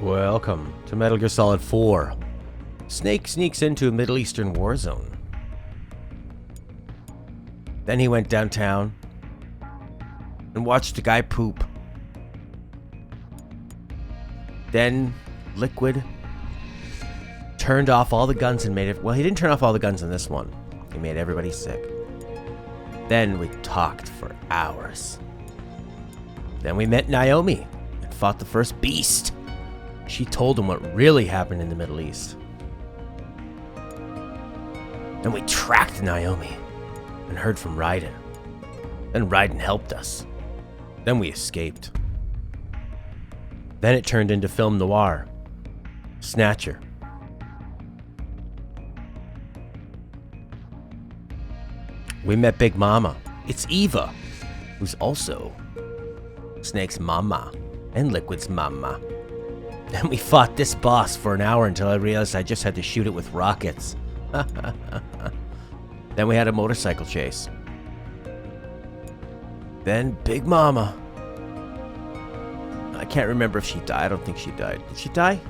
Welcome to Metal Gear Solid 4. Snake sneaks into a Middle Eastern war zone. Then he went downtown and watched a guy poop. Then Liquid turned off all the guns and made it... Well, he didn't turn off all the guns in this one. He made everybody sick. Then we talked for hours. Then we met Naomi and fought the first beast. She told him what really happened in the Middle East. Then we tracked Naomi and heard from Raiden. Then Raiden helped us. Then we escaped. Then it turned into film noir. Snatcher. We met Big Mama. It's Eva, who's also Snake's mama and Liquid's mama. Then we fought this boss for an hour until I realized I just had to shoot it with rockets. Then we had a motorcycle chase. Then Big Mama. I can't remember if she died. I don't think she died. Did she die?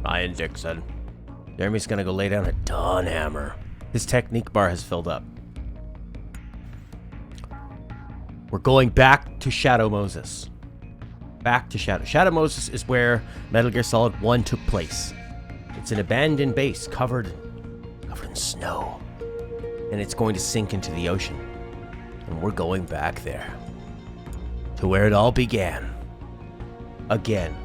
Ryan Dixon. Jeremy's gonna go lay down a dawn hammer. His technique bar has filled up. We're going back to Shadow Moses. Back to Shadow. Shadow Moses is where Metal Gear Solid 1 took place. It's an abandoned base covered in snow. And it's going to sink into the ocean. And we're going back there. To where it all began. Again.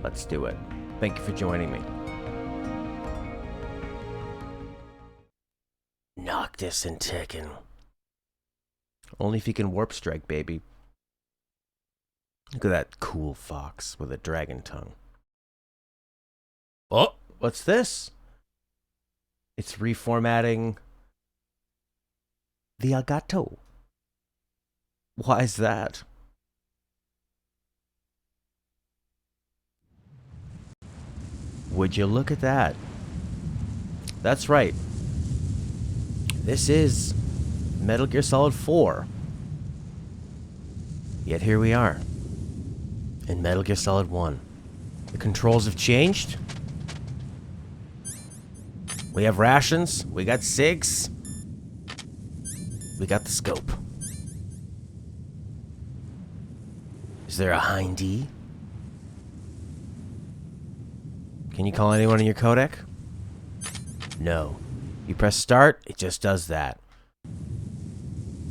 Let's do it. Thank you for joining me. Noctis and Tekken. Only if you can warp strike, baby. Look at that cool fox with a dragon tongue. Oh, what's this? It's reformatting the Elgato. Why is that? Would you look at that? That's right. This is Metal Gear Solid 4. Yet here we are. In Metal Gear Solid 1. The controls have changed. We have rations. We got SIGs. We got the scope. Is there a hindy? Can you call anyone in your codec? No. You press start, it just does that.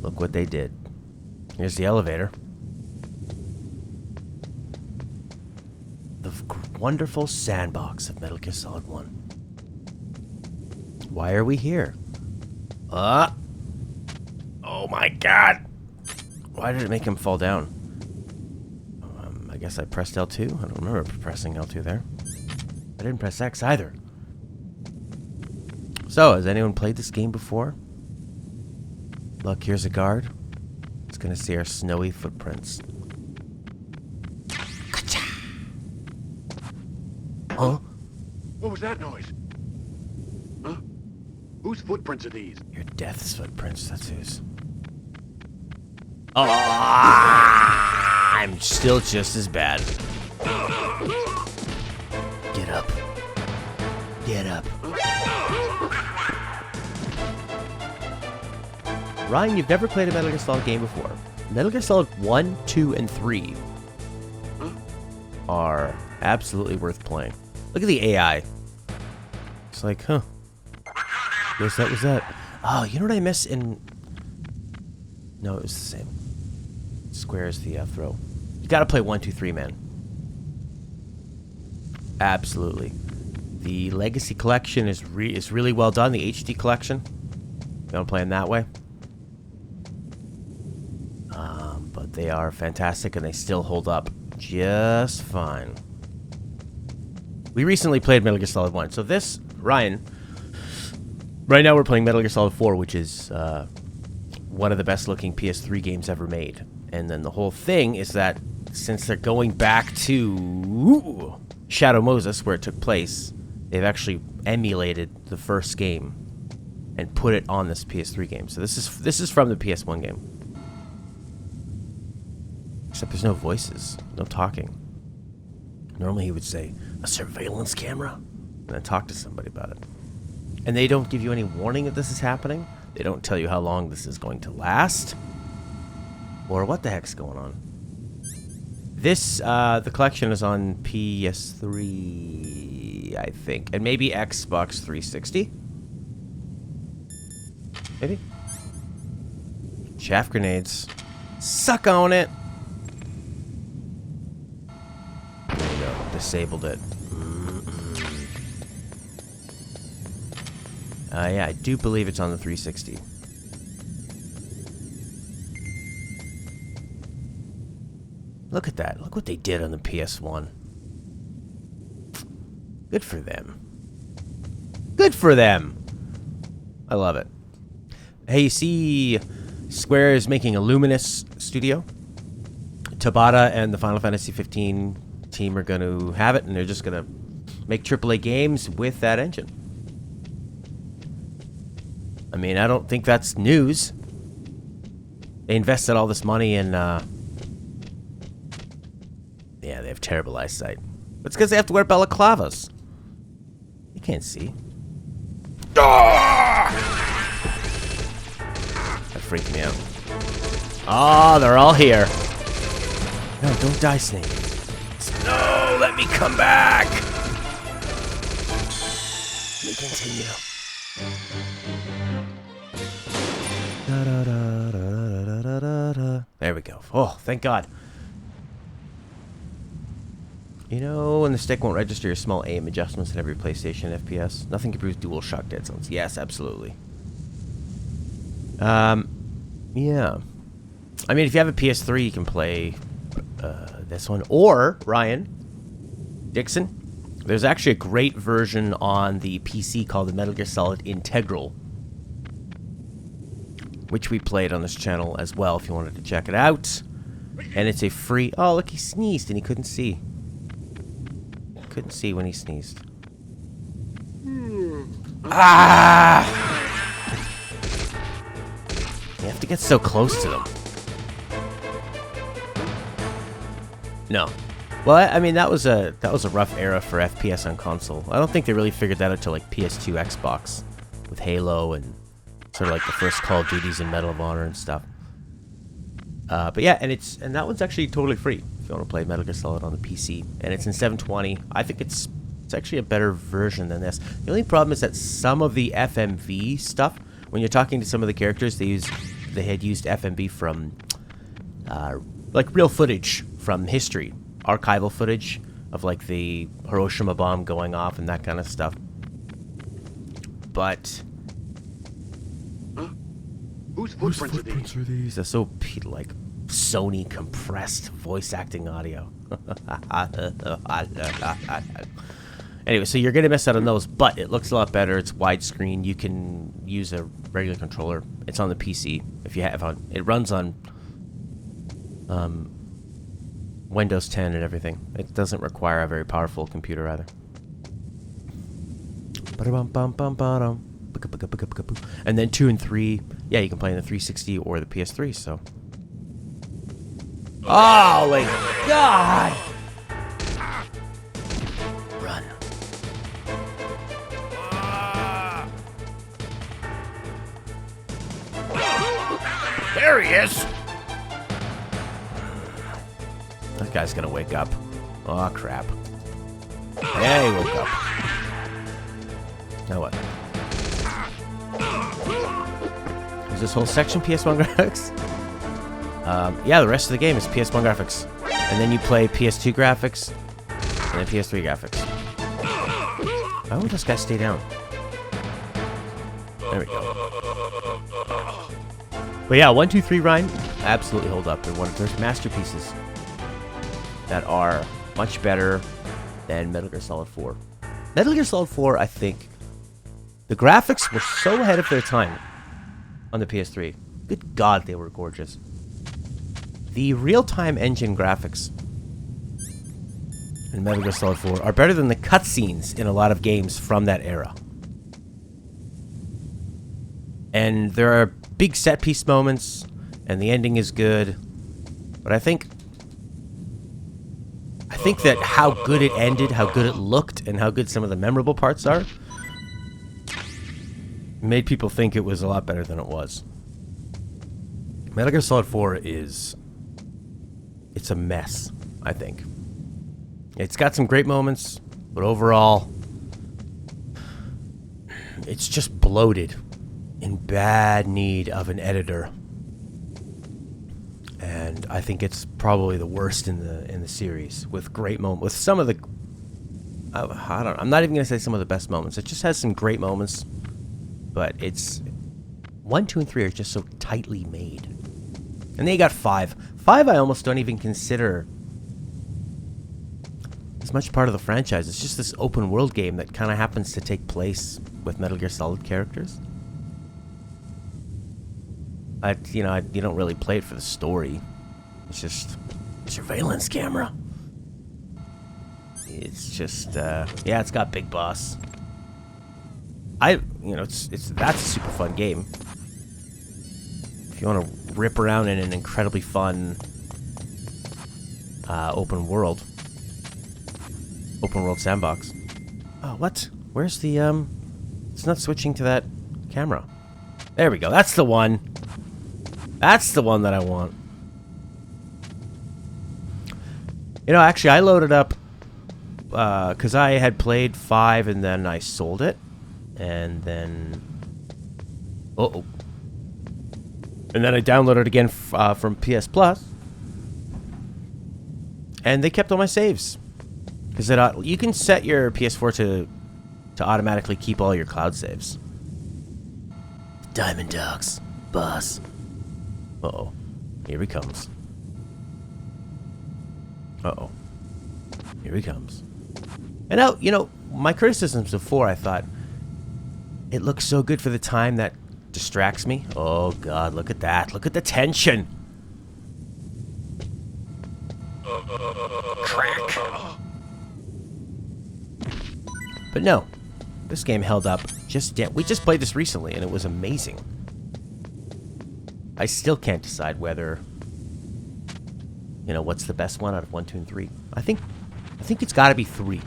Look what they did. Here's the elevator. The wonderful sandbox of Metal Gear Solid 1. Why are we here? Oh my god! Why did it make him fall down? I guess I pressed L2? I don't remember pressing L2 there. I didn't press X either. So, has anyone played this game before? Look, here's a guard. It's gonna see our snowy footprints. Huh? What was that noise? Huh? Whose footprints are these? Your death's footprints, that's whose. Oh, I'm still just as bad. Get up. Get up. Ryan, you've never played a Metal Gear Solid game before. Metal Gear Solid 1, 2, and 3 are absolutely worth playing. Look at the AI. It's like, huh. Guess that was that. Oh, you know what I miss in... No, it was the same. Square is the throw. You gotta play 1, 2, 3, man. Absolutely. The Legacy Collection is really well done. The HD Collection. You wanna play them that way? But they are fantastic and they still hold up just fine. We recently played Metal Gear Solid 1. So this, Ryan, right now we're playing Metal Gear Solid 4, which is one of the best looking PS3 games ever made. And then the whole thing is that since they're going back to Shadow Moses, where it took place, they've actually emulated the first game and put it on this PS3 game. So this is from the PS1 game. Except there's no voices, no talking. Normally he would say, a surveillance camera? And then talk to somebody about it. And they don't give you any warning that this is happening. They don't tell you how long this is going to last. Or what the heck's going on. This, the collection is on PS3, I think. And maybe Xbox 360? Maybe? Chaff grenades. Suck on it! There we go. Disabled it. Yeah, I do believe it's on the 360. Look at that. Look what they did on the PS1. Good for them. Good for them! I love it. Hey, you see Square is making a Luminous studio. Tabata and the Final Fantasy 15 team are going to have it, and they're just going to make AAA games with that engine. I mean, I don't think that's news. They invested all this money in, yeah, they have terrible eyesight. But it's because they have to wear balaclavas. You can't see. That freaked me out. Oh, they're all here. No, don't die, Snake. No, let me come back. Let me continue. There we go. Oh, thank God. You know, when the stick won't register your small aim adjustments in every PlayStation FPS, nothing improves DualShock dead zones. Yes, absolutely. Yeah. I mean, if you have a PS3, you can play this one. Or, Ryan Dixon, there's actually a great version on the PC called the Metal Gear Solid Integral, which we played on this channel as well if you wanted to check it out. And it's a free... Oh, look, he sneezed and he couldn't see. Couldn't see when he sneezed. Ah! You have to get so close to them. No. Well, I mean, that was a rough era for FPS on console. I don't think they really figured that out until like PS2, Xbox, with Halo and sort of like the first Call of Duties and Medal of Honor and stuff. But yeah, and that one's actually totally free if you want to play Metal Gear Solid on the PC, and it's in 720. I think it's actually a better version than this. The only problem is that some of the FMV stuff, when you're talking to some of the characters, they had used FMV from like real footage from history, archival footage of like the Hiroshima bomb going off and that kind of stuff. But Whose footprints are these? They're so like Sony compressed voice acting audio. Anyway, so you're gonna miss out on those, but it looks a lot better. It's widescreen. You can use a regular controller. It's on the PC if you have on. It runs on Windows 10 and everything. It doesn't require a very powerful computer either. And then 2 and 3, yeah, you can play in the 360 or the PS3. So, oh my God! Run! There he is! That guy's gonna wake up. Oh crap! Yeah, he woke up. Now what? Is this whole section PS1 graphics? Yeah, the rest of the game is PS1 graphics. And then you play PS2 graphics, and then PS3 graphics. Why won't this guy stay down? There we go. But yeah, 1, 2, 3, Ryan, absolutely hold up. They're one of those masterpieces that are much better than Metal Gear Solid 4. Metal Gear Solid 4, I think, the graphics were so ahead of their time on the PS3. Good God, they were gorgeous. The real-time engine graphics in Metal Gear Solid 4 are better than the cutscenes in a lot of games from that era. And there are big set-piece moments, and the ending is good. But I think think that how good it ended, how good it looked, and how good some of the memorable parts are made people think it was a lot better than it was. Metal Gear Solid 4 it's a mess, I think. It's got some great moments, but overall, it's just bloated, in bad need of an editor. And I think it's probably the worst in the series, with great moments, with some of the, I'm not even gonna say some of the best moments. It just has some great moments, but it's 1, 2, and 3 are just so tightly made. And then you got 5. 5 I almost don't even consider as much part of the franchise. It's just this open world game that kind of happens to take place with Metal Gear Solid characters. You don't really play it for the story. It's just a surveillance camera. It's just, yeah, it's got Big Boss. That's a super fun game. If you want to rip around in an incredibly fun open world sandbox. Oh, what? Where's the, it's not switching to that camera. There we go. That's the one. That's the one that I want. Actually, I loaded up because I had played 5 and then I sold it. And then... Uh-oh. And then I downloaded it again from PS Plus. And they kept all my saves. Because you can set your PS4 to automatically keep all your cloud saves. Diamond Dogs. Boss. Uh-oh. Here he comes. Uh-oh. Here he comes. And now, my criticisms before, I thought, it looks so good for the time that distracts me. Oh, God, look at that. Look at the tension. Crack. But no. This game held up. We just played this recently, and it was amazing. I still can't decide whether, what's the best one out of 1, 2, and 3. I think it's got to be 3.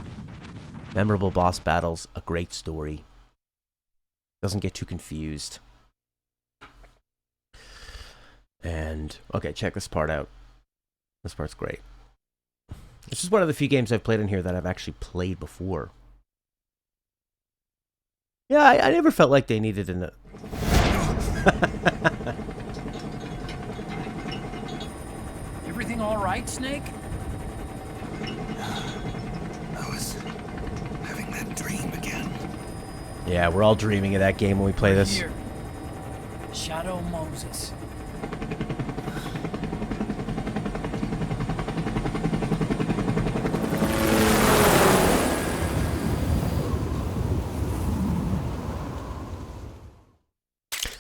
Memorable boss battles, a great story. Doesn't get too confused. And, okay, check this part out. This part's great. This is one of the few games I've played in here that I've actually played before. Yeah, I never felt like they needed an... Everything all right, Snake? I was having that dream again. Yeah, we're all dreaming of that game when we play this. Here. Shadow Moses.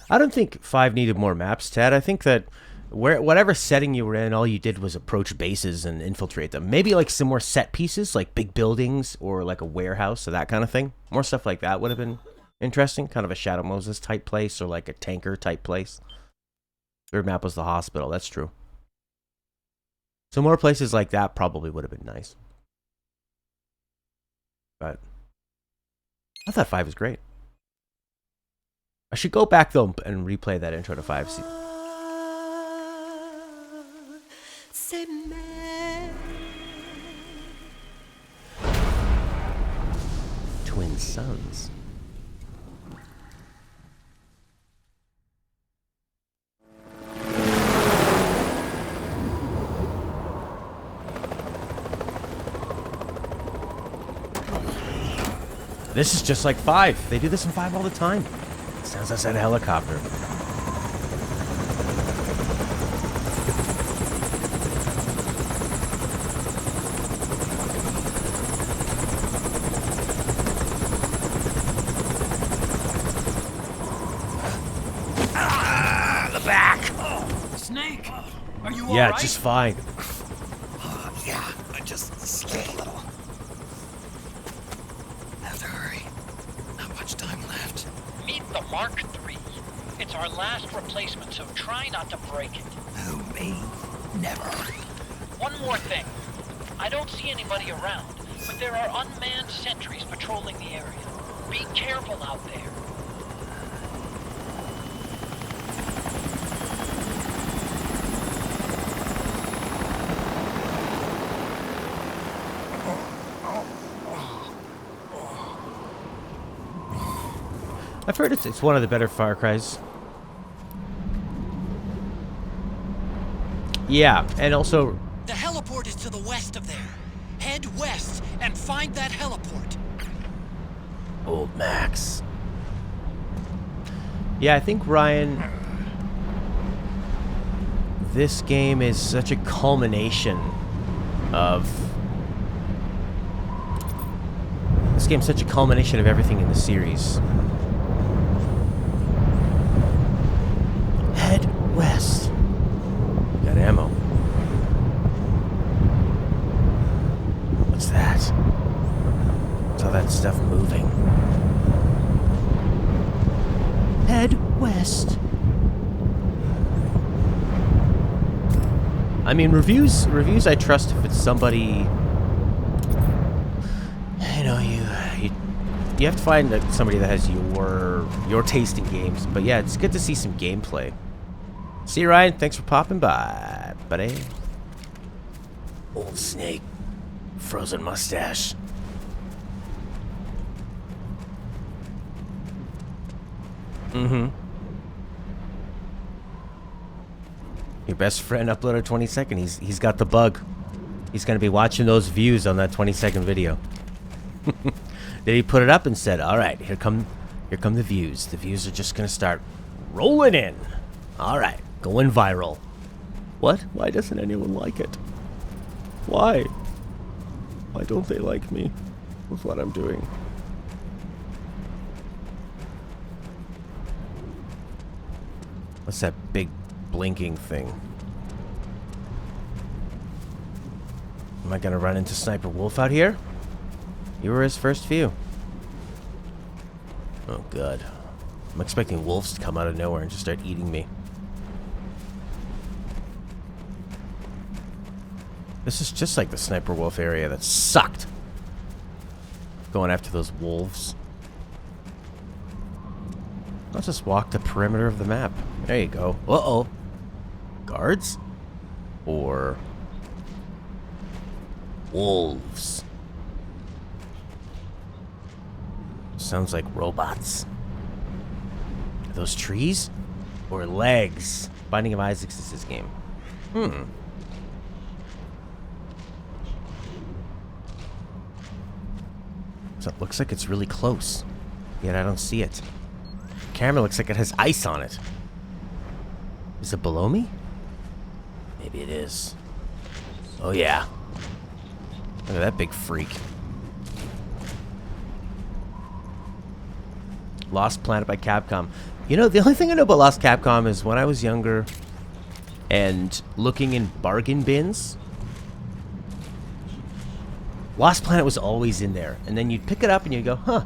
I don't think 5 needed more maps, Ted. I think that whatever setting you were in, all you did was approach bases and infiltrate them. Maybe like some more set pieces, like big buildings or like a warehouse or that kind of thing. More stuff like that would have been interesting. Kind of a Shadow Moses type place or like a tanker type place. Third map was the hospital. That's true. So more places like that probably would have been nice. But I thought 5 was great. I should go back though and replay that intro to 5. Twin sons. This is just like 5. They do this in 5 all the time. Sounds outside a helicopter. The back! Snake, are you Yeah, alright? just fine. Yeah, I just slipped a little. Have to hurry. Not much time left. Meet the Mark III. It's our last replacement, so try not to break it. Who, me? Never. One more thing. I don't see anybody around, but there are unmanned sentries patrolling the area. Be careful out there. I've heard it's one of the better Far Cries. Yeah, and also... The heliport is to the west of there. Head west and find that heliport. Old Max. Yeah, I think, Ryan... This game is such a culmination of... This game's such a culmination of everything in the series. Head west. Got ammo. What's that? What's all that stuff moving? Head west. I mean, reviews I trust if it's somebody... You know, you have to find somebody that has your taste in games. But yeah, it's good to see some gameplay. See you, Ryan. Thanks for popping by, buddy. Old Snake. Frozen mustache. Mm-hmm. Your best friend uploaded 22nd. He's got the bug. He's gonna be watching those views on that 22nd video. Then he put it up and said, "All right, here come the views. The views are just gonna start rolling in. All right, going viral." What? Why doesn't anyone like it? Why? Why don't they like me with what I'm doing? What's that big blinking thing? Am I gonna run into Sniper Wolf out here? You were his first view. Oh god. I'm expecting wolves to come out of nowhere and just start eating me. This is just like the Sniper Wolf area that sucked. Going after those wolves. I'll just walk the perimeter of the map. There you go. Uh-oh. Guards? Or... wolves? Sounds like robots. Are those trees? Or legs? Binding of Isaacs is this game. So it looks like it's really close. Yet I don't see it. The camera looks like it has ice on it. Is it below me? Maybe it is. Oh yeah. Look at that big freak. Lost Planet by Capcom. You know, the only thing I know about Lost Capcom is when I was younger and looking in bargain bins, Lost Planet was always in there. And then you'd pick it up and you'd go, huh,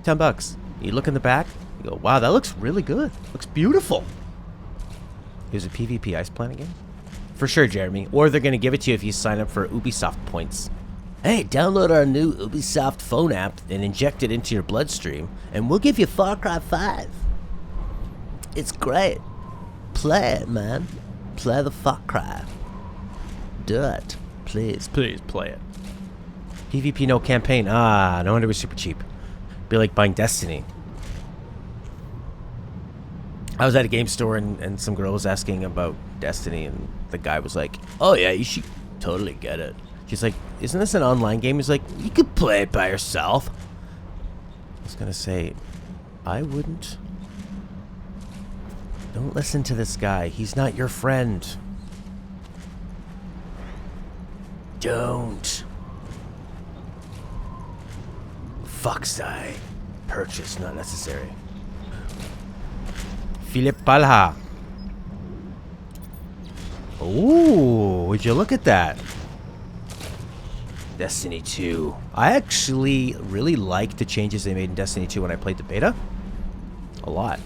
$10. You look in the back, you go, wow, that looks really good. Looks beautiful. Here's a PvP Ice Planet game? For sure, Jeremy. Or they're going to give it to you if you sign up for Ubisoft points. Hey, download our new Ubisoft phone app and inject it into your bloodstream, and we'll give you Far Cry 5. It's great. Play it, man. Play the Far Cry. Do it. Please, please play it. PvP no campaign. Ah, no wonder it was super cheap. Be like buying Destiny. I was at a game store and some girl was asking about Destiny, and the guy was like, oh yeah, you should totally get it. She's like, isn't this an online game? He's like, you could play it by yourself. I was gonna say, I wouldn't. Don't listen to this guy. He's not your friend. Don't. Fuck's sake. Purchase not necessary. Philip Palha. Ooh, would you look at that? Destiny 2. I actually really liked the changes they made in Destiny 2 when I played the beta. A lot.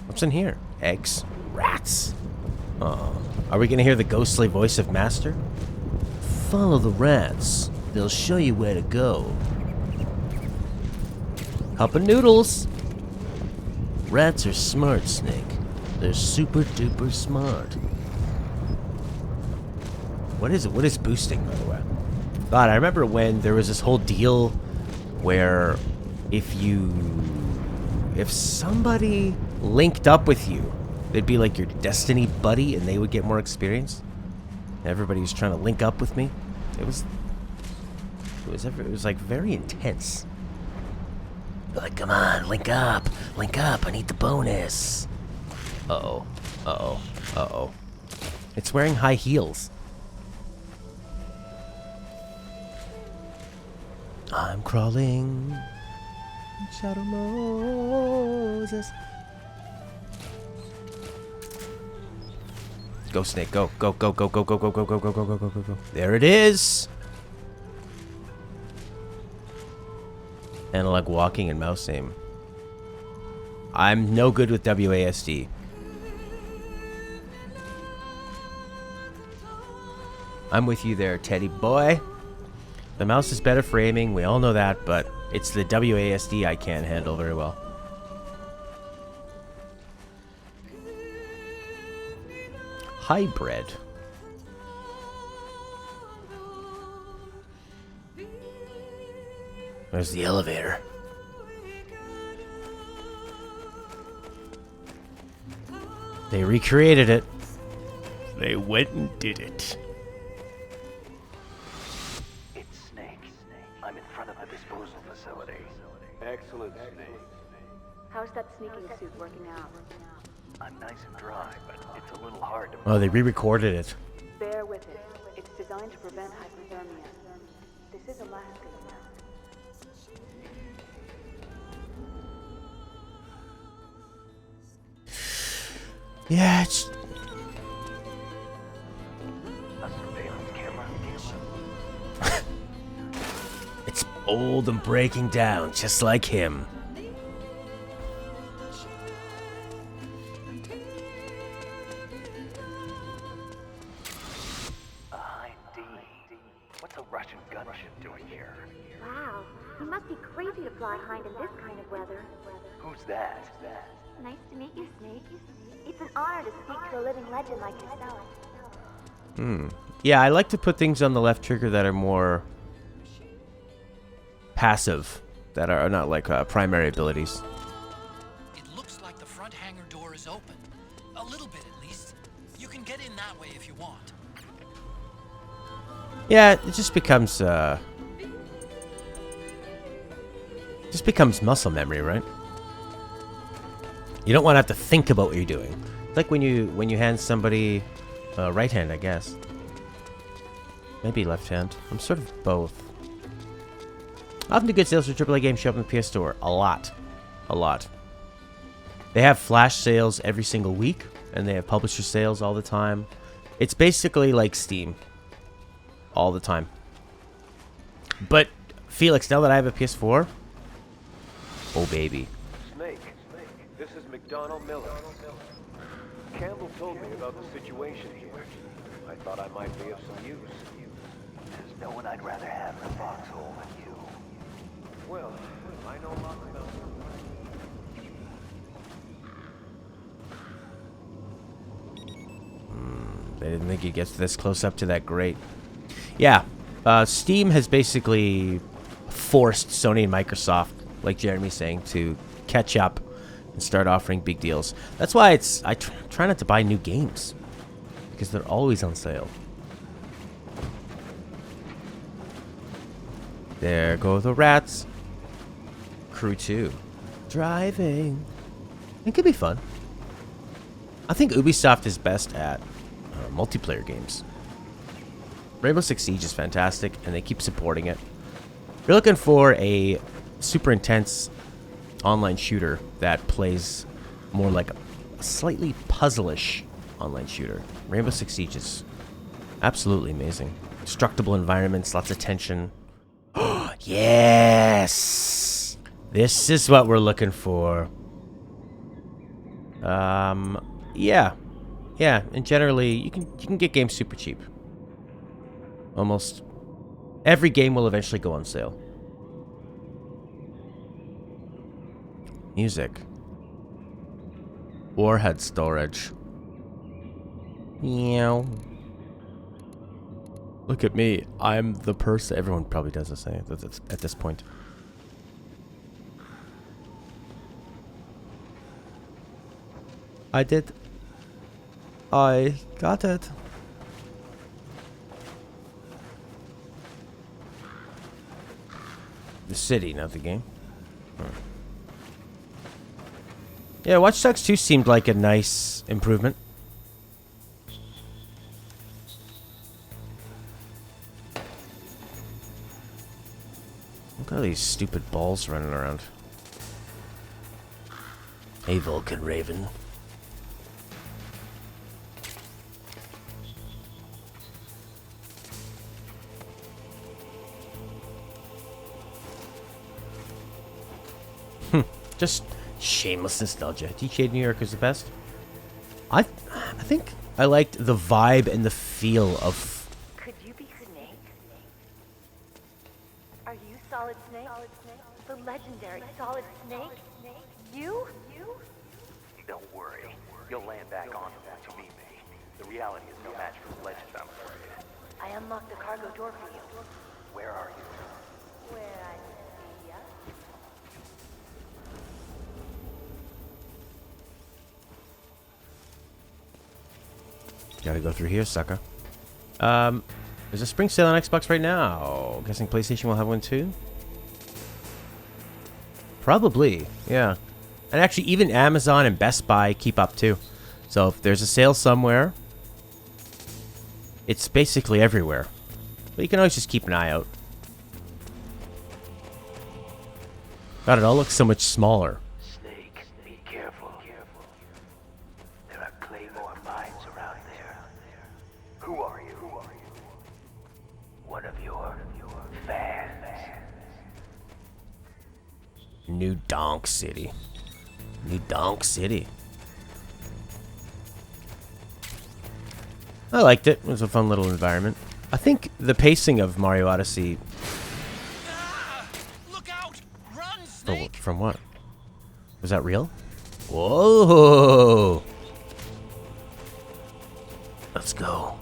What's in here? Eggs? Rats? Are we gonna hear the ghostly voice of Master? follow the rats. They'll show you where to go. Cup of noodles. Rats are smart, Snake. They're super duper smart. What is it? What is boosting, by the way? God, I remember when there was this whole deal where if somebody linked up with you, they'd be like your destiny buddy and they would get more experience. Everybody was trying to link up with me. It was like very intense. Like, come on, link up, I need the bonus. Uh-oh, uh-oh, uh-oh. It's wearing high heels. I'm crawling. Shadow Moses. Go, Snake, go, go, go, go, go, go, go, go, go, go, go, go, go, go, go. There it is. Analog walking and mouse aim. I'm no good with WASD. I'm with you there, Teddy boy. The mouse is better for aiming, we all know that, but it's the WASD I can't handle very well. Hybrid. There's the elevator. They recreated it. They went and did it. It's Snake. I'm in front of the disposal facility. Excellent, Snake. How's that sneaking suit working out? I'm nice and dry, but it's a little hard to... Oh, they re-recorded it. Bear with it. It's designed to prevent hypothermia. This is Alaska. Yeah, it's... A surveillance camera? It's old and breaking down, just like him. A high D. What's a Russian gunship doing here? Wow, you must be crazy to fly hind in this kind of weather. Who's that? Nice to meet you, Snake. It's an honor to speak to a living legend like yourself. Yeah, I like to put things on the left trigger that are more passive, that are not like primary abilities. It looks like the front hangar door is open. A little bit, at least. You can get in that way if you want. Yeah, it just becomes muscle memory, right? You don't want to have to think about what you're doing. It's like when you hand somebody right hand, I guess. Maybe left hand. I'm sort of both. Often do good sales for AAA games show up in the PS Store. A lot. A lot. They have flash sales every single week, and they have publisher sales all the time. It's basically like Steam. All the time. But, Felix, now that I have a PS4... Oh, baby. Snake, this is McDonald Miller. Campbell told me about the situation here. I thought I might be of some use. There's no one I'd rather have in a foxhole than you. Well, I know lots about They didn't think you'd get this close up to that great. Yeah, Steam has basically forced Sony and Microsoft, like Jeremy's saying, to catch up and start offering big deals. That's why I try not to buy new games, because they're always on sale. There go the rats. Crew 2. Driving. It could be fun. I think Ubisoft is best at multiplayer games. Rainbow Six Siege is fantastic, and they keep supporting it. If you're looking for a super intense online shooter that plays more like a slightly puzzle-ish online shooter, Rainbow Six Siege is absolutely amazing. Destructible environments, lots of tension. Yes! This is what we're looking for. Yeah. Yeah, and generally, you can get games super cheap. Almost every game will eventually go on sale. Music. Warhead storage. Meow. Look at me. I'm the person. Everyone probably does the same at this point. I did. I got it. The city, not the game. Yeah, Watch Dogs 2 seemed like a nice improvement. Look at all these stupid balls running around. Hey, Vulcan Raven. Just shameless nostalgia. GTA New York is the best. I think I liked the vibe and the feel of. Could you be Snake? Are you Solid Snake? The legendary Solid Snake? You? Don't worry. You'll land back on once you meet me. The reality is no match for the legend, I'm afraid. I unlocked the cargo door for you. Where are you? Where I see ya. Gotta go through here, sucker. There's a spring sale on Xbox right now. Guessing PlayStation will have one too? Probably, yeah. And actually, even Amazon and Best Buy keep up too. So if there's a sale somewhere, it's basically everywhere. But you can always just keep an eye out. God, it all looks so much smaller. Snake, be careful. There are Claymore mines around there. Who are you? One of your fans. New Donk City. New Donk City. I liked it. It was a fun little environment. I think the pacing of Mario Odyssey... Ah! Look out! Run, Snake! From what? Was that real? Whoa! Let's go.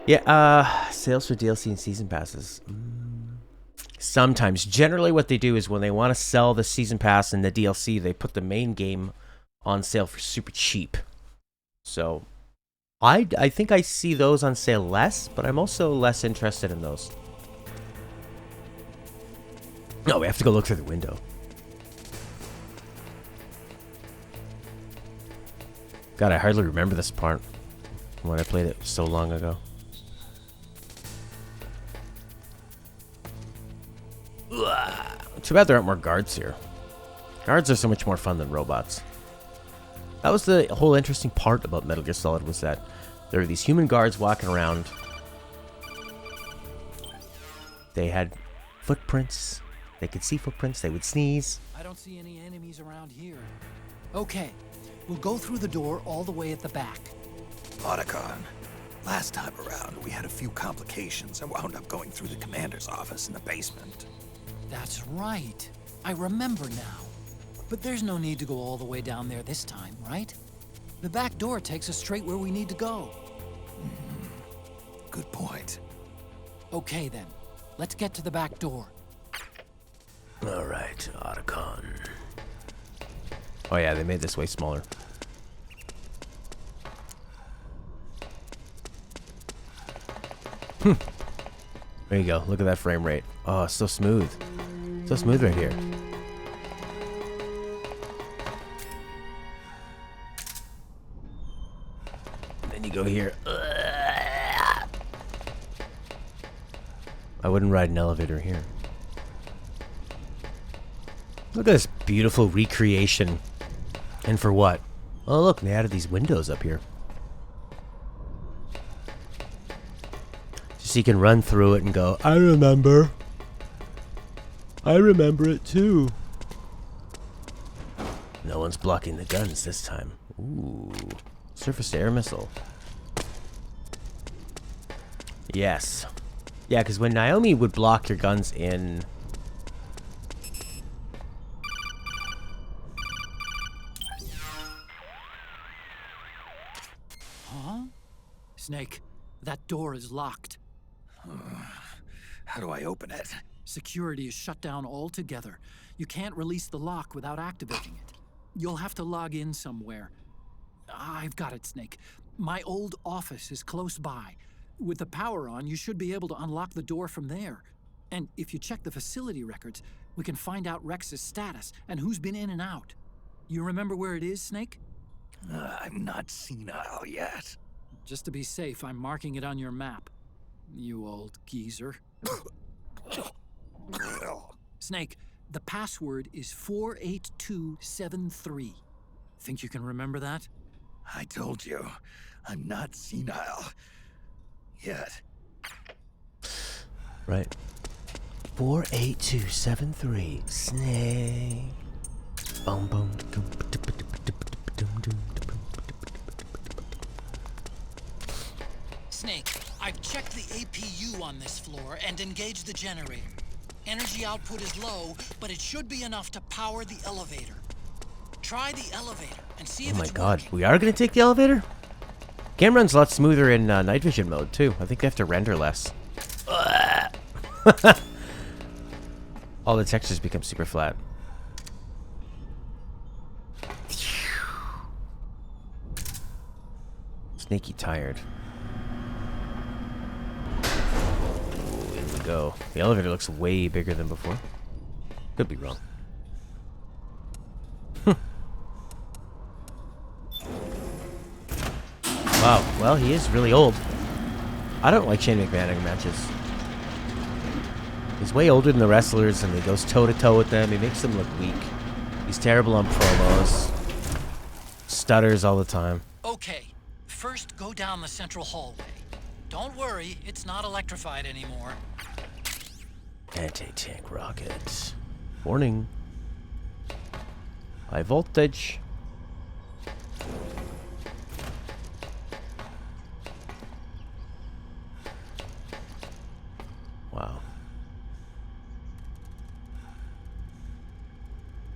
Yeah, sales for DLC and season passes. Sometimes. Generally what they do is when they want to sell the season pass and the DLC, they put the main game on sale for super cheap. So, I think I see those on sale less, but I'm also less interested in those. No, we have to go look through the window. God, I hardly remember this part when I played it so long ago. Too bad there aren't more guards here. Guards are so much more fun than robots. That was the whole interesting part about Metal Gear Solid, was that there were these human guards walking around. They had footprints. They could see footprints. They would sneeze. I don't see any enemies around here. Okay, we'll go through the door all the way at the back. Otacon, last time around we had a few complications and wound up going through the commander's office in the basement. That's right. I remember now. But there's no need to go all the way down there this time, right? The back door takes us straight where we need to go. Good point. Okay then, let's get to the back door. Alright, Otacon. Oh yeah, they made this way smaller. There you go. Look at that frame rate. Oh, it's so smooth. So smooth right here. Then you go here. I wouldn't ride an elevator here. Look at this beautiful recreation. And for what? Oh, look, they added these windows up here. Just so you can run through it and go, I remember. I remember it too. No one's blocking the guns this time. Ooh. Surface to air missile. Yes. Yeah, because when Naomi would block your guns in... Huh? Snake, that door is locked. How do I open it? Security is shut down altogether. You can't release the lock without activating it. You'll have to log in somewhere. I've got it, Snake. My old office is close by. With the power on, you should be able to unlock the door from there. And if you check the facility records, we can find out Rex's status and who's been in and out. You remember where it is, Snake? I'm not senile yet. Just to be safe, I'm marking it on your map. You old geezer. Snake, the password is 48273. Think you can remember that? I told you, I'm not senile yet. Right. 48273. Snake. Boom, boom. Snake, I've checked the APU on this floor and engaged the generator. Energy output is low, but it should be enough to power the elevator. Try the elevator and see if Oh my it's god, working. we are going to take the elevator? Game runs a lot smoother in night vision mode, too. I think they have to render less. All the textures become super flat. Sneaky tired. Ooh, in we go. The elevator looks way bigger than before. Could be wrong. Wow, well, he is really old. I don't like Shane McMahon in matches. He's way older than the wrestlers, and he goes toe-to-toe with them. He makes them look weak. He's terrible on promos. Stutters all the time. Okay, first go down the central hallway. Don't worry, it's not electrified anymore. Anti-tank rocket. Warning. High voltage. Wow.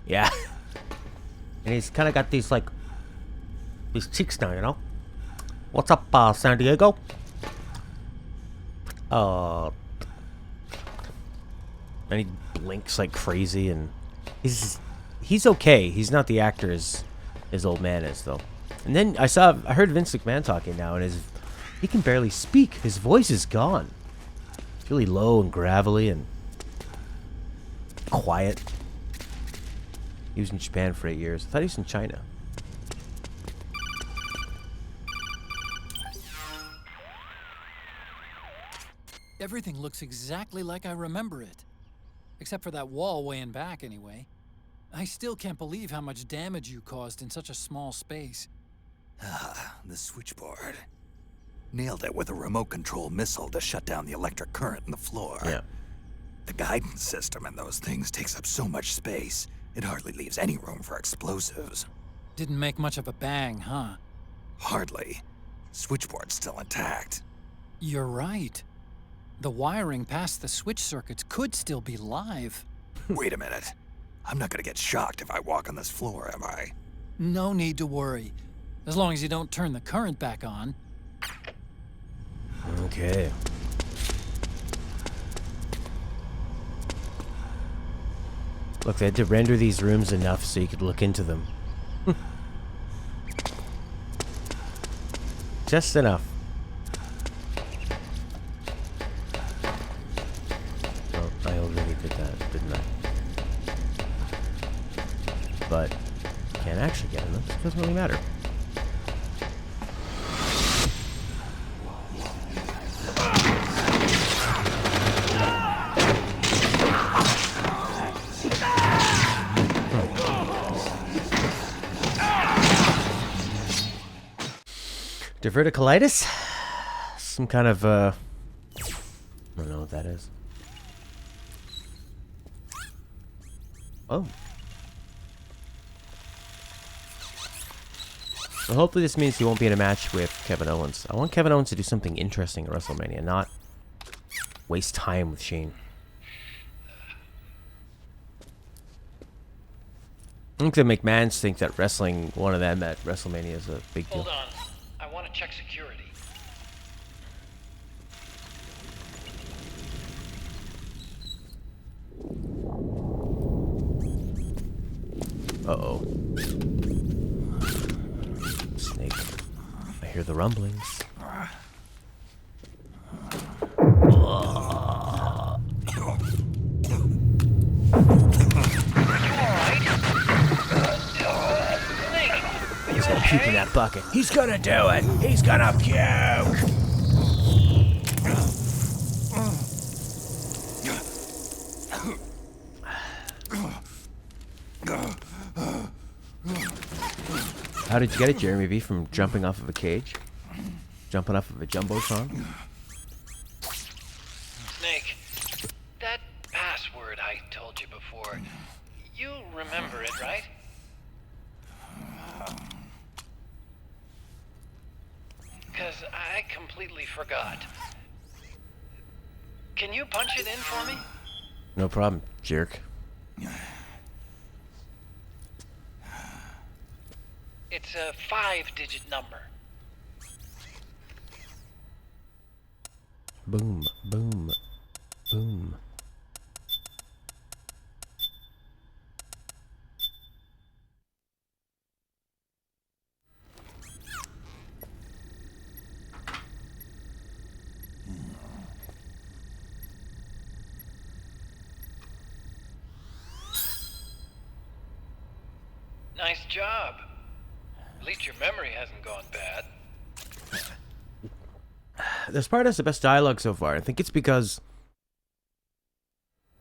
Yeah. And he's kind of got these, like, these cheeks now, you know? What's up, San Diego? And he blinks like crazy, and he's okay. He's not the actor his old man is, though. And then I heard Vince McMahon talking now, and he can barely speak. His voice is gone. It's really low and gravelly and quiet. He was in Japan for 8 years. I thought he was in China. Everything looks exactly like I remember it. Except for that wall way in back, anyway. I still can't believe how much damage you caused in such a small space. The switchboard. Nailed it with a remote control missile to shut down the electric current in the floor. Yeah. The guidance system in those things takes up so much space, it hardly leaves any room for explosives. Didn't make much of a bang, huh? Hardly. Switchboard's still intact. You're right. The wiring past the switch circuits could still be live. Wait a minute. I'm not gonna get shocked if I walk on this floor, am I? No need to worry. As long as you don't turn the current back on. Okay. Look, they had to render these rooms enough so you could look into them. Just enough. Oh, I already did that, didn't I? But can't actually get in them. It doesn't really matter. Diverticulitis? Some kind of, I don't know what that is. Oh. So hopefully this means he won't be in a match with Kevin Owens. I want Kevin Owens to do something interesting at WrestleMania, not waste time with Shane. I think the McMahons think that wrestling one of them at WrestleMania is a big deal. Hold on. I want to check security. Uh-oh. Snake. I hear the rumblings. He's gonna puke in that bucket. He's gonna do it. He's gonna puke. How did you get it, Jeremy V? From jumping off of a cage? Jumping off of a jumbotron? Snake, that password I told you before, you remember it, right? Because I completely forgot. Can you punch it in for me? No problem, jerk. It's a 5-digit number. Boom, boom, boom. Nice job. At least your memory hasn't gone bad. This part has the best dialogue so far. I think it's because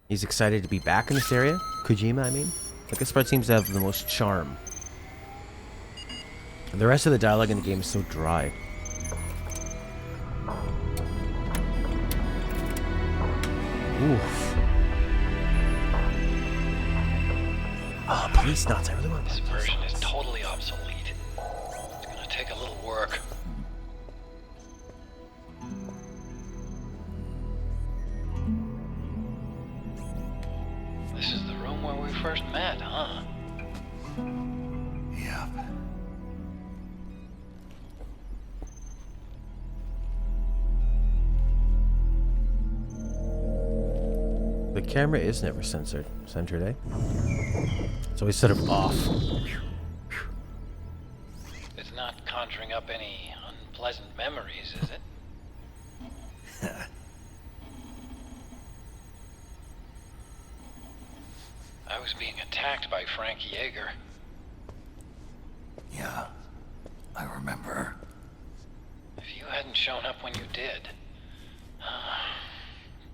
he's excited to be back in this area. Kojima, I mean. Like, this part seems to have the most charm. And the rest of the dialogue in the game is so dry. Oof. Oh, police nuts. I really want This version is totally obsolete. It's gonna take a little work. This is the room where we first met, huh? Yep. The camera is never centered, eh? It's always sort of off. It's not conjuring up any unpleasant memories, is it? I was being attacked by Frank Yeager. Yeah, I remember. If you hadn't shown up when you did,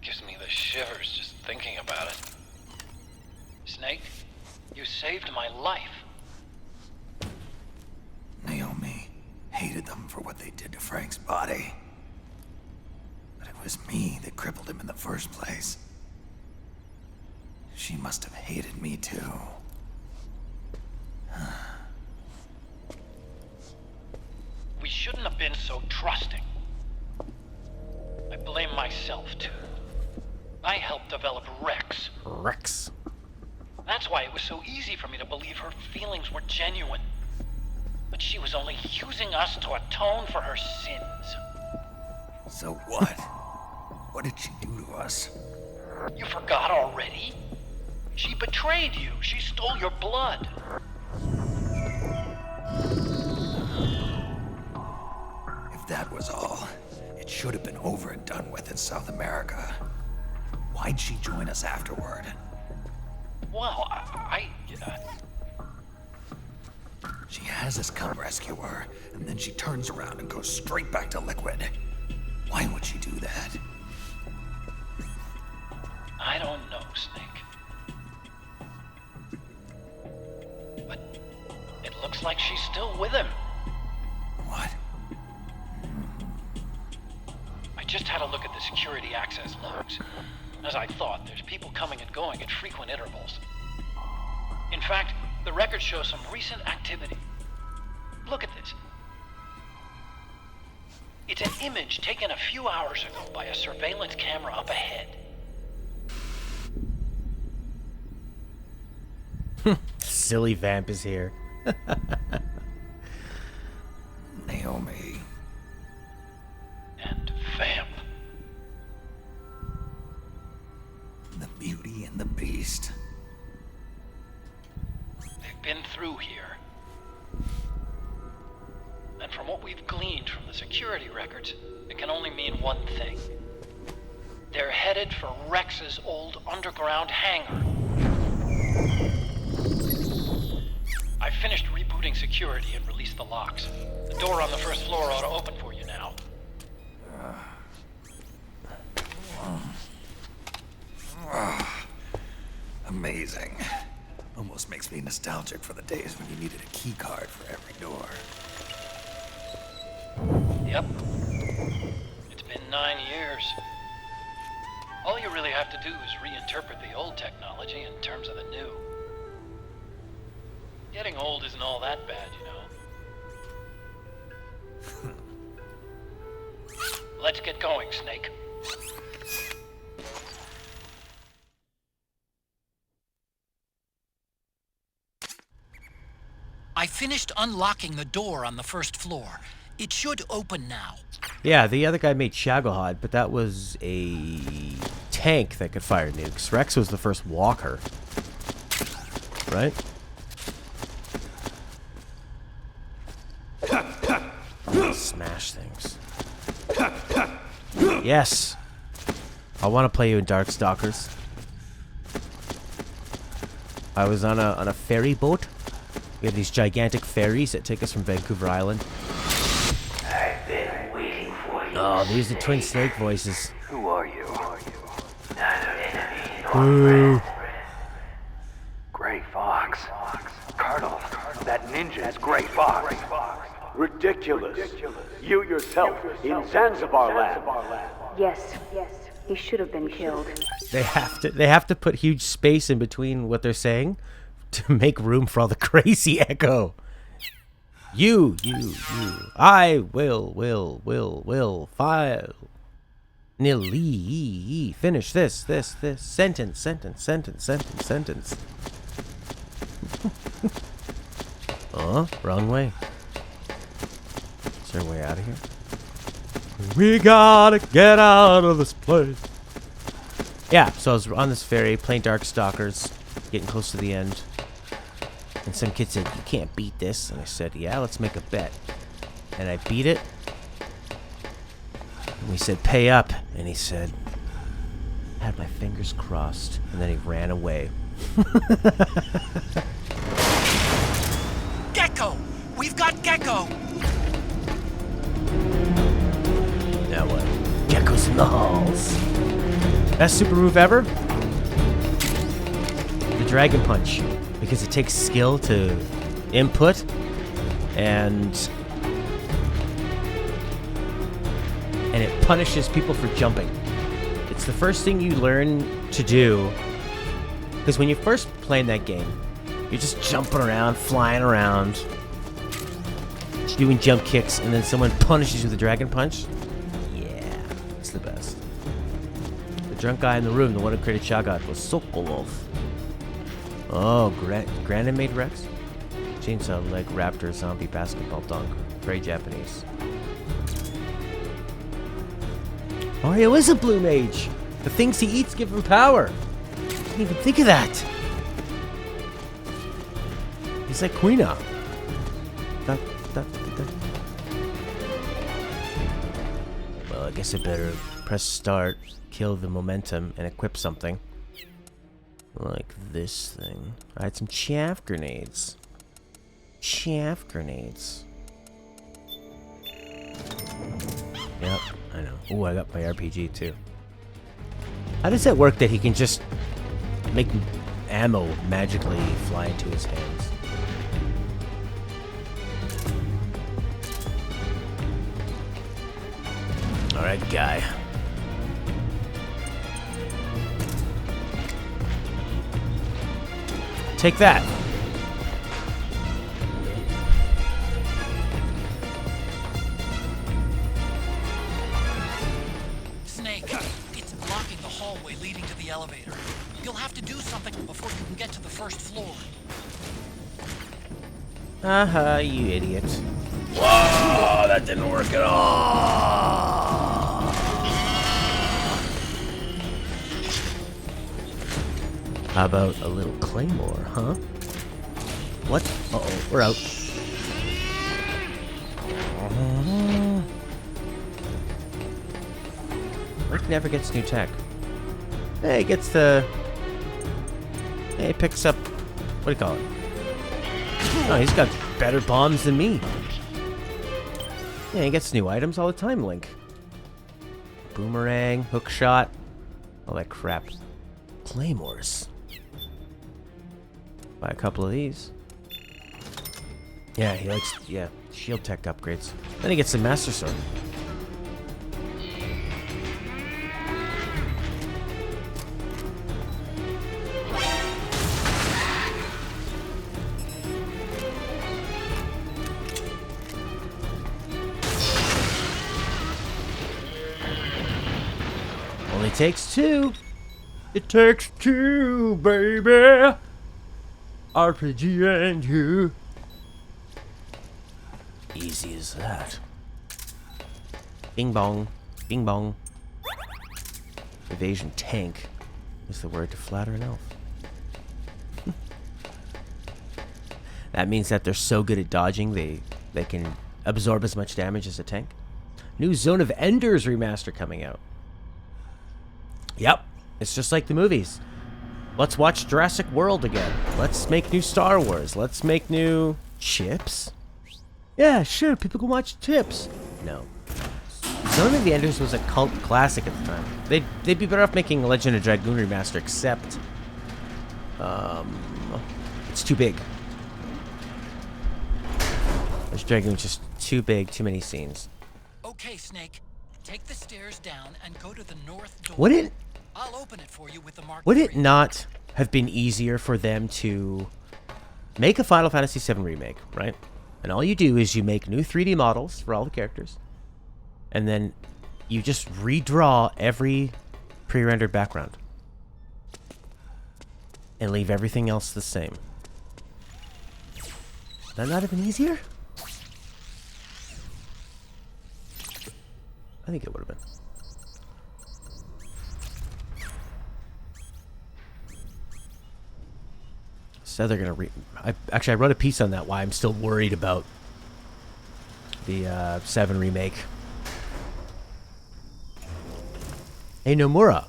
gives me the shivers just thinking about it. Snake, you saved my life. Naomi hated them for what they did to Frank's body. But it was me that crippled him in the first place. She must have hated me too. We shouldn't have been so trusting. I blame myself too. I helped develop Rex. Rex. That's why it was so easy for me to believe her feelings were genuine. But she was only using us to atone for her sins. So what? What did she do to us? You forgot already? She betrayed you. She stole your blood. If that was all, it should have been over and done with in South America. Why'd she join us afterward? Well, She has us come rescue her, and then she turns around and goes straight back to Liquid. Why would she do that? I don't know, Snake. But it looks like she's still with him. What? I just had a look at the security access logs. As I thought, there's people coming and going at frequent intervals. In fact, the record shows some recent activity. Look at this. It's an image taken a few hours ago by a surveillance camera up ahead. Silly Vamp is here. Naomi. And Vamp. The Beauty and the Beast. They've been through here. And from what we've gleaned from the security records, it can only mean one thing. They're headed for Rex's old underground hangar. I finished rebooting security and released the locks. The door on the first floor ought to open for you now. Amazing. Almost makes me nostalgic for the days when you needed a key card for every door. Yep. It's been 9 years. All you really have to do is reinterpret the old technology in terms of the new. Getting old isn't all that bad, you know. Let's get going, Snake. I finished unlocking the door on the first floor. It should open now. Yeah, the other guy made Shagohod, but that was a tank that could fire nukes. Rex was the first walker. Right? Smash things. Yes! I want to play you in Darkstalkers. I was on a ferry boat. We have these gigantic ferries that take us from Vancouver Island. I've been waiting for you. Oh, these are twin snake voices. Who are you? Not an enemy Ooh. nor friend. Gray Fox. Colonel, that ninja's Gray Fox. Ridiculous. You yourself in Zanzibar land. Yes, he should have been killed. They have to put huge space in between what they're saying to make room for all the crazy echo. You. I will file. Nilly. Finish this. Sentence. Wrong way. Is there a way out of here? We gotta get out of this place. Yeah, so I was on this ferry playing Darkstalkers, getting close to the end. And some kid said, "You can't beat this." And I said, "Yeah, let's make a bet." And I beat it. And we said, "Pay up." And he said, I had my fingers crossed. And then he ran away. Gecko! We've got Gecko! Now what? Geckos in the halls. Best super move ever? The Dragon Punch. Because it takes skill to input and it punishes people for jumping. It's the first thing you learn to do. Because when you're first playing that game, you're just jumping around, flying around, doing jump kicks, and then someone punishes you with a Dragon Punch. Yeah, it's the best. The drunk guy in the room, the one who created Shagat, was Sokolov. Oh, Grandin made Rex? Chainsaw leg raptor zombie basketball dunk. Very Japanese. Mario is a blue mage. The things he eats give him power. I didn't even think of that. He's like Quina. Well, I guess I better press start, kill the momentum, and equip something. Like this thing. I had some chaff grenades. Yep, I know. Ooh, I got my RPG too. How does that work that he can just make ammo magically fly into his hands? Alright, guy. Take that. elevator. You'll have to do something before you can get to the first floor. Haha, you idiot. Whoa, that didn't work at all. How about a little claymore, huh? What? Uh-oh, we're out. Rick never gets new tech. Hey, he gets the... Hey, he picks up... What do you call it? Oh, he's got better bombs than me. Yeah, he gets new items all the time, Link. Boomerang, hook shot, all that crap. Claymores. Buy a couple of these. Yeah, he likes... Yeah, shield tech upgrades. Then he gets the Master Sword. Only takes two. It takes two, baby. RPG and you. Easy as that. Bing bong. Bing bong. Evasion tank is the word to flatter an elf. That means that they're so good at dodging they can absorb as much damage as a tank. New Zone of Enders remaster coming out. Yep, it's just like the movies. Let's watch Jurassic World again. Let's make new Star Wars. Let's make new Chips. Yeah, sure, people can watch Chips. No. Zone of the Enders was a cult classic at the time. They'd be better off making a Legend of Dragoon remaster, except it's too big. Legend of Dragoon's just too big, too many scenes. Okay, Snake. Take the stairs down and go to the north door. I'll open it for you with the Mark Would III. it not have been easier for them to make a Final Fantasy VII remake, right? And all you do is you make new 3D models for all the characters, and then you just redraw every pre-rendered background and leave everything else the same. Would that not have been easier? I think it would have been. So they're gonna I wrote a piece on that, why I'm still worried about the 7 remake. Hey Nomura.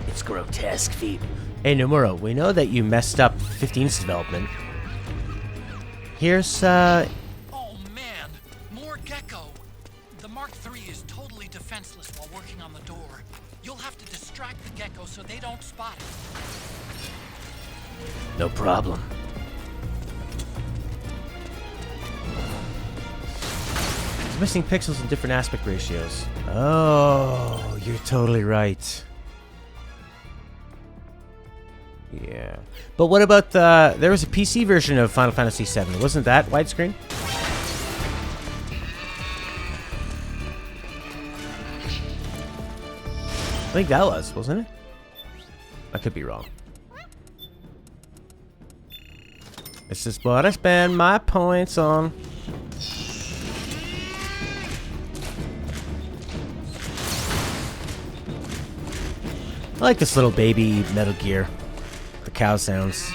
It's grotesque feat. Hey Nomura, we know that you messed up 15's development. Here's Oh man, more gecko. The Mark III is totally defenseless while working on the door. You'll have to distract the gecko so they don't spot it. no problem. It's missing pixels in different aspect ratios. Oh, you're totally right. Yeah. But what about there was a PC version of Final Fantasy VII. Wasn't that widescreen? I think that was, wasn't it? I could be wrong. This is what I spend my points on. I like this little baby Metal Gear. The cow sounds.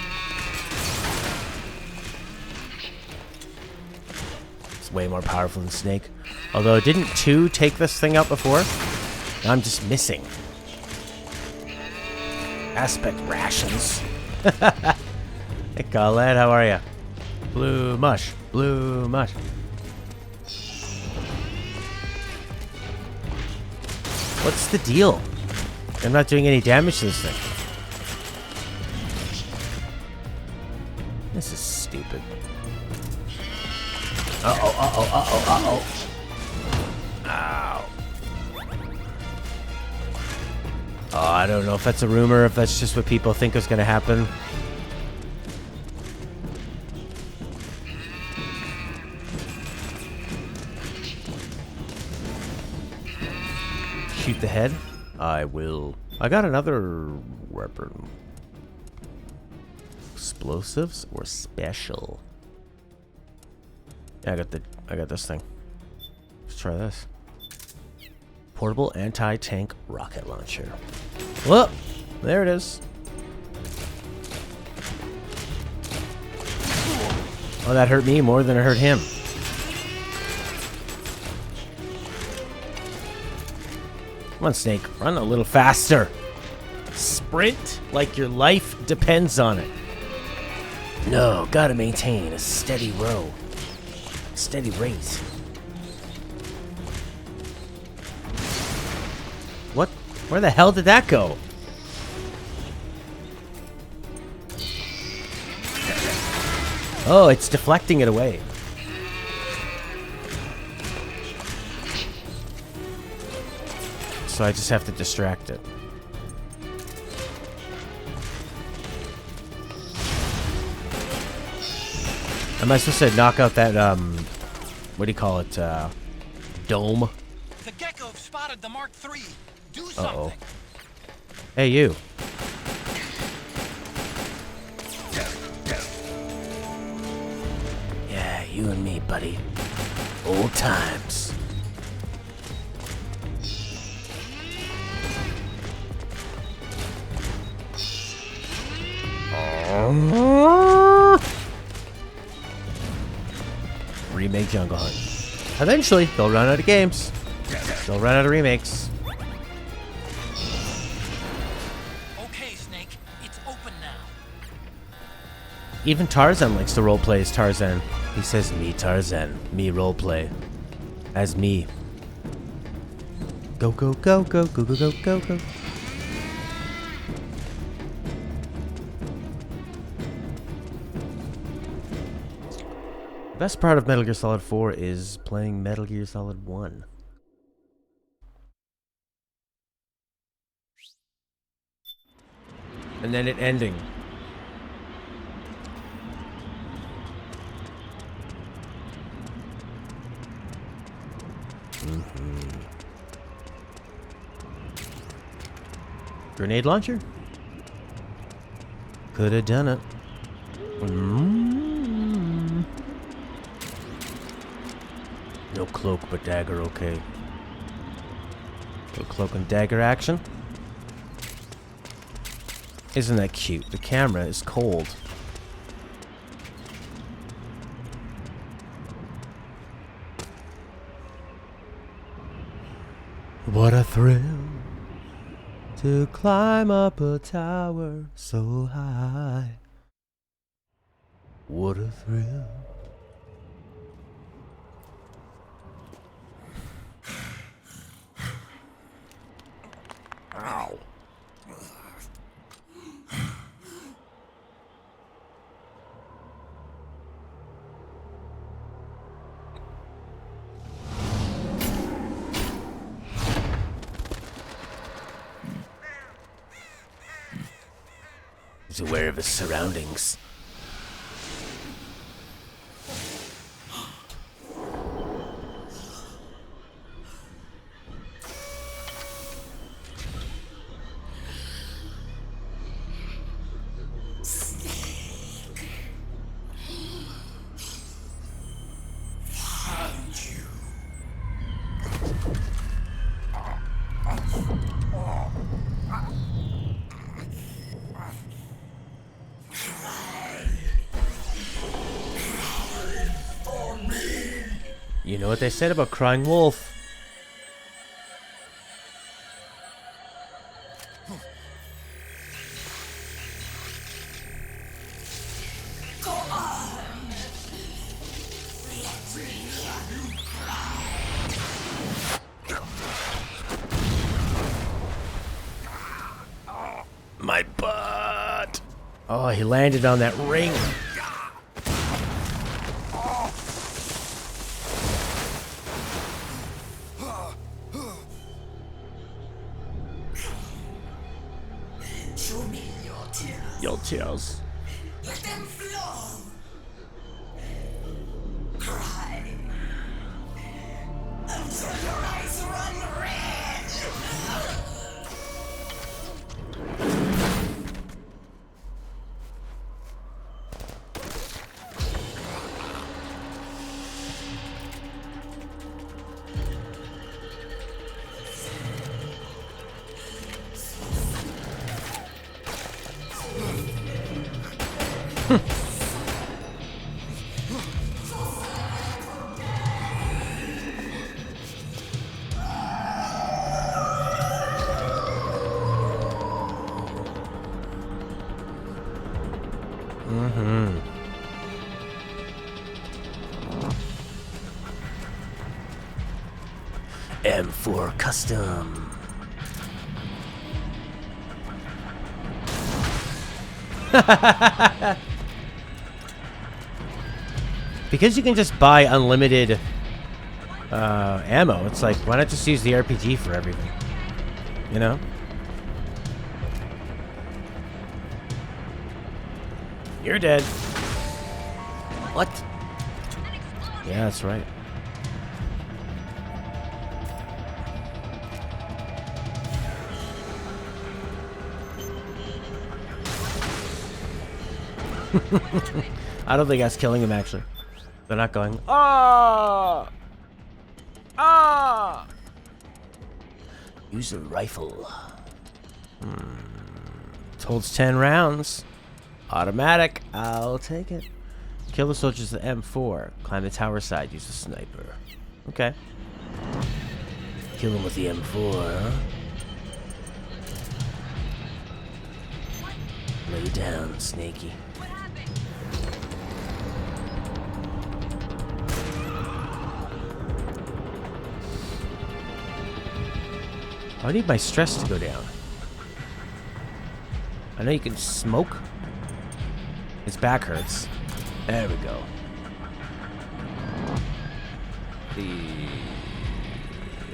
It's way more powerful than Snake. Although, didn't 2 take this thing out before? Now I'm just missing. Aspect rations. Hey Colette, how are ya? Blue mush. Blue mush. What's the deal? I'm not doing any damage to this thing. This is stupid. Uh-oh, uh-oh, uh-oh, uh-oh. Ow. Oh, I don't know if that's a rumor, if that's just what people think is going to happen. shoot the head? I will. I got another weapon. Explosives or special? Yeah, I got this thing. Let's try this. Portable anti-tank rocket launcher. Whoa! There it is. Oh, that hurt me more than it hurt him. Come on, Snake. Run a little faster. Sprint like your life depends on it. No, gotta maintain a steady row. Steady rate. What? Where the hell did that go? Oh, it's deflecting it away. So I just have to distract it. Am I supposed to knock out that, what do you call it, dome? The Gecko spotted the Mark III. Do something. Uh-oh. Hey, you. Yeah, you and me, buddy. Old times. Remake Jungle Hunt. Eventually, they'll run out of games. They'll run out of remakes. Okay, Snake. It's open now. Even Tarzan likes to roleplay as Tarzan. He says, me Tarzan, me roleplay. As me. Go, go, go, go, go, go, go, go, go. The best part of Metal Gear Solid 4 is playing Metal Gear Solid 1. And then it ending. Grenade launcher? Could have done it. No cloak but dagger, okay. No cloak and dagger action. Isn't that cute? The camera is cold. What a thrill to climb up a tower so high. What a thrill. Ow. He's aware of his surroundings. You know what they said about crying wolf? My butt! Oh, he landed on that ring. Your tears. Let them flow. Cry until your eyes run red. M4 custom. Because you can just buy unlimited ammo, it's like, why not just use the RPG for everything? You know? You're dead. What? Yeah, that's right. I don't think that's killing him, actually. They're not going, ah! Ah! Use a rifle. It holds 10 rounds. Automatic. I'll take it. Kill the soldiers with the M4. Climb the tower side. Use a sniper. Okay. Kill them with the M4, huh? Lay down, Snakey. I need my stress to go down. I know you can smoke. His back hurts. There we go. The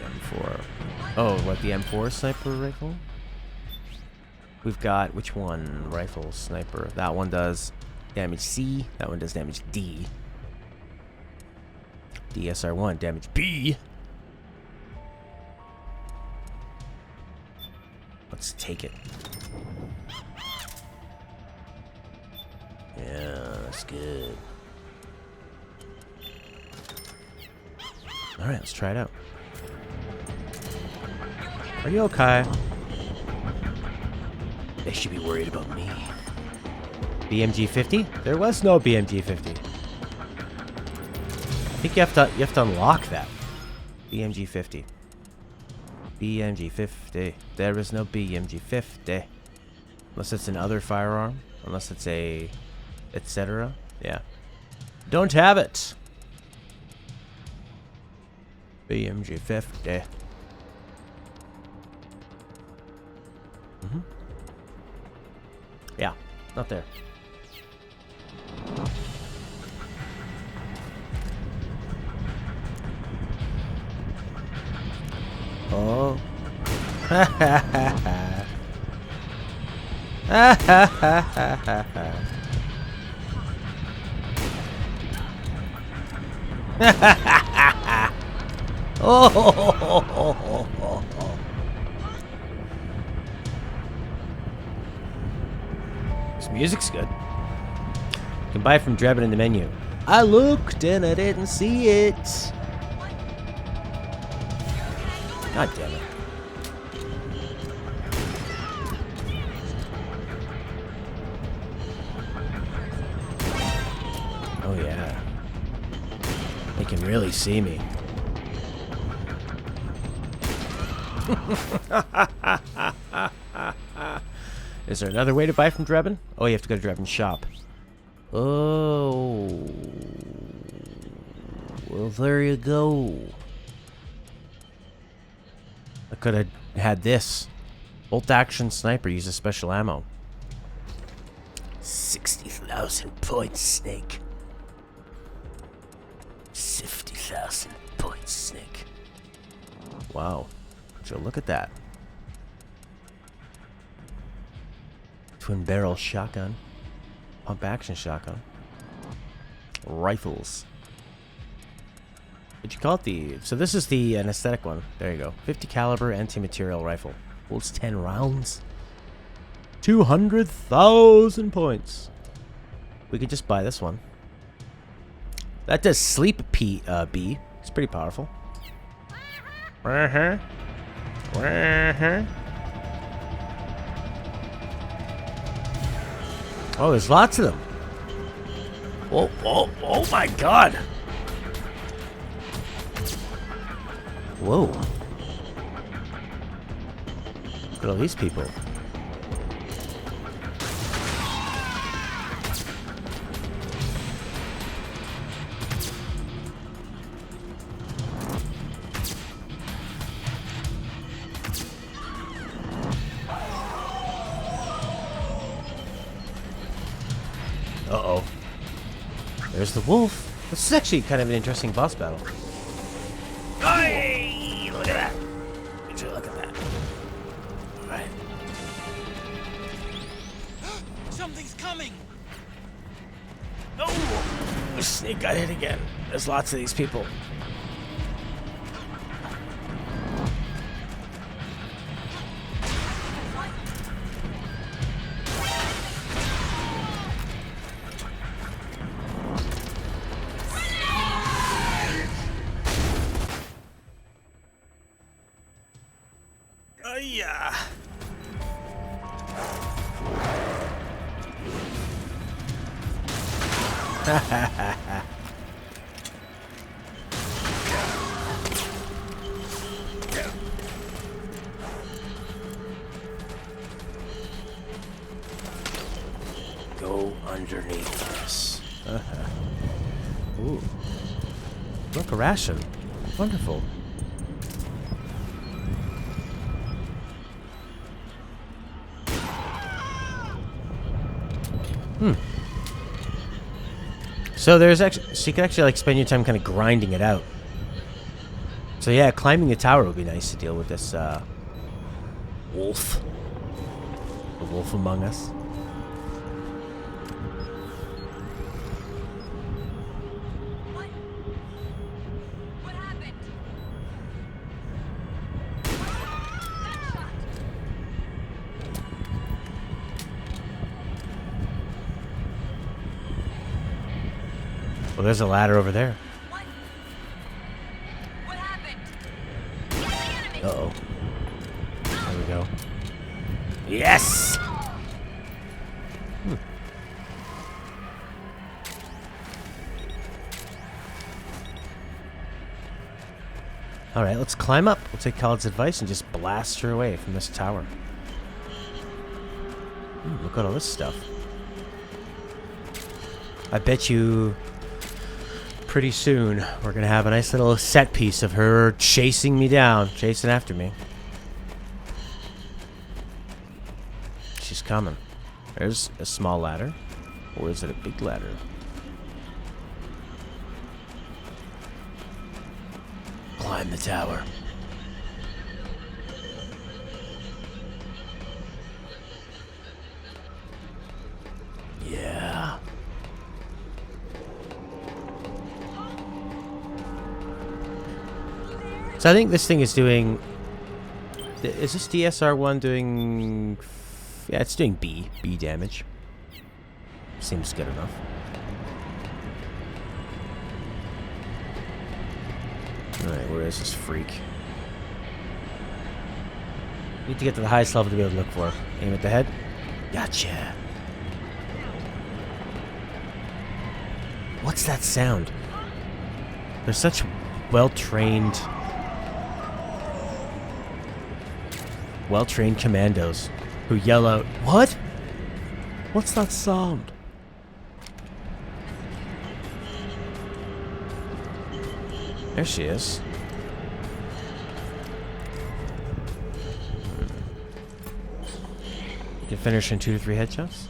M4. Oh, what, the M4 sniper rifle? We've got, which one? Rifle, sniper. That one does damage C. That one does damage D. DSR1, damage B. Let's take it. Yeah, that's good. Alright, let's try it out. Are you okay? They should be worried about me. BMG 50? There was no BMG 50. I think you have to unlock that. BMG 50. BMG 50. There is no BMG 50. Unless it's another firearm. Unless it's a etc. Yeah. Don't have it. BMG 50. Yeah, not there. Oh. Ha ha ha ha. Ha ha ha ha ha ha. Oh. This music's good. You can buy it from Drebin in the menu. I looked and I didn't see it. God damn it. Oh yeah. They can really see me. Is there another way to buy from Drebin? Oh, you have to go to Drebin's shop. Oh. Well, there you go. I could have had this. Bolt action sniper uses special ammo. 60,000 points, Snake. 50,000 points, Snake. Wow. So look at that. Twin barrel shotgun. Pump action shotgun. Rifles. What'd you call it? So this is the anesthetic one. There you go. 50 caliber anti-material rifle. Holds 10 rounds. 200,000 points. We could just buy this one. That does sleep B. It's pretty powerful. Oh, there's lots of them. Oh, oh, oh my god! Whoa. Look at all these people. Uh-oh. There's the wolf. This is actually kind of an interesting boss battle. Hey! Look at that. Would you look at that? Alright. Something's coming! Oh! The snake got hit again. There's lots of these people. Yeah. Go underneath us. Ooh. Look, a ration. Wonderful. So there's actually, so you can actually like spend your time kind of grinding it out. So yeah, climbing the tower would be nice to deal with this wolf. The wolf among us. What happened? Well, there's a ladder over there. What happened? Uh-oh. There we go. Yes! Alright, let's climb up. We'll take Khaled's advice and just blast her away from this tower. Look at all this stuff. I bet you pretty soon we're gonna have a nice little set piece of her chasing me down, chasing after me. She's coming. There's a small ladder. Or is it a big ladder? Climb the tower. Yeah. So I think this thing is doing... Is this DSR-1 doing... Yeah, it's doing B damage. Seems good enough. Alright, where is this freak? Need to get to the highest level to be able to look for. Aim at the head. Gotcha. What's that sound? They're such well-trained commandos who yell out, "What? What's that sound?" There she is. You can finish in 2 to 3 headshots.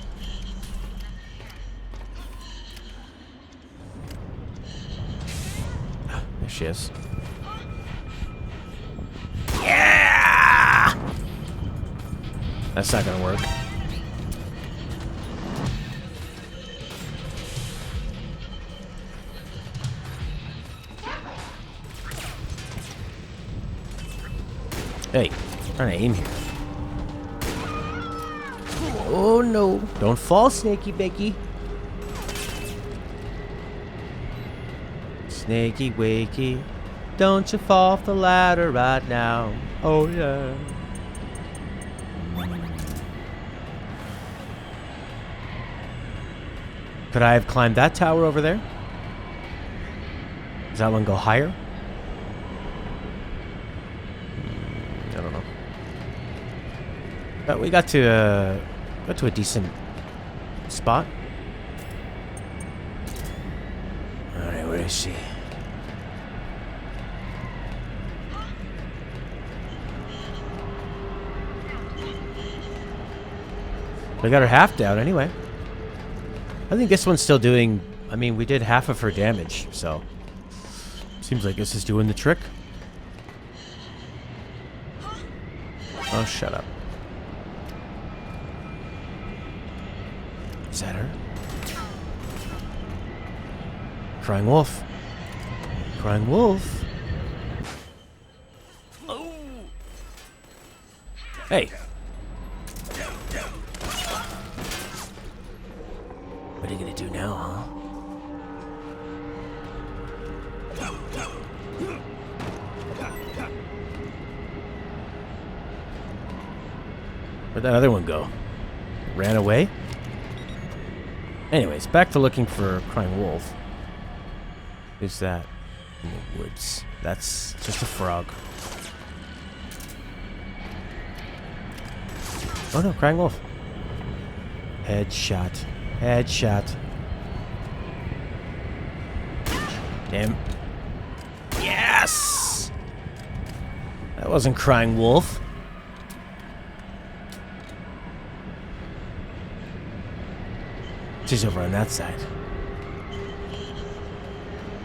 There she is. Yeah! That's not gonna work. Hey, I'm trying to aim here. Oh no. Don't fall, Snakey Bakey. Snakey Wakey. Don't you fall off the ladder right now. Oh yeah. Could I have climbed that tower over there? Does that one go higher? I don't know. But we got to a decent spot. Alright, where is she? We got her half down anyway. I think this one's still doing... I mean, we did half of her damage, so... Seems like this is doing the trick. Oh, shut up. Is that her? Crying wolf. Crying wolf. Oh. Hey. What are you gonna do now, huh? Where'd that other one go? Ran away? Anyways, back to looking for Crying Wolf. Who's that? In the woods. That's just a frog. Oh no, Crying Wolf. Headshot. Headshot. Damn. Yes! That wasn't Crying Wolf. She's over on that side.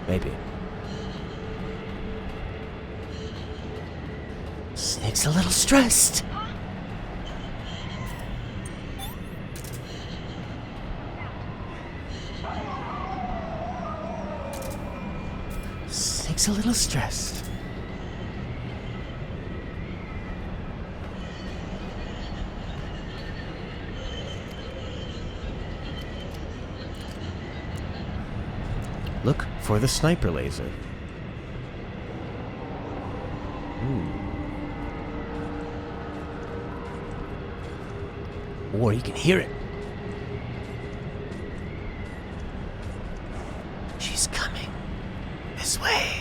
Maybe. Snake's a little stressed. Snake's a little stressed. Look for the sniper laser. Or you can hear it. She's coming this way.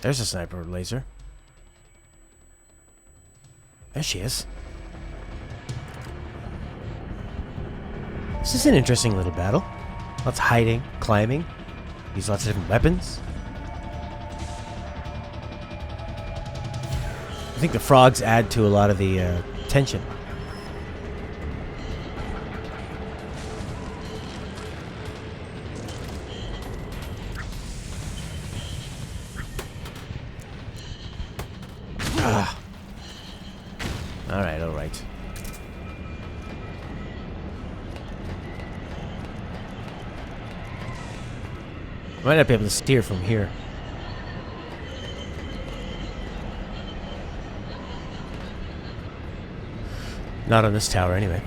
There's a sniper laser. There she is. This is an interesting little battle. Lots of hiding, climbing. Use lots of different weapons. I think the frogs add to a lot of the tension. Alright, alright. Might not be able to steer from here. Not on this tower, anyway.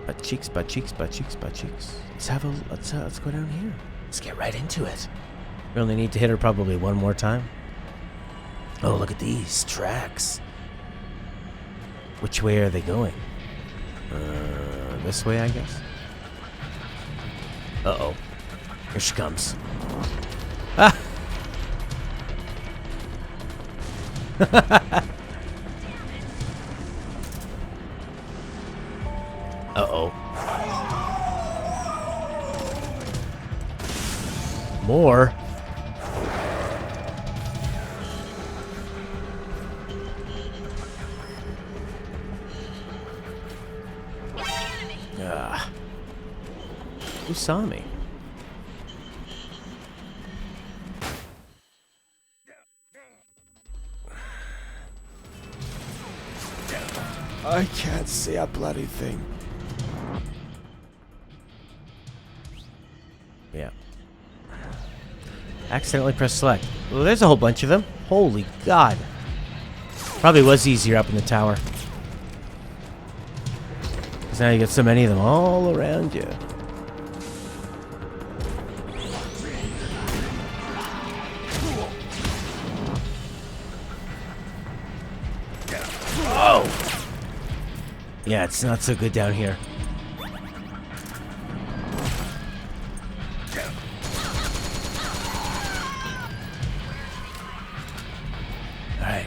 Butt cheeks, butt cheeks, butt cheeks, butt cheeks. Let's go down here. Let's get right into it. We only need to hit her probably one more time. Oh, look at these tracks. Which way are they going? This way, I guess. Uh-oh. Here she comes. Ah! Uh-oh. More? Who saw me? I can't see a bloody thing. Yeah. Accidentally press select. Well, there's a whole bunch of them. Holy God. Probably was easier up in the tower. Because now you get so many of them all around you. Oh! Yeah, it's not so good down here. Alright.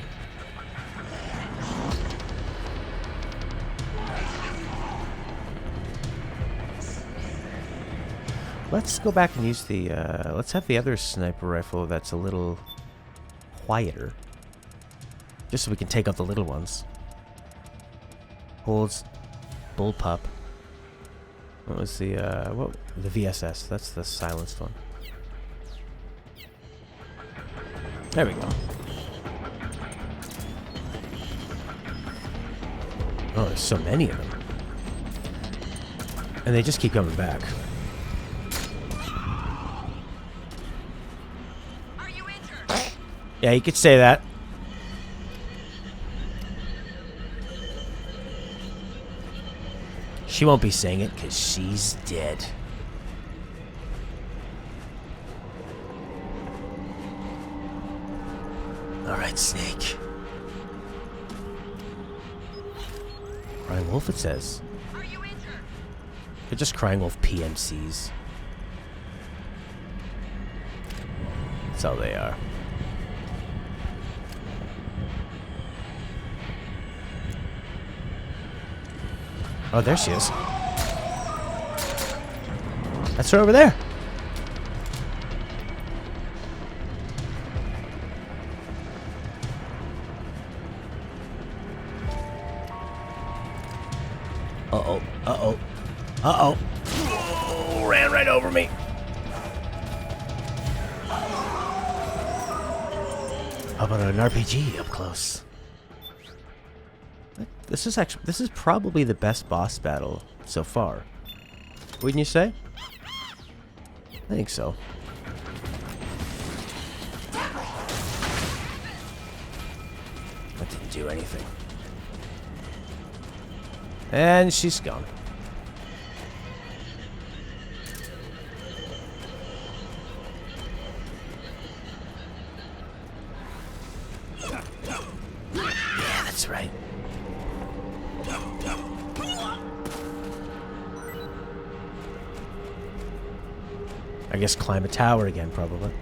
Let's go back and use the, let's have the other sniper rifle that's a little quieter. Just so we can take out the little ones. Holds bullpup. What was the, the VSS. That's the silenced one. There we go. Oh, there's so many of them. And they just keep coming back. Are you injured? Yeah, you could say that. She won't be saying it because she's dead. Alright, Snake. Crying Wolf, it says. Are you injured? They're just Crying Wolf PMCs. That's all they are. Oh, there she is. That's her over there. Uh-oh. Uh-oh. Uh-oh. Oh, ran right over me. How about an RPG up close? This is probably the best boss battle so far. Wouldn't you say? I think so. That didn't do anything. And she's gone. Yeah, that's right. I guess climb a tower again, probably.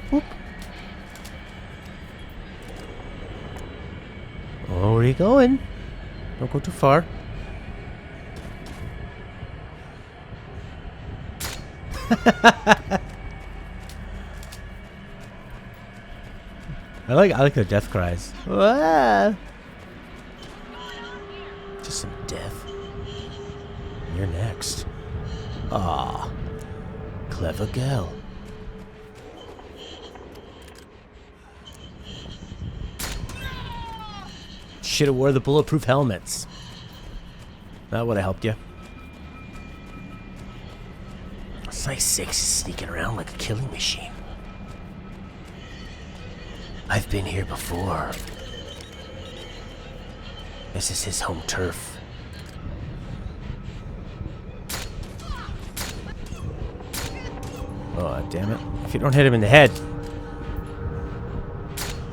Whoop. Oh, where are you going? Don't go too far. I like their death cries. Ah. Just some death. You're next. Ah, clever girl. Should have wore the bulletproof helmets. That would have helped you. Size 6 is sneaking around like a killing machine. I've been here before. This is his home turf. Oh, damn it. If you don't hit him in the head.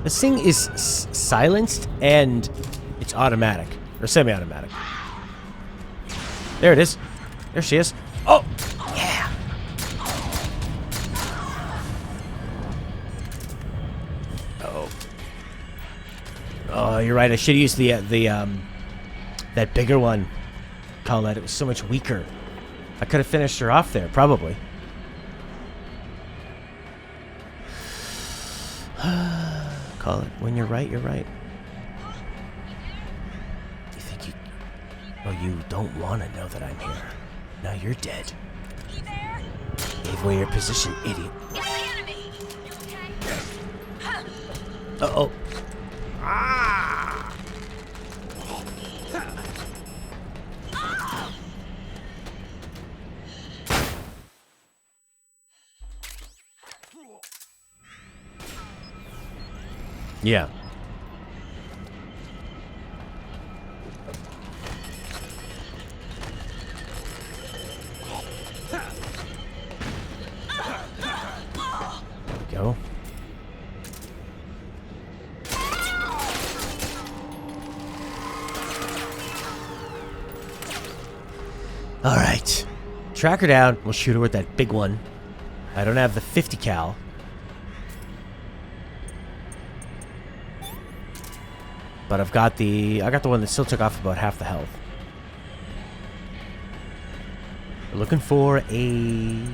This thing is silenced and it's automatic. Or semi-automatic. There it is. There she is. Oh! Yeah! Uh-oh. Oh, you're right. I should use that bigger one. Colette, it was so much weaker. I could have finished her off there, probably. Call it. When you're right, you're right. You think you... Oh, you don't want to know that I'm here. Now you're dead. Gave away your position, idiot. Uh-oh. Ah! Yeah. Go. All right. Track her down. We'll shoot her with that big one. I don't have the 50 cal. But I got the one that still took off about half the health. We're looking for a...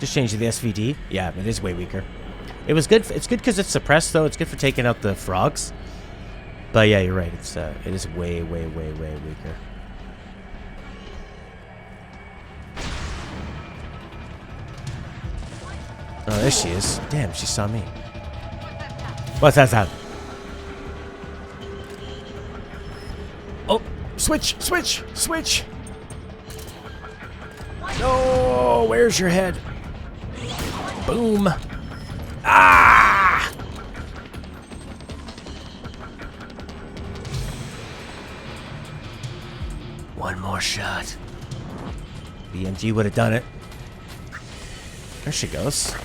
Just changed the SVD. Yeah, it is way weaker. It was good. It's good because it's suppressed, though. It's good for taking out the frogs. But yeah, you're right. It is way, way, way, way weaker. Oh, there she is. Damn, she saw me. What's that? Oh, switch. No, where's your head? Boom. Ah! One more shot. BMG would have done it. There she goes.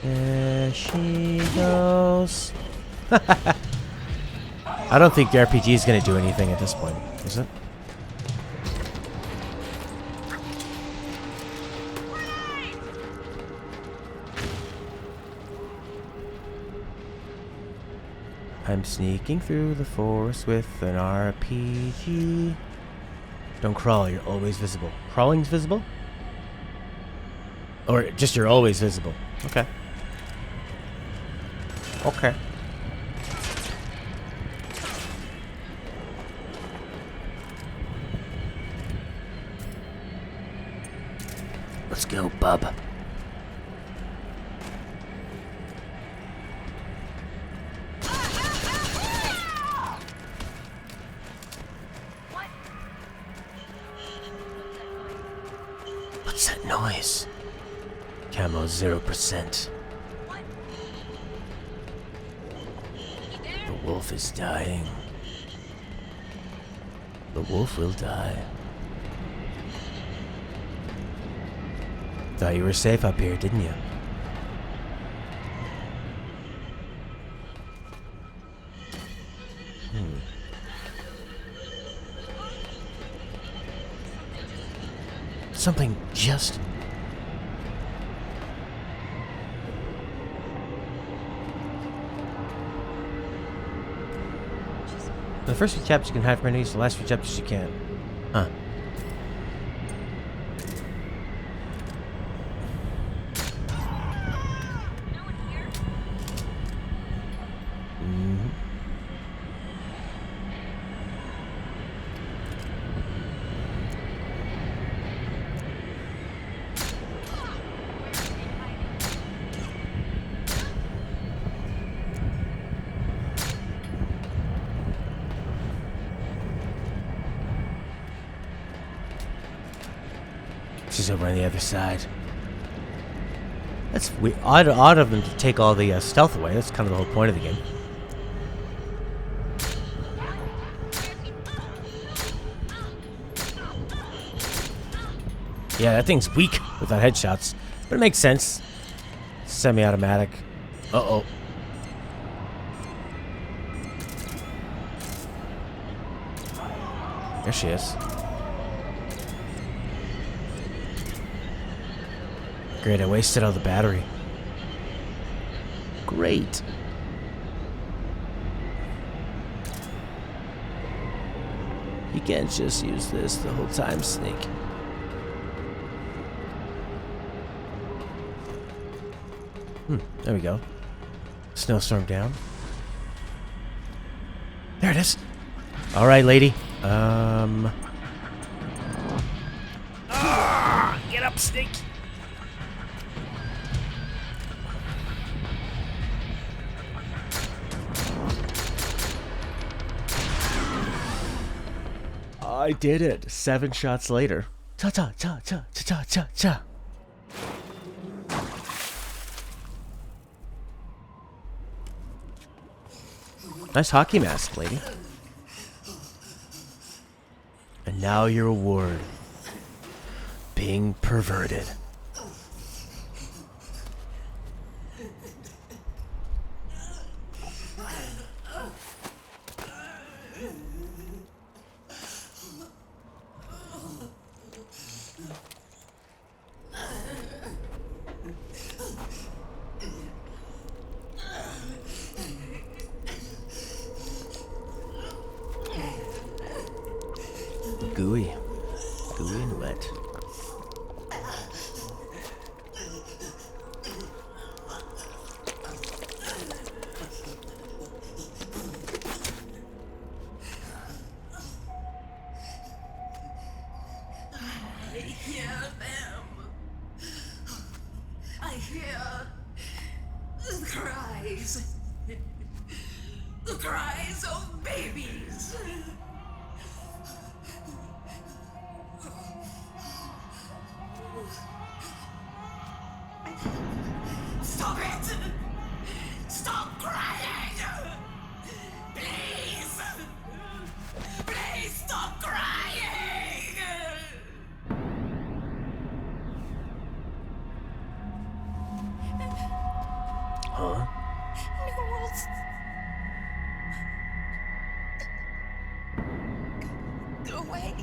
There she goes. I don't think the RPG is going to do anything at this point, is it? I'm sneaking through the forest with an RPG. Don't crawl, you're always visible. Crawling's visible? Or just you're always visible. Okay. Okay. Let's go, bub. What's that noise? Camo 0%. The wolf is dying. The wolf will die. Thought you were safe up here, didn't you? Something just... The first few chapters you can hide from enemies, the last few chapters you can't. Huh. She's over on the other side. That's odd of them to take all the stealth away. That's kind of the whole point of the game. Yeah, that thing's weak without headshots. But it makes sense. Semi-automatic. Uh-oh. There she is. Great, I wasted all the battery. Great. You can't just use this the whole time, Snake. There we go. Snowstorm down. There it is. All right, lady. Get up, Snake. I did it. 7 shots later. Nice hockey mask, lady. And now your reward. Being perverted. Gooey. Gooey and wet. I hear them. I hear the cries. The cries of babies. Stop it! Stop crying! Please! Please stop crying! Huh? Go away.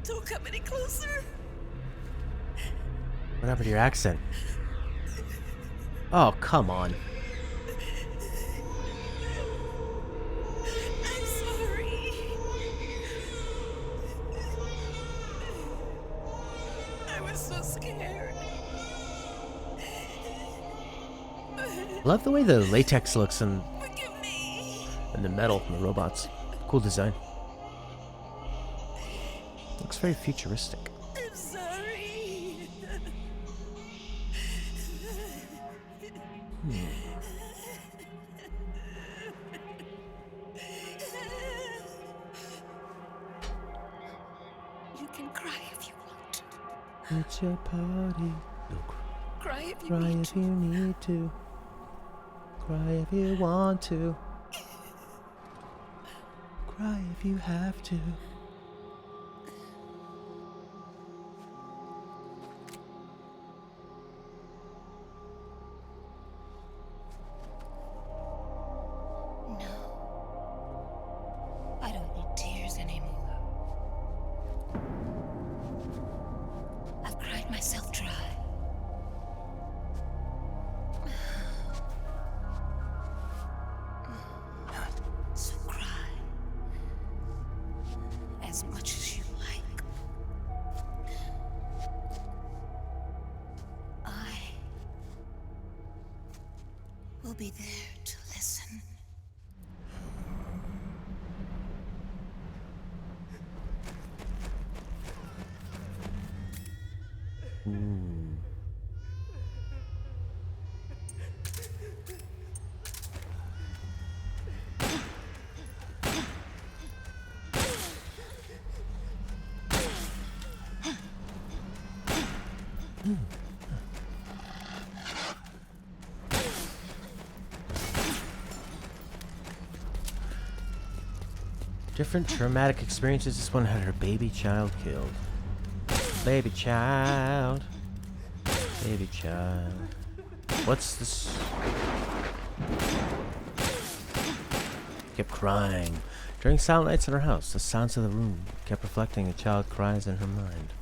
Don't come any closer. What happened to your accent? Oh, come on. I'm sorry. I was so scared. I love the way the latex looks and Forgive me. the metal and the robots. Cool design. Looks very futuristic. I'm sorry. You can cry if you want. It's your party. Cry if you Cry need if to. you need to. Cry if you want to. Cry if you have to. No. I don't need tears anymore. I've cried myself dry. So cry. As much as you like. I will be there to listen. Different traumatic experiences. This one had her baby child killed. Baby child. Baby child. What's this? Kept crying. During silent nights in her house, the sounds of the room kept reflecting a child cries in her mind.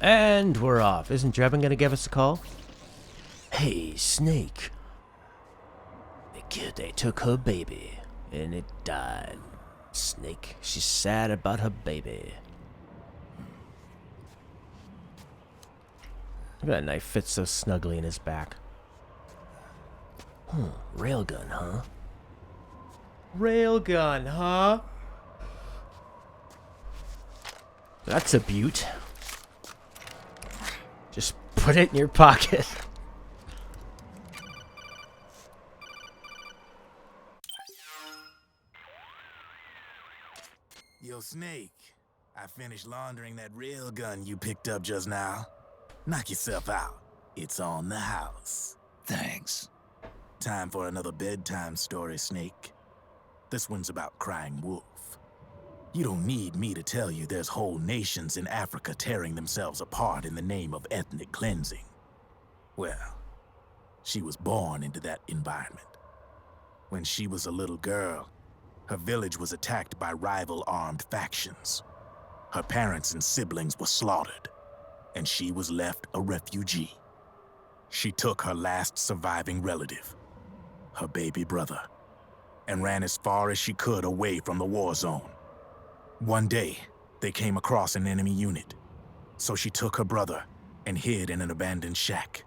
And we're off. Isn't Drebin gonna give us a call? Hey, Snake. The kid, they took her baby, and it died. Snake, she's sad about her baby. Look at that knife, fits so snugly in his back. Railgun, huh? Railgun, huh? That's a beaut. Just put it in your pocket. Yo, Snake, I finished laundering that railgun you picked up just now. Knock yourself out. It's on the house. Thanks. Time for another bedtime story, Snake. This one's about Crying Wolf. You don't need me to tell you there's whole nations in Africa tearing themselves apart in the name of ethnic cleansing. Well, she was born into that environment. When she was a little girl, her village was attacked by rival armed factions. Her parents and siblings were slaughtered, and she was left a refugee. She took her last surviving relative, her baby brother, and ran as far as she could away from the war zone. One day, they came across an enemy unit, so she took her brother and hid in an abandoned shack.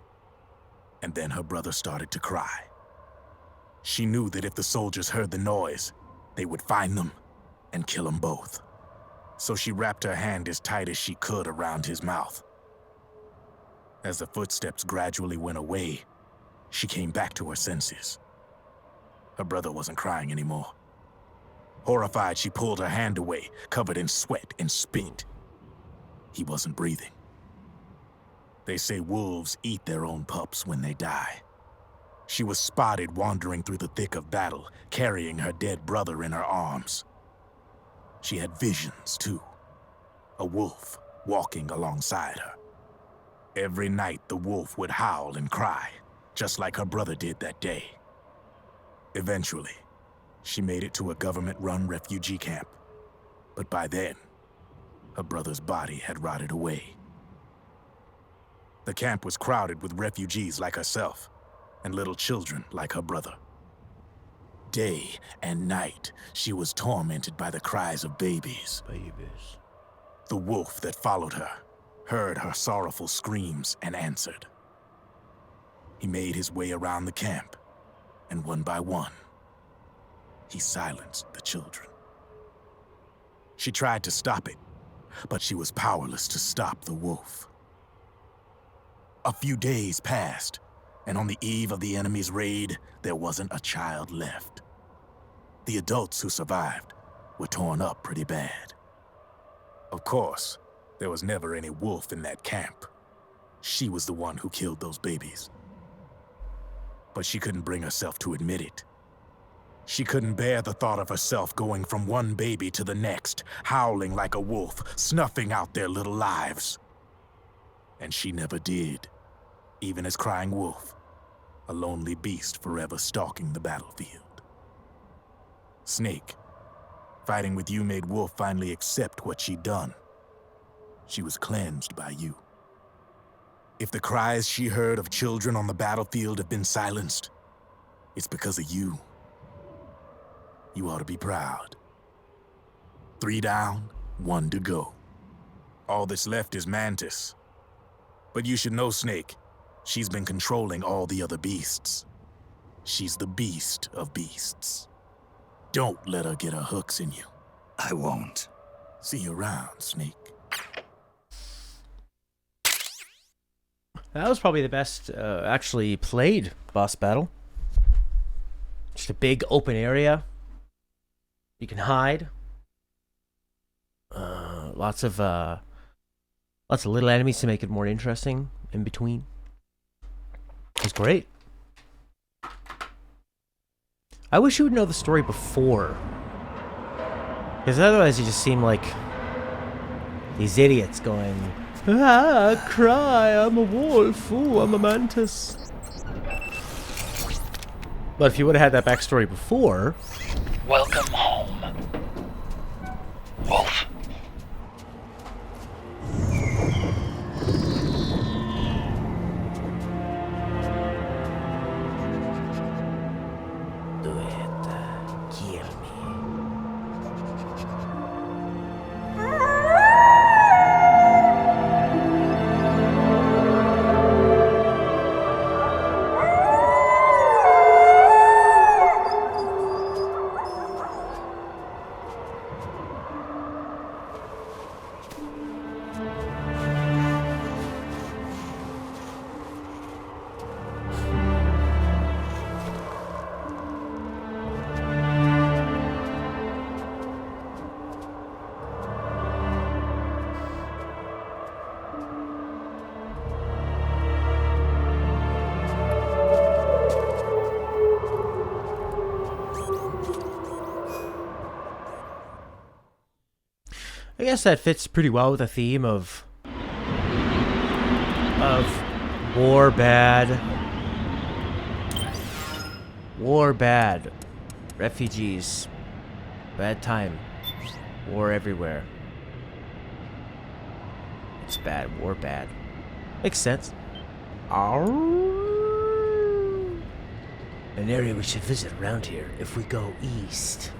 And then her brother started to cry. She knew that if the soldiers heard the noise, they would find them and kill them both. So she wrapped her hand as tight as she could around his mouth. As the footsteps gradually went away, she came back to her senses. Her brother wasn't crying anymore. Horrified, she pulled her hand away, covered in sweat and spit. He wasn't breathing. They say wolves eat their own pups when they die. She was spotted wandering through the thick of battle, carrying her dead brother in her arms. She had visions, too. A wolf walking alongside her. Every night, the wolf would howl and cry, just like her brother did that day. Eventually, she made it to a government-run refugee camp. But by then, her brother's body had rotted away. The camp was crowded with refugees like herself, and little children like her brother. Day and night, she was tormented by the cries of babies. The wolf that followed her heard her sorrowful screams and answered. He made his way around the camp, and one by one, he silenced the children. She tried to stop it, but she was powerless to stop the wolf. A few days passed, and on the eve of the enemy's raid, there wasn't a child left. The adults who survived were torn up pretty bad. Of course, there was never any wolf in that camp. She was the one who killed those babies. But she couldn't bring herself to admit it. She couldn't bear the thought of herself going from one baby to the next, howling like a wolf, snuffing out their little lives. And she never did, even as Crying Wolf, a lonely beast forever stalking the battlefield. Snake, fighting with you made Wolf finally accept what she'd done. She was cleansed by you. If the cries she heard of children on the battlefield have been silenced, it's because of you. You ought to be proud. 3 down, 1 to go. All that's left is Mantis. But you should know, Snake, she's been controlling all the other beasts. She's the beast of beasts. Don't let her get her hooks in you. I won't. See you around, Snake. That was probably the best actually played boss battle. Just a big open area. You can hide. Lots of little enemies to make it more interesting in between. It's great. I wish you would know the story before. Because otherwise you just seem like these idiots going, ah, cry, I'm a wolf, ooh, I'm a mantis. But if you would have had that backstory before... Welcome home, Wolf. I guess that fits pretty well with the theme of war bad. War bad. Refugees. Bad time. War everywhere. It's bad. War bad. Makes sense. An area we should visit around here if we go east.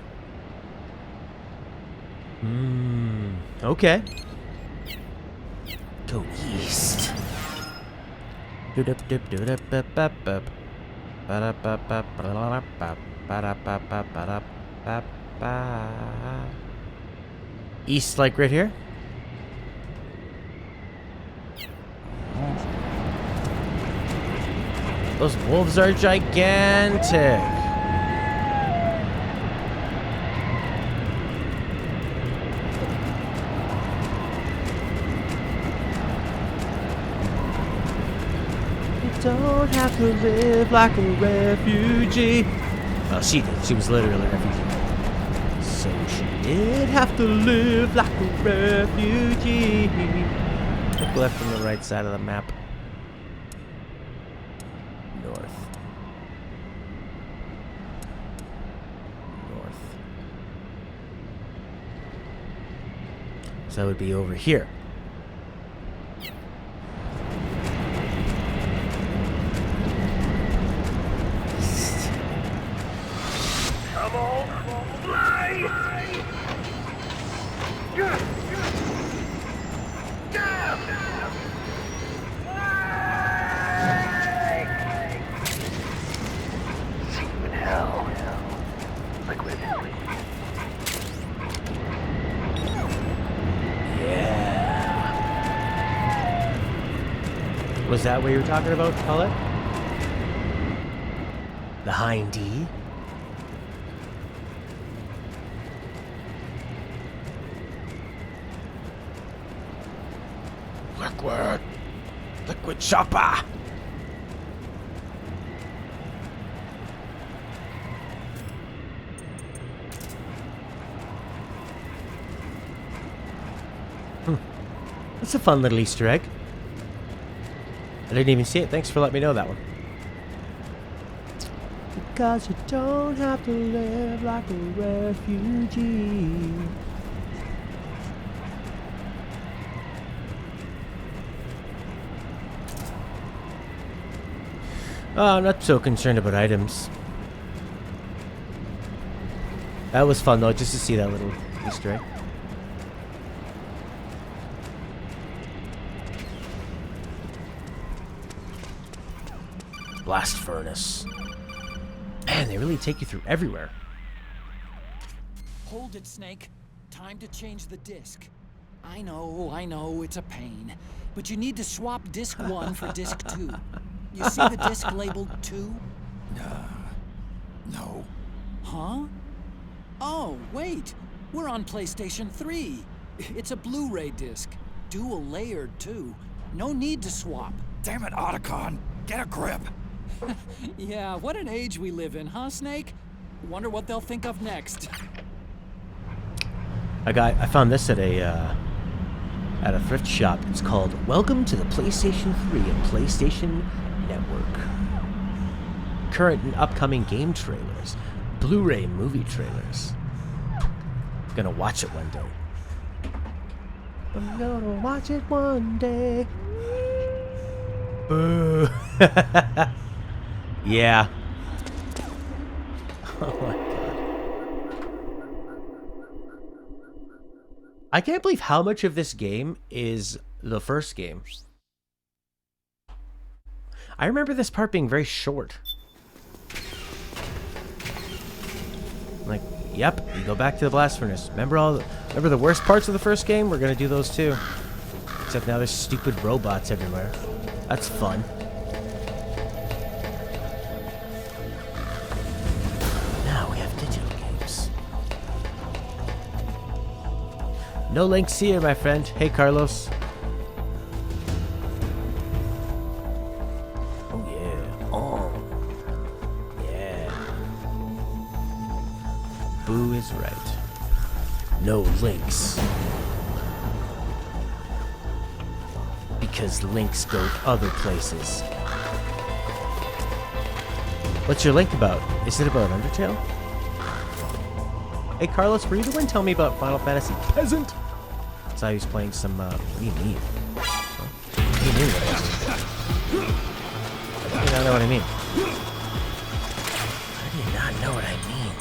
Okay. Go east. East, like right here? Those wolves are gigantic. You don't have to live like a refugee. Oh, she did. She was literally a refugee. So she did have to live like a refugee. Look left and the right side of the map. So that would be over here. Come on, fly! See you in hell. Liquid. Was that what you were talking about, Colette? The hindy? Liquid! Liquid chopper! That's a fun little Easter egg. I didn't even see it. Thanks for letting me know that one. Because you don't have to live like a refugee. Oh, I'm not so concerned about items. That was fun though, just to see that little Easter egg. Blast furnace. Man, they really take you through everywhere. Hold it, Snake. Time to change the disc. I know, it's a pain. But you need to swap disc 1 for disc 2. You see the disc labeled 2? No. Huh? Oh, wait. We're on PlayStation 3. It's a Blu-ray disc. Dual layered, too. No need to swap. Damn it, Otacon. Get a grip. Yeah, what an age we live in, huh, Snake? Wonder what they'll think of next. I found this at a thrift shop. It's called Welcome to the PlayStation 3 and PlayStation Network. Current and upcoming game trailers. Blu-ray movie trailers. Gonna watch it one day. I'm gonna watch it one day. Boo. Yeah. Oh my god. I can't believe how much of this game is the first game. I remember this part being very short. Like, yep, you go back to the blast furnace. Remember the worst parts of the first game? We're gonna do those too. Except now there's stupid robots everywhere. That's fun. Now we have digital games. No links here, my friend. Hey, Carlos. Oh, yeah. Oh. Yeah. Boo is right. No links. because links go other places. What's your link about? Is it about Undertale? Hey Carlos, were you the one telling me about Final Fantasy Peasant? So I was playing some, what do you mean? What do you mean what I mean? I do not know what I mean. I do not know what I mean.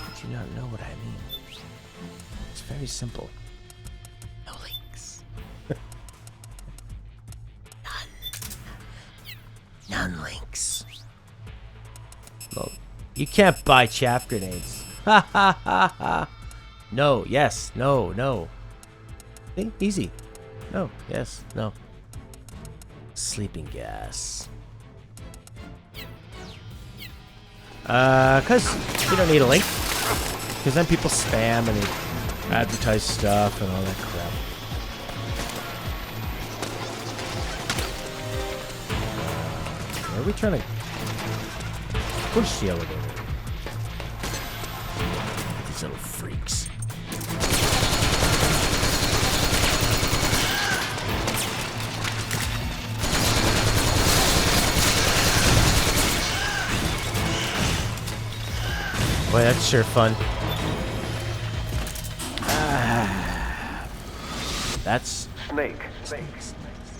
I do not know what I mean. It's very simple. No links. None links. Well, you can't buy chaff grenades. Ha ha ha ha. No, yes, no, no. See? Easy. No, yes, no. Sleeping gas. Cause you don't need a link. Cause then people spam and they advertise stuff and all that crap. Where are we trying to push the elevator? These little freaks. Boy, that's sure fun. That's... Snake.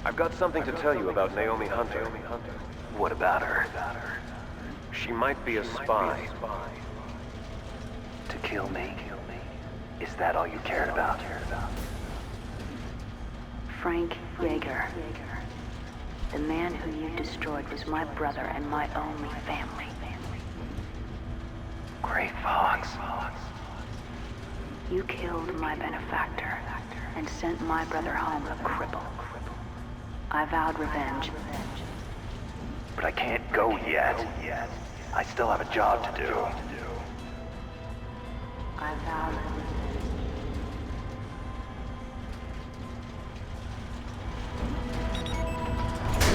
I've got something to tell you about Naomi Hunter. What about her? She might be a spy. To kill me? Is that all you cared about? Frank Yeager. The man who you destroyed was my brother and my only family. Gray Fox. You killed my benefactor and sent my brother home a cripple. I vowed revenge. But I can't go yet. I still have a job to do. I vowed revenge.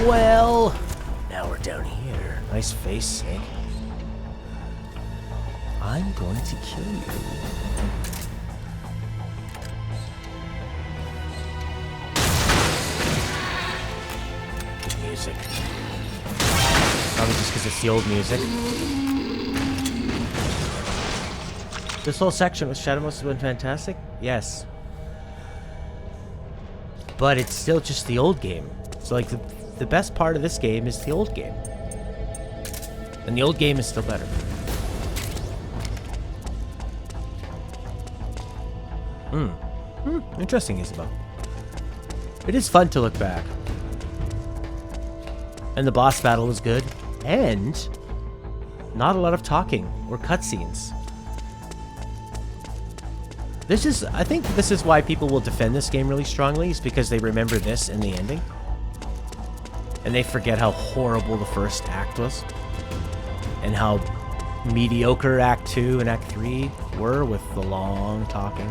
Well, now we're down here. Nice face, eh? I'm going to kill you. Good music. Probably just because it's the old music. This whole section with Shadow must have been fantastic? Yes. But it's still just the old game. So like the best part of this game is the old game. And the old game is still better. Interesting, Isabel. It is fun to look back. And the boss battle was good. And not a lot of talking or cutscenes. I think this is why people will defend this game really strongly, is because they remember this in the ending. And they forget how horrible the first act was. And how mediocre Act 2 and Act 3 were with the long talking.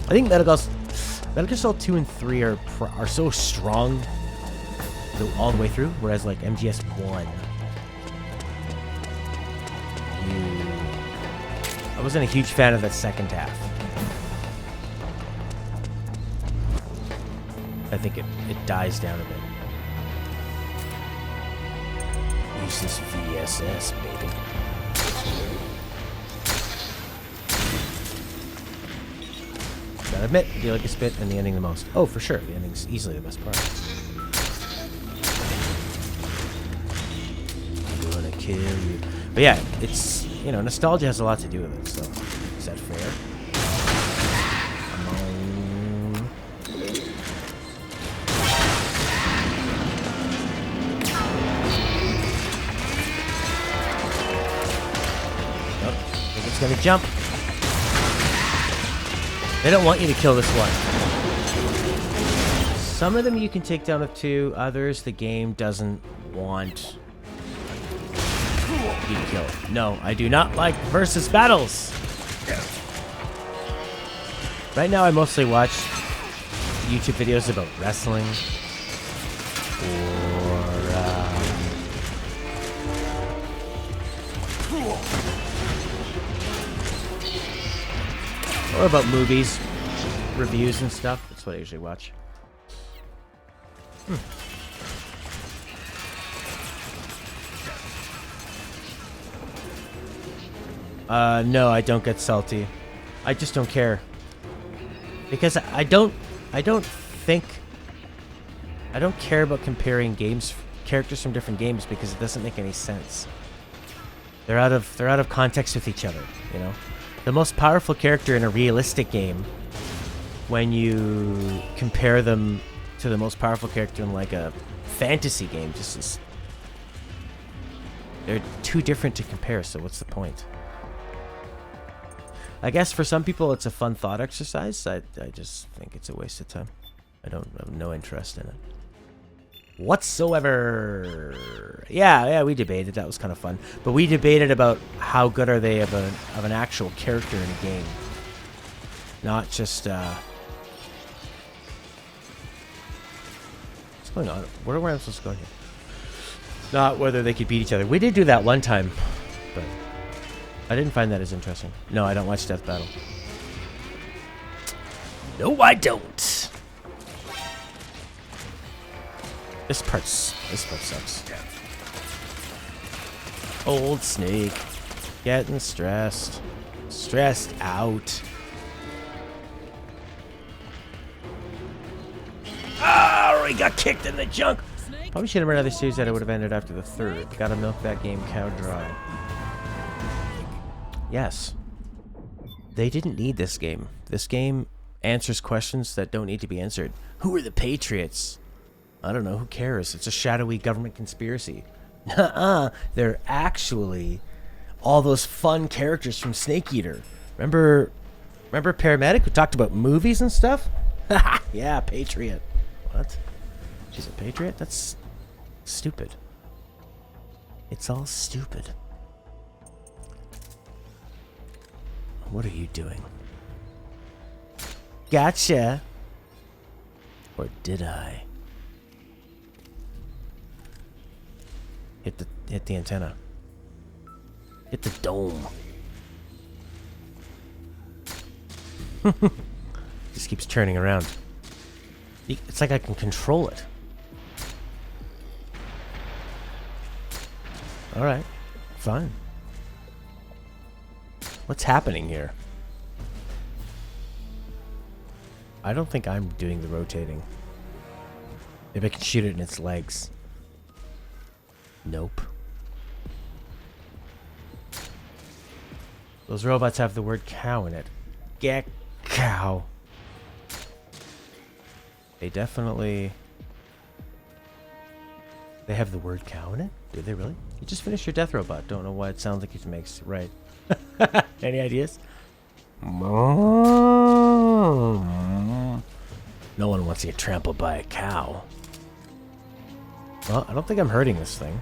I think Metal Gear Solid 2 and 3 are so strong all the way through, whereas like MGS 1, I wasn't a huge fan of that second half. I think it dies down a bit. Use this VSS, baby. Gotta admit, I do like this bit and the ending the most. Oh, for sure, the ending's easily the best part. I'm gonna kill you. But yeah, it's, you know, nostalgia has a lot to do with it, so is that fair? Come on. Oh, I think it's gonna jump. They don't want you to kill this one. Some of them you can take down with 2, others the game doesn't want you to kill. No, I do not like versus battles. Right now I mostly watch YouTube videos about wrestling or about movies. reviews and stuff. That's what I usually watch. No, I don't get salty. I just don't care. Because I don't care about comparing characters from different games because it doesn't make any sense. They're out of context with each other, you know? The most powerful character in a realistic game, when you compare them to the most powerful character in like a fantasy game, just is, they're too different to compare, so what's the point? I guess for some people it's a fun thought exercise. I just think it's a waste of time. I have no interest in it whatsoever. Yeah, we debated. That was kind of fun. But we debated about how good are they of an actual character in a game, not just what's going on? Where am I supposed to go here? Not whether they could beat each other. We did do that one time, but I didn't find that as interesting. No, I don't watch Death Battle. No, I don't. This part sucks. Old Snake. Getting stressed. Stressed out. Oh, he got kicked in the junk. Probably should have run another series that it would have ended after the third. Gotta milk that game cow dry. Yes. They didn't need this game. This game answers questions that don't need to be answered. Who are the Patriots? I don't know. Who cares? It's a shadowy government conspiracy. They're actually all those fun characters from Snake Eater. Remember Paramedic who talked about movies and stuff? Yeah, Patriot. What? She's a Patriot? That's stupid. It's all stupid. What are you doing? Gotcha. Or did I? Hit the antenna. Hit the dome. Just keeps turning around. It's like I can control it. Alright. Fine. What's happening here? I don't think I'm doing the rotating. Maybe I can shoot it in its legs. Nope. Those robots have the word cow in it. Get cow. They definitely... They have the word cow in it? Do they really? You just finished your death robot. Don't know why it sounds like it makes... Right. Any ideas? No one wants to get trampled by a cow. Well, I don't think I'm hurting this thing.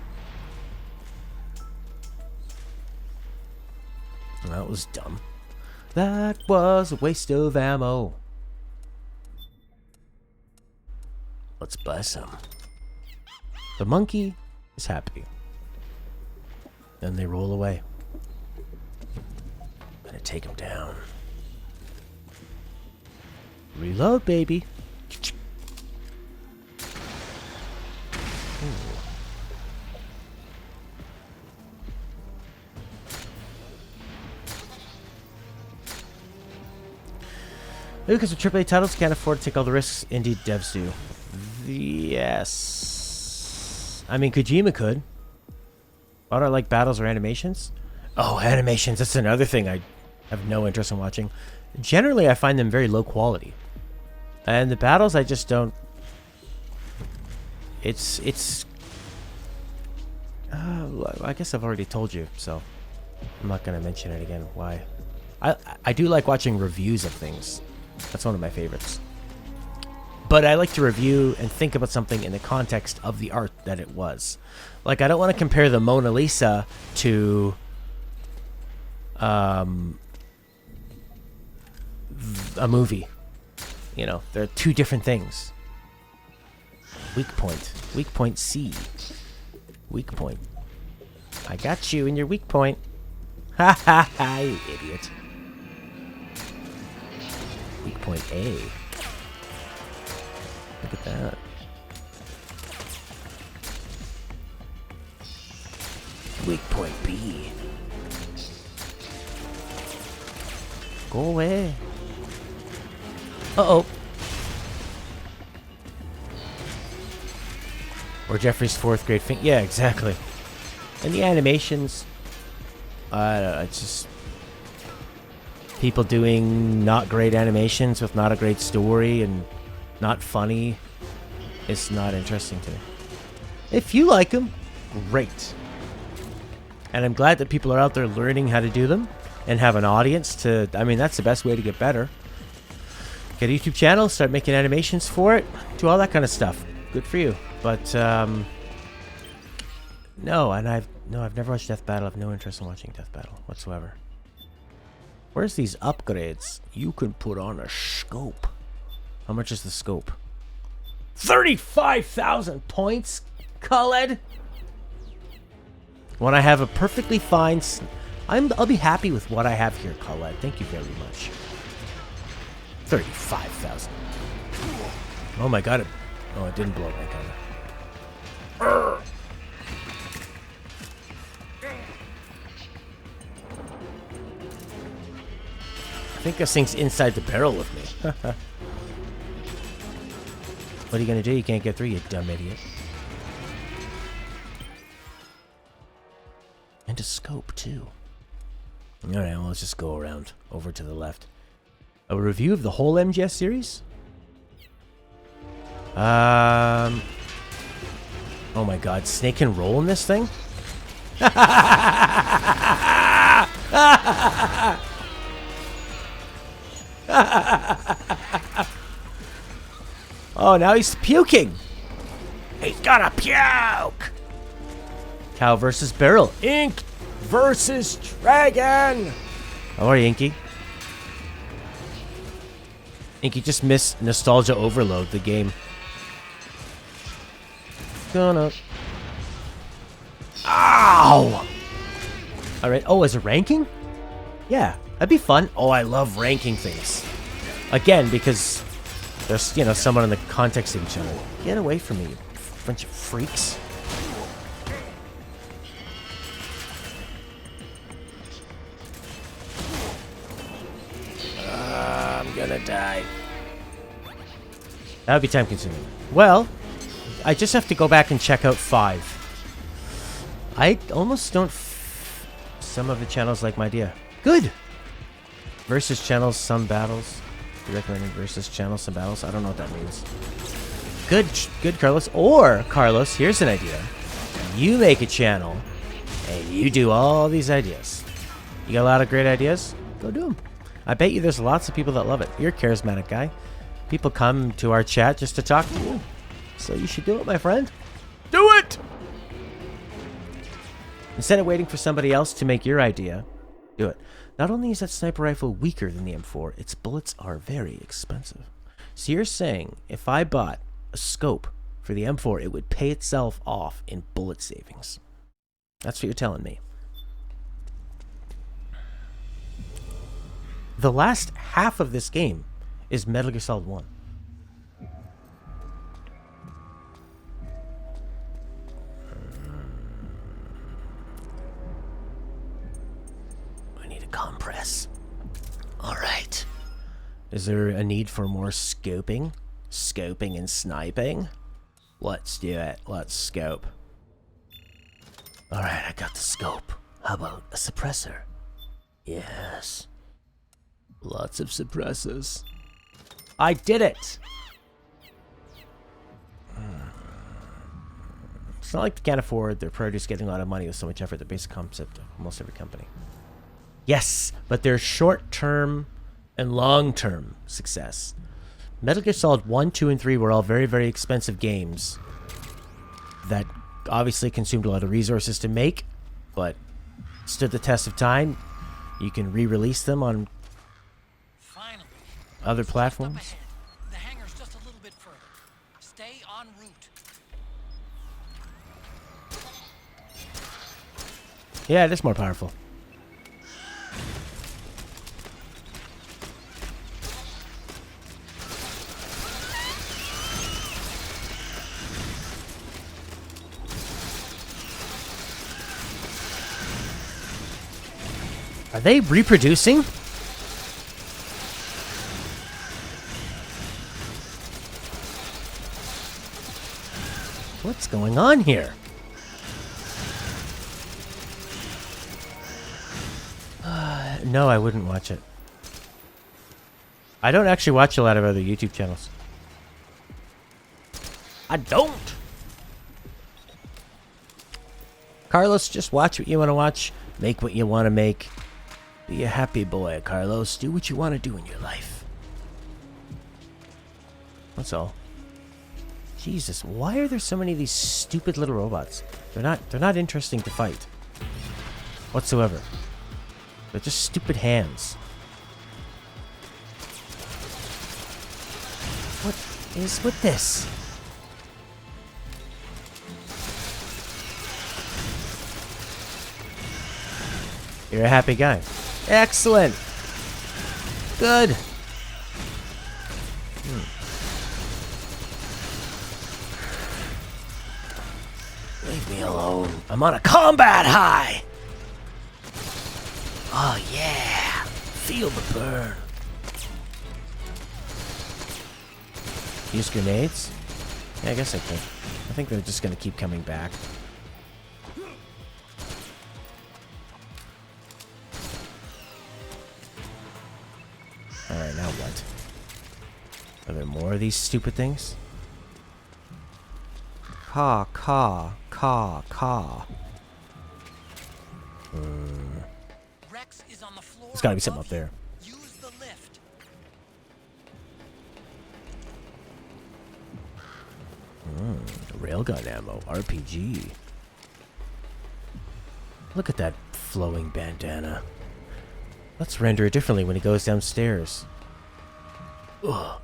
That was dumb. That was a waste of ammo. Let's buy some. The monkey is happy. Then they roll away. Gonna take him down. Reload, baby. Ooh. Maybe because of AAA titles can't afford to take all the risks indie devs do. Yes. I mean, Kojima could. I don't like battles or animations. Oh, animations. That's another thing I have no interest in watching. Generally, I find them very low quality. And the battles, I just don't... It's... I guess I've already told you, so... I'm not going to mention it again. Why? I do like watching reviews of things. That's one of my favorites. But I like to review and think about something in the context of the art that it was. Like, I don't want to compare the Mona Lisa to... a movie. You know, they're two different things. Weak point. Weak point C. Weak point. I got you in your weak point. Ha ha ha, you idiot. Weak point A. Look at that. Weak point B. Go away. Uh-oh. Or Jeffrey's 4th grade thing. Yeah, exactly. And the animations, I don't know, it's just people doing not great animations with not a great story and not funny. It's not interesting to me. If you like them, great. And I'm glad that people are out there learning how to do them and have an audience to, I mean, that's the best way to get better. Get a YouTube channel, start making animations for it, do all that kind of stuff. Good for you. But, no, and I've never watched Death Battle. I have no interest in watching Death Battle whatsoever. Where's these upgrades? You can put on a scope. How much is the scope? 35,000 points, Khaled. When I have a perfectly fine... I'll be happy with what I have here, Khaled. Thank you very much. 35,000. Oh my god. Oh, it didn't blow up my gun. I think this thing's inside the barrel with me. What are you gonna do? You can't get through, you dumb idiot. And a scope, too. Alright, well, let's just go around over to the left. A review of the whole MGS series? Oh my god, Snake can roll in this thing? Oh, now he's puking. He's gonna puke. Cow versus barrel. Ink versus dragon. How are you, Inky? Inky just missed Nostalgia Overload, the game. Gonna. Ow! Alright. Oh, as a ranking? Yeah, that'd be fun. Oh, I love ranking things. Again, because there's, you know, someone in the context of each other. Get away from me, you bunch of freaks. I'm gonna die. That would be time consuming. Well, I just have to go back and check out 5. I almost don't... Some of the channels like my idea. Good! Versus channels, some battles. You recommending versus channels, some battles? I don't know what that means. Good, good, Carlos. Or, Carlos, here's an idea. You make a channel, and you do all these ideas. You got a lot of great ideas? Go do them. I bet you there's lots of people that love it. You're a charismatic guy. People come to our chat just to talk to you. So you should do it, my friend. Do it! Instead of waiting for somebody else to make your idea, do it. Not only is that sniper rifle weaker than the M4, its bullets are very expensive. So you're saying if I bought a scope for the M4, it would pay itself off in bullet savings. That's what you're telling me. The last half of this game is Metal Gear Solid 1. I need a compress. Alright. Is there a need for more scoping? Scoping and sniping? Let's do it. Let's scope. Alright, I got the scope. How about a suppressor? Yes. Lots of suppressors. I did it! It's not like they can't afford their produce getting a lot of money with so much effort, the basic concept of almost every company. Yes, but there's short-term and long-term success. Metal Gear Solid 1, 2, and 3 were all very, very expensive games that obviously consumed a lot of resources to make, but stood the test of time. You can re-release them on other platforms. The hangar's just a little bit further. Stay en route. Yeah, it is more powerful. Are they reproducing? What's going on here? No, I wouldn't watch it. I don't actually watch a lot of other YouTube channels. I don't. Carlos, just watch what you want to watch. Make what you want to make. Be a happy boy, Carlos. Do what you want to do in your life. That's all. Jesus, why are there so many of these stupid little robots? They're not interesting to fight. Whatsoever. They're just stupid hands. What is with this? You're a happy guy. Excellent. Good. Leave me alone. I'm on a combat high. Oh yeah. Feel the burn. Use grenades? Yeah, I guess I can. I think they're just gonna keep coming back. Alright, now what? Are there more of these stupid things? Caw. Rex is on the floor. There's gotta be something up there. Use the lift. Railgun ammo. RPG. Look at that flowing bandana. Let's render it differently when he goes downstairs. Ugh.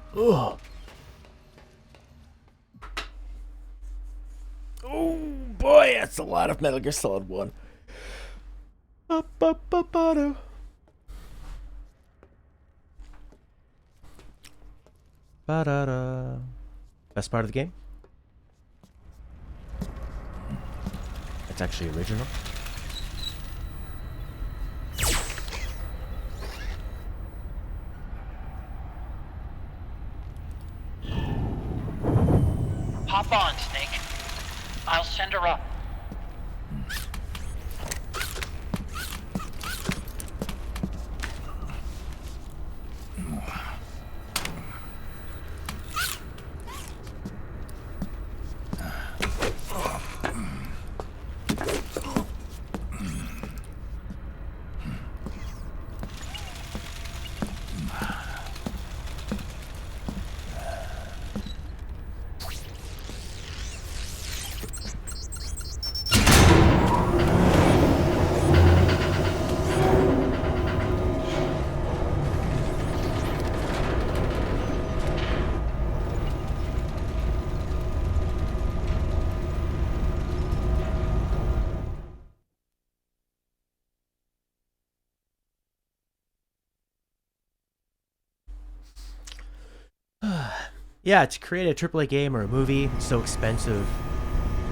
Oh boy, that's a lot of Metal Gear Solid 1. Ba-da-da. Best part of the game? It's actually original. Hop on, Snake. I'll send her up. Yeah, to create a AAA game or a movie, it's so expensive.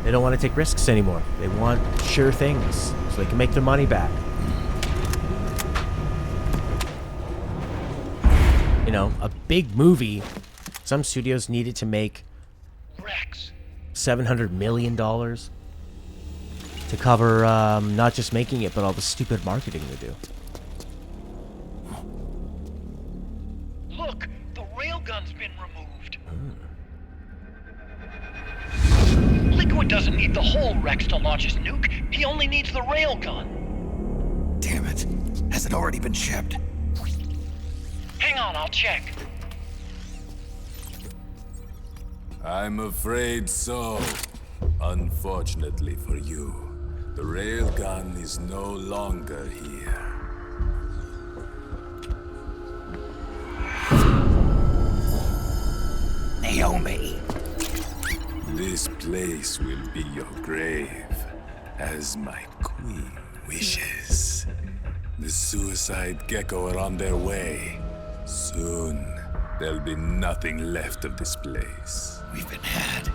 They don't want to take risks anymore. They want sure things, so they can make their money back. You know, a big movie, some studios needed to make Rex. $700 million to cover not just making it, but all the stupid marketing they do. Look, the railgun's been removed. Liquid doesn't need the whole Rex to launch his nuke. He only needs the railgun. Damn it. Has it already been shipped? Hang on, I'll check. I'm afraid so. Unfortunately for you, the railgun is no longer here. Naomi. This place will be your grave, as my queen wishes. The suicide gecko are on their way. Soon, there'll be nothing left of this place. We've been had.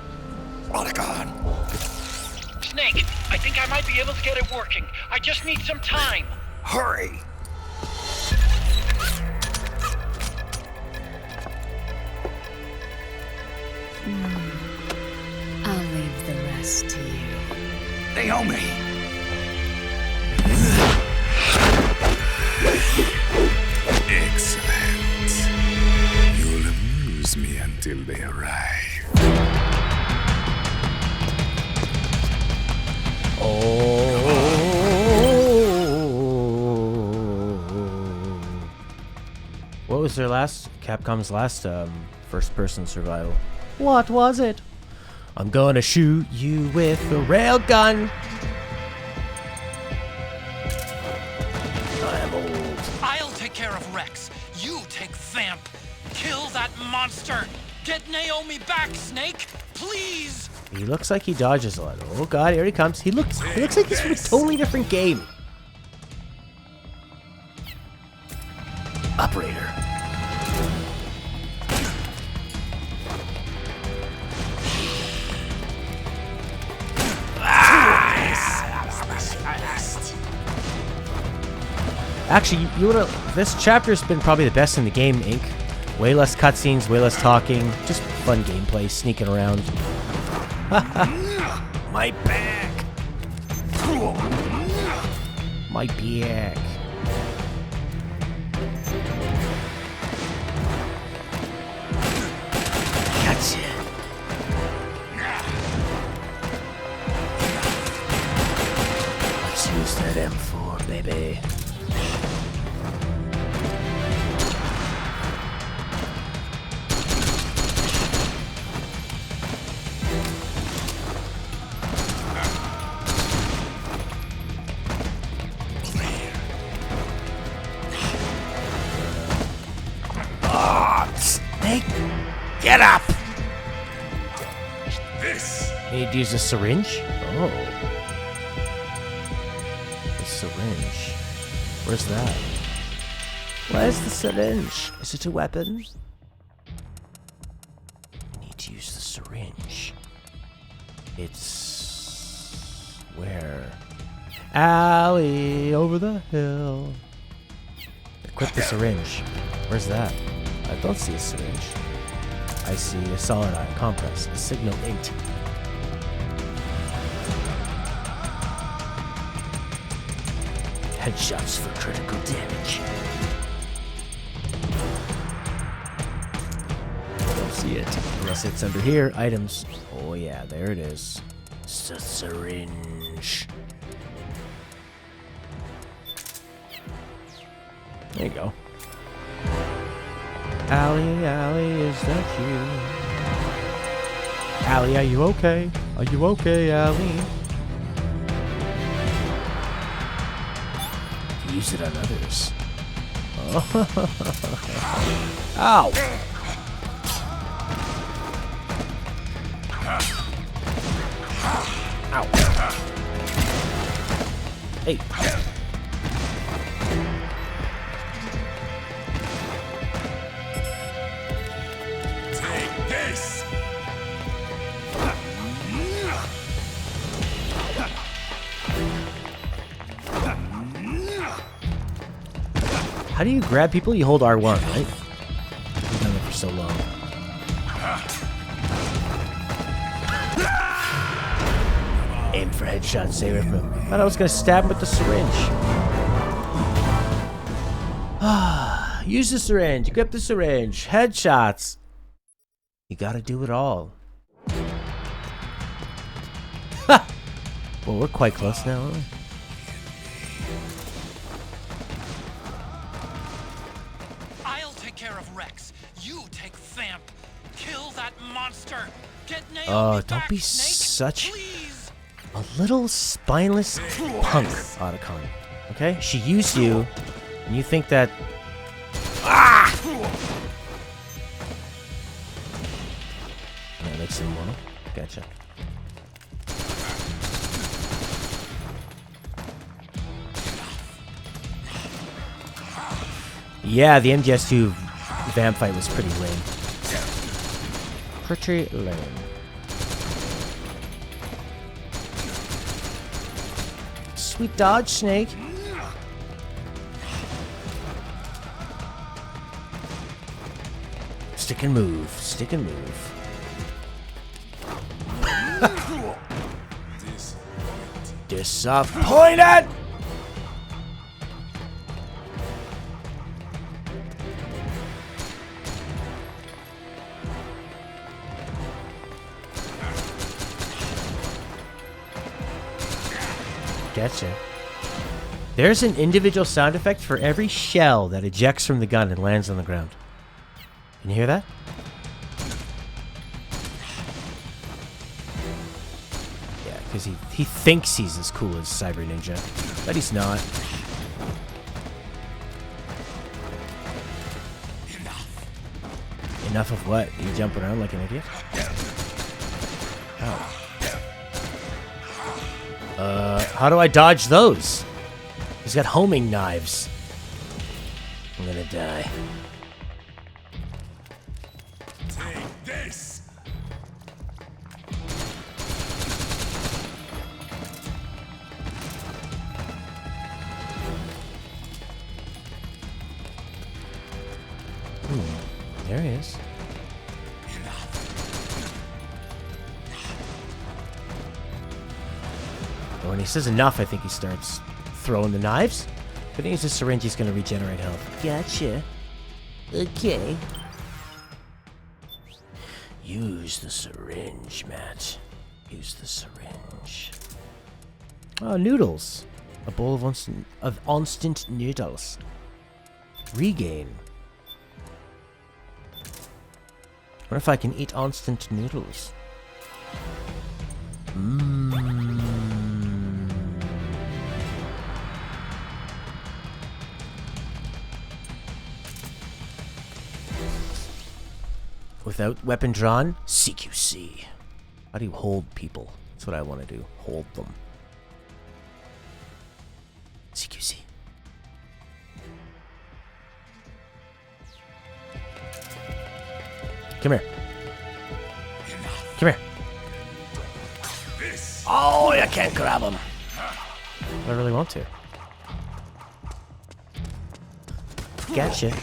Rodigon. Snake, I think I might be able to get it working. I just need some time. Hurry. I'll leave the rest to you. Naomi! Excellent. You'll amuse me until they arrive. What was their last? Capcom's last first-person survival. What was it? I'm gonna shoot you with a railgun. I'm old. I'll take care of Rex. You take Vamp. Kill that monster. Get Naomi back, Snake. Please. He looks like he dodges a lot. Oh god, here he comes. He looks like he's from a totally different game. Operator. Actually, you would have. This chapter's been probably the best in the game, Inc. Way less cutscenes, way less talking, just fun gameplay, sneaking around. My back. My back. Gotcha. Let's use that M4, baby. Get up! This. Need to use a syringe? Oh. A syringe. Where's that? Where's the syringe? Is it a weapon? Need to use the syringe. It's... where? Alley over the hill. Equip the syringe. Where's that? I don't see a syringe. I see a solid ion compress, a signal inked. Headshots for critical damage. I don't see it. Unless it's under here. Items. Oh yeah, there it is. It's a syringe. There you go. Allie, Allie, is that you? Allie, are you okay? Are you okay, Allie? Use it on others. Ow! Ow. Hey. How do you grab people? You hold R1, right? You've done it for so long. Aim for headshots, stay away from him. I thought I was gonna stab him with the syringe. Use the syringe, equip the syringe, headshots. You gotta do it all. Ha! Well, we're quite close now, aren't we? Oh, don't be such a little spineless punk, Otacon. Okay? She used you, and you think that... Ah! That makes him immortal. Gotcha. Yeah, the MGS2 Vamp fight was pretty lame. Pretty lame. Sweet dodge, Snake. Stick and move. Stick and move. Disappointed! Gotcha. There's an individual sound effect for every shell that ejects from the gun and lands on the ground. Can you hear that? Yeah, because he thinks he's as cool as Cyber Ninja, but he's not. Enough of what? You jump around like an idiot? Oh. How do I dodge those? He's got homing knives. I'm gonna die. Take this. There he is. When he says enough, I think he starts throwing the knives. If he uses a syringe, he's going to regenerate health. Gotcha. Okay. Use the syringe, Matt. Use the syringe. Oh, noodles. A bowl of instant noodles. Regain. What if I can eat instant noodles? Without weapon drawn, CQC. How do you hold people? That's what I want to do. Hold them. CQC. Come here. Come here. Oh, I can't grab him. I really want to. Gotcha.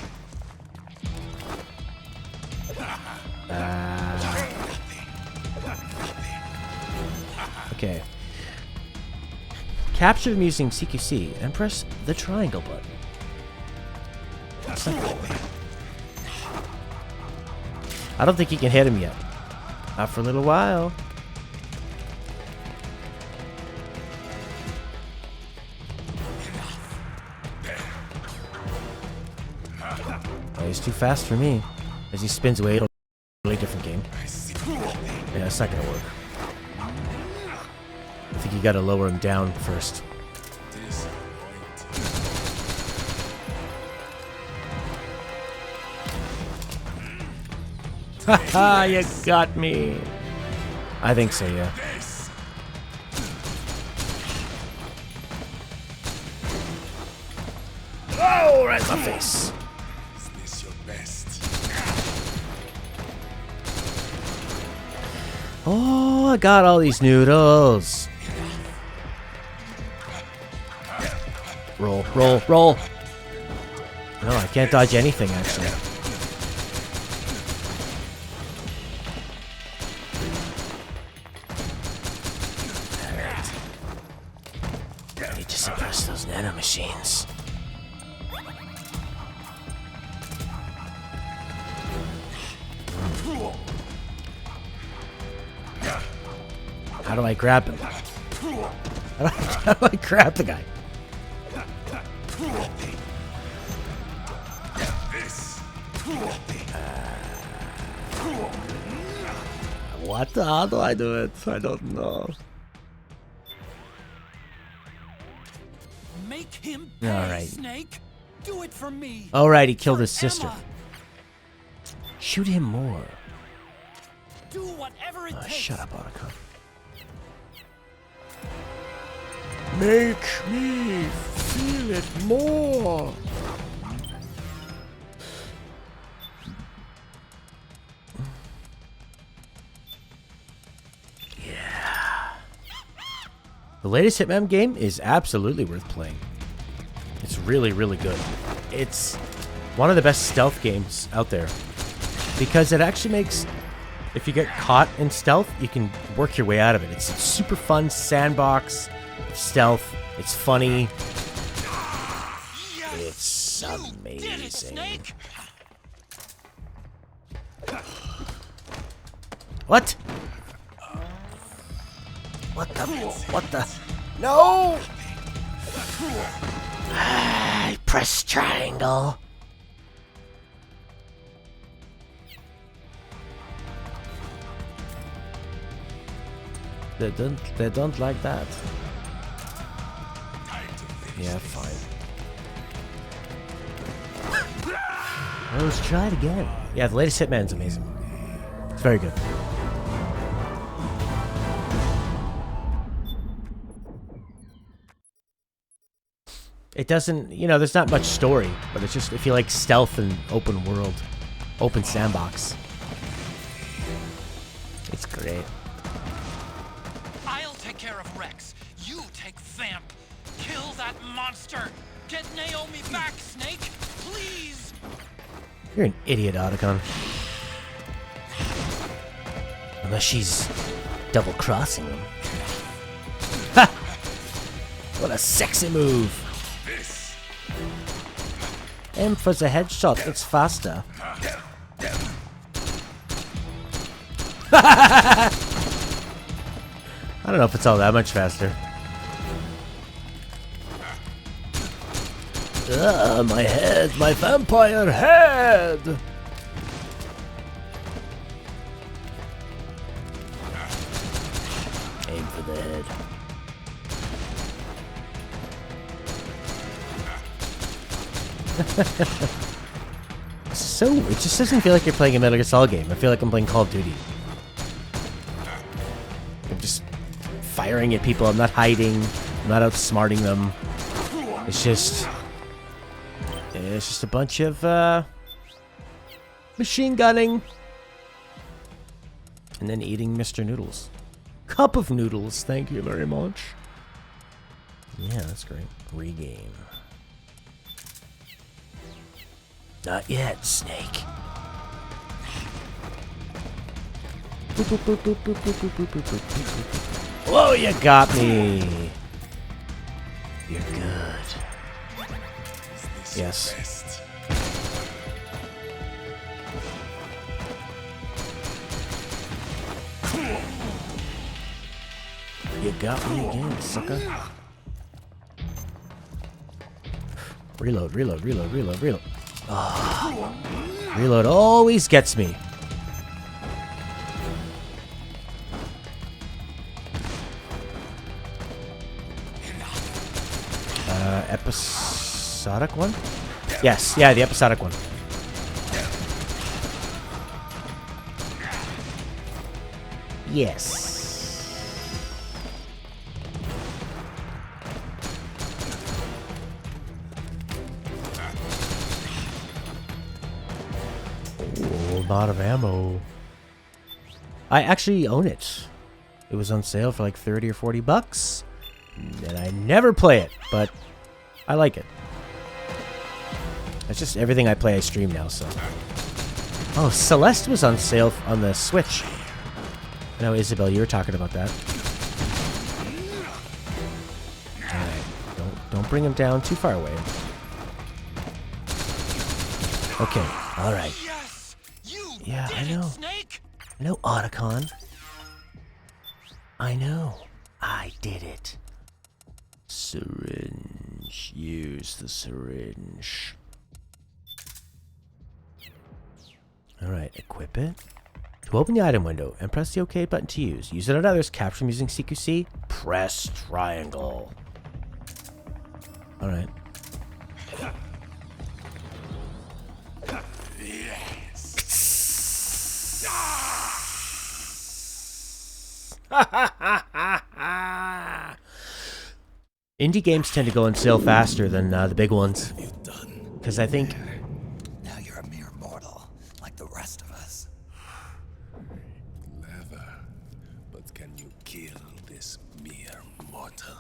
Okay. Capture him using CQC and press the triangle button. That's not cool. I don't think you can hit him yet. Not for a little while. Oh, he's too fast for me. As he spins away, it'll be a really different game. Yeah, it's not gonna work. I think you gotta lower him down first. Haha, you got me. I think so, yeah. Oh, right in my face. Is this your best? Oh, I got all these noodles. Roll, roll, roll. No, I can't dodge anything, actually. Alright. I need to suppress those nanomachines. How do I grab him? How do I grab the guy? How do I do it? I don't know. Make him pay, Alright. Snake. Do it for me. Alright, he killed his For sister. Emma. Shoot him more. Do whatever it takes. Shut up, Otacon. Make me feel it more. Yeah. The latest Hitman game is absolutely worth playing. It's really, really good. It's one of the best stealth games out there because it actually makes if you get caught in stealth, you can work your way out of it. It's a super fun sandbox stealth. It's funny. It's amazing. What? What the? What the? No! Press triangle. They don't like that. Yeah, fine. Well, let's try it again. Yeah, the latest Hitman's amazing. It's very good. It doesn't, you know, there's not much story, but it's just, if you like stealth and open world, open sandbox, it's great. I'll take care of Rex. You take Vamp. Kill that monster. Get Naomi back, Snake. Please. You're an idiot, Otacon. Unless she's double-crossing him. Ha! What a sexy move. Aim for the headshot, it's faster. I don't know if it's all that much faster. My head, my vampire head! Aim for the head. So, it just doesn't feel like you're playing a Metal Gear Solid game. I feel like I'm playing Call of Duty. I'm just firing at people. I'm not hiding. I'm not outsmarting them. It's just a bunch of machine gunning, and then eating Mr. Noodles. Cup of noodles, thank you very much. Yeah, that's great. Regain. Not yet, Snake. Whoa, you got me. You're good. Yes. You got me again, sucker. Reload, reload, reload, reload, reload. Oh, reload always gets me. Episodic one? Yes, yeah, the episodic one. Yes. Oh, a lot of ammo. I actually own it. It was on sale for like 30 or 40 bucks. And I never play it, but I like it. It's just everything I play I stream now, so. Oh, Celeste was on sale on the Switch. I know, Isabel, you were talking about that. Alright, don't bring him down too far away. Okay, alright. Yeah, I know. I know, Otacon. I know. I did it. Syringe. Use the syringe. Alright, equip it. To open the item window and press the OK button to use. Use it on others. Capture them using CQC. Press triangle. Alright. Indie games tend to go on sale faster than the big ones. Because I think... Now you're a mere mortal, like the rest of us. Clever. But can you kill this mere mortal?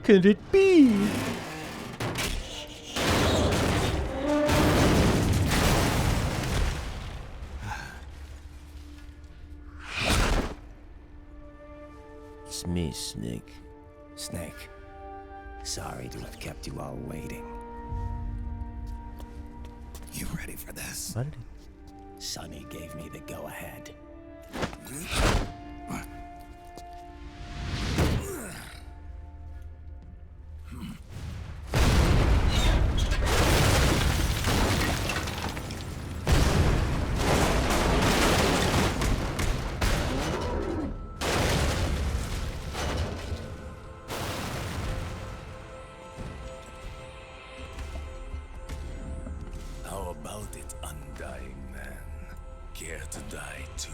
could it be? It's me, Snake. Snake, sorry to have kept you all waiting. You ready for this? What did Sonny gave me the go-ahead. How about it, undying man? Care to die too?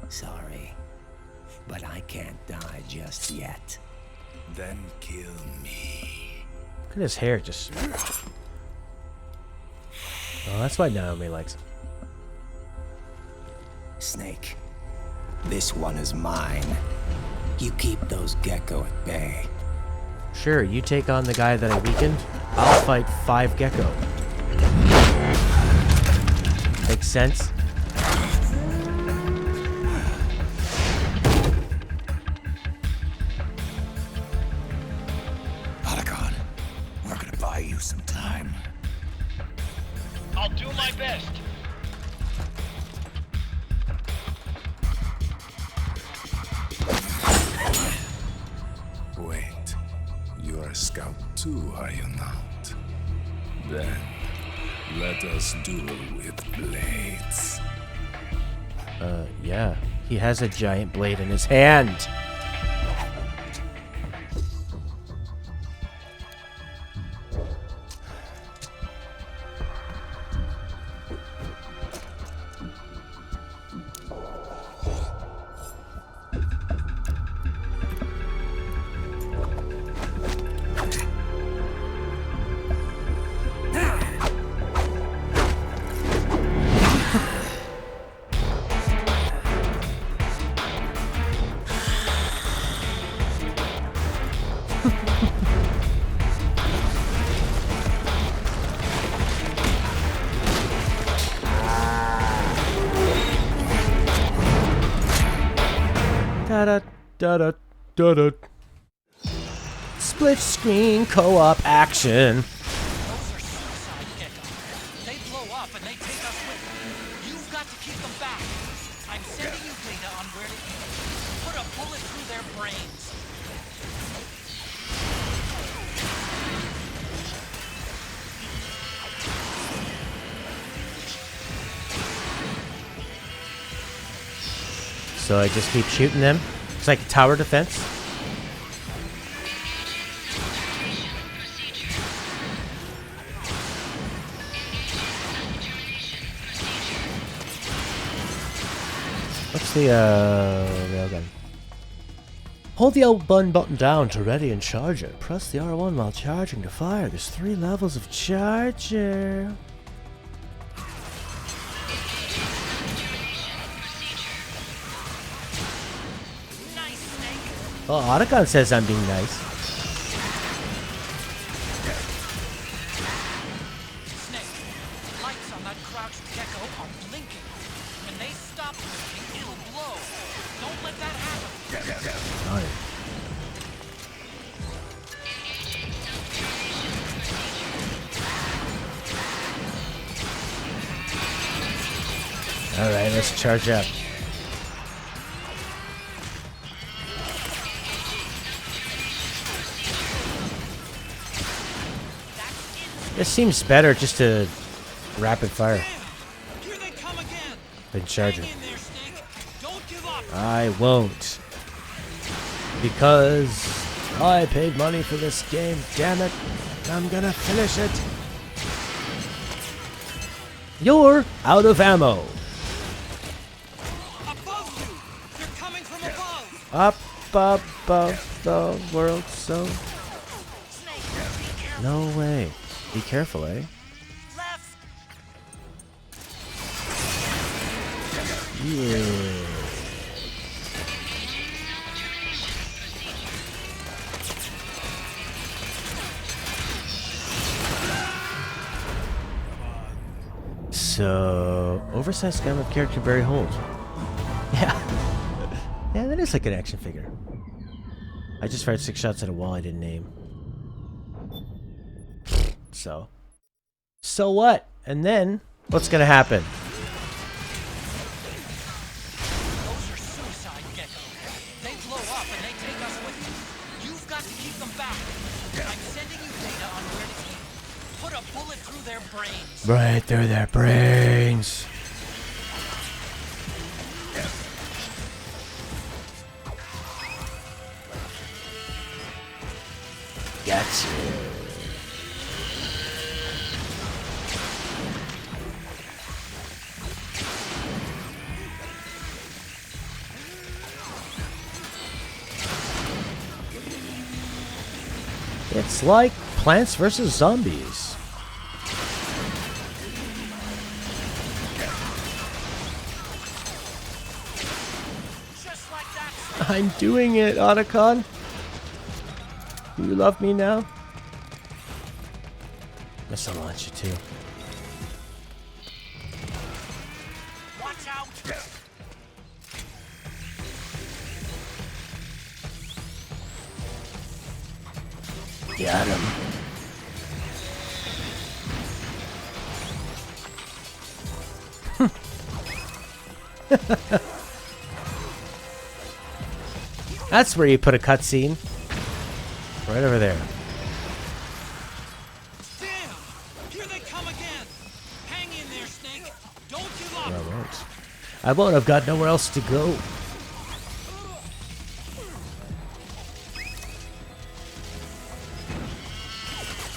Sorry, but I can't die just yet. Then kill me. Look at his hair just... Oh, that's why Naomi likes him. Snake, this one is mine. You keep those gecko at bay. Sure, you take on the guy that I weakened. I'll fight 5 gecko. Makes sense? Otacon, we're gonna buy you some time. I'll do my best. Wait, you're a scout too, are you not? Then, let us duel with blades. Yeah. He has a giant blade in his hand. Da-da. Split screen co-op action. Those are suicide geckos. They blow up and they take us with them. You've got to keep them back. I'm sending you data on where to eat. Put a bullet through their brains. So I just keep shooting them. It's like a tower defense. What's the railgun? Hold the L1 button down to ready and charge it. Press the R1 while charging to fire. There's 3 levels of charger. Oh, Otacon says I'm being nice. Snake, the lights on that crouched gecko are blinking. When they stop blinking, it'll blow. Don't let that happen. Alright, let's charge up. It seems better just to rapid fire than charging. I won't. Because I paid money for this game, damn it. I'm gonna finish it. You're out of ammo. Up above the world, so... No way. Be careful, eh? Yeah. So, oversized gun with character berry hold. Yeah. Yeah, that is like an action figure. I just fired 6 shots at a wall I didn't aim. So what? And then, what's gonna happen? Those are suicide geckos. They blow up and they take us with them. You've got to keep them back. I'm sending you data on where to aim. Put a bullet through their brains. Right through their brains. Gotcha. It's like Plants vs. Zombies. Just like that. I'm doing it, Otacon. Do you love me now? Missile launcher too. Watch out. Got him. That's where you put a cutscene. Right over there. Damn! Here they come again. Hang in there, Snake. Don't give up. I won't. I won't. I've got nowhere else to go.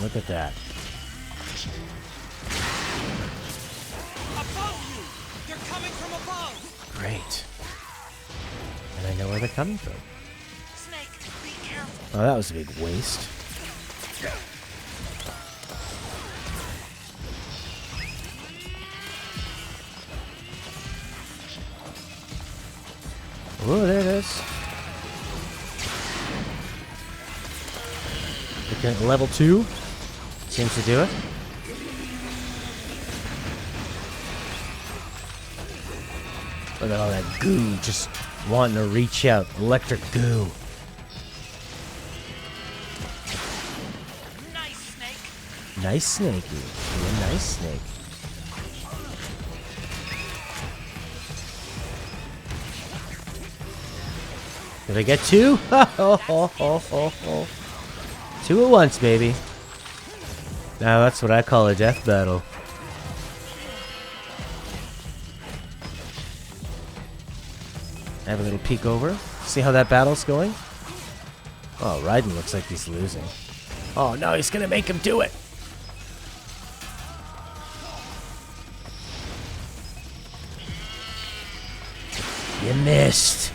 Look at that. Above you! They're coming from above! Great. And I know where they're coming from. Snake, be careful. Oh, that was a big waste. Oh, there it is. Okay, level 2. Seems to do it. Look at all that goo just wanting to reach out. Electric goo. Nice, Snake. Nice snakey. You're a nice snake. Did I get 2? Two at once, baby. Now that's what I call a death battle. Have a little peek over. See how that battle's going? Oh, Raiden looks like he's losing. Oh no, he's gonna make him do it! You missed!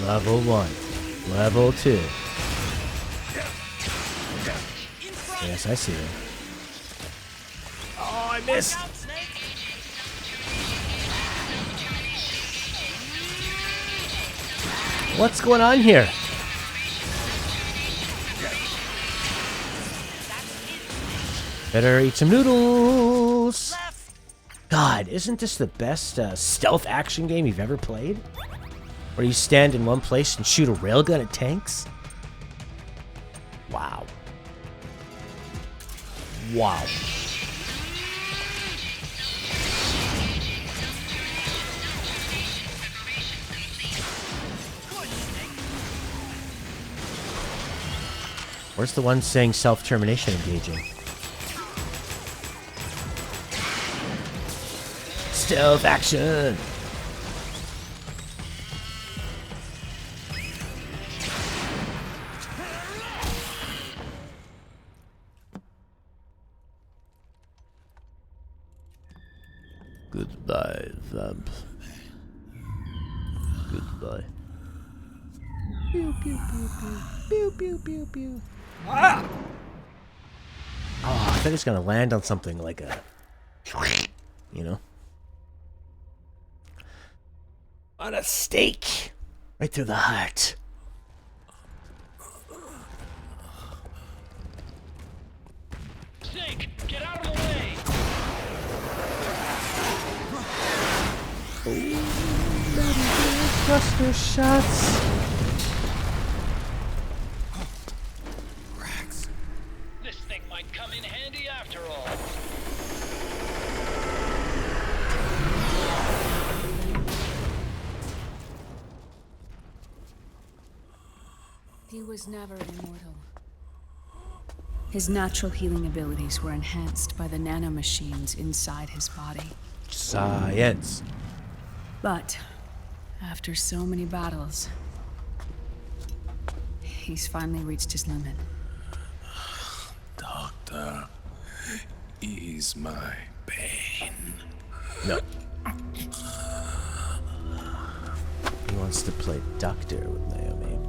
Level 1. Level 2. Yes, I see them. Oh, I missed! What's going on here? Better eat some noodles! God, isn't this the best stealth action game you've ever played? Where you stand in one place and shoot a railgun at tanks? Wow. Wow. Where's the one saying self-termination engaging? Stealth action! Goodbye, Vamp. Goodbye. Pew, pew, pew, pew. Pew, pew, pew, pew. Ah! Oh, I thought he was gonna land on something like a... You know? On a stake! Right through the heart. Buster shots. Rex. This thing might come in handy after all. He was never immortal. His natural healing abilities were enhanced by the nanomachines inside his body. Science. But after so many battles, he's finally reached his limit. Doctor, ease my pain. No. He wants to play doctor with Naomi.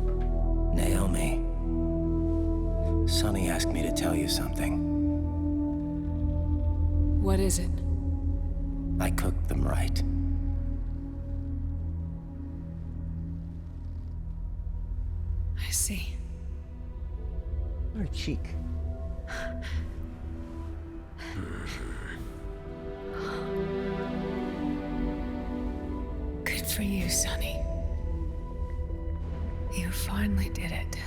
Naomi. Sonny asked me to tell you something. What is it? I cooked them right. I see. Her cheek. Good for you, Sonny. You finally did it.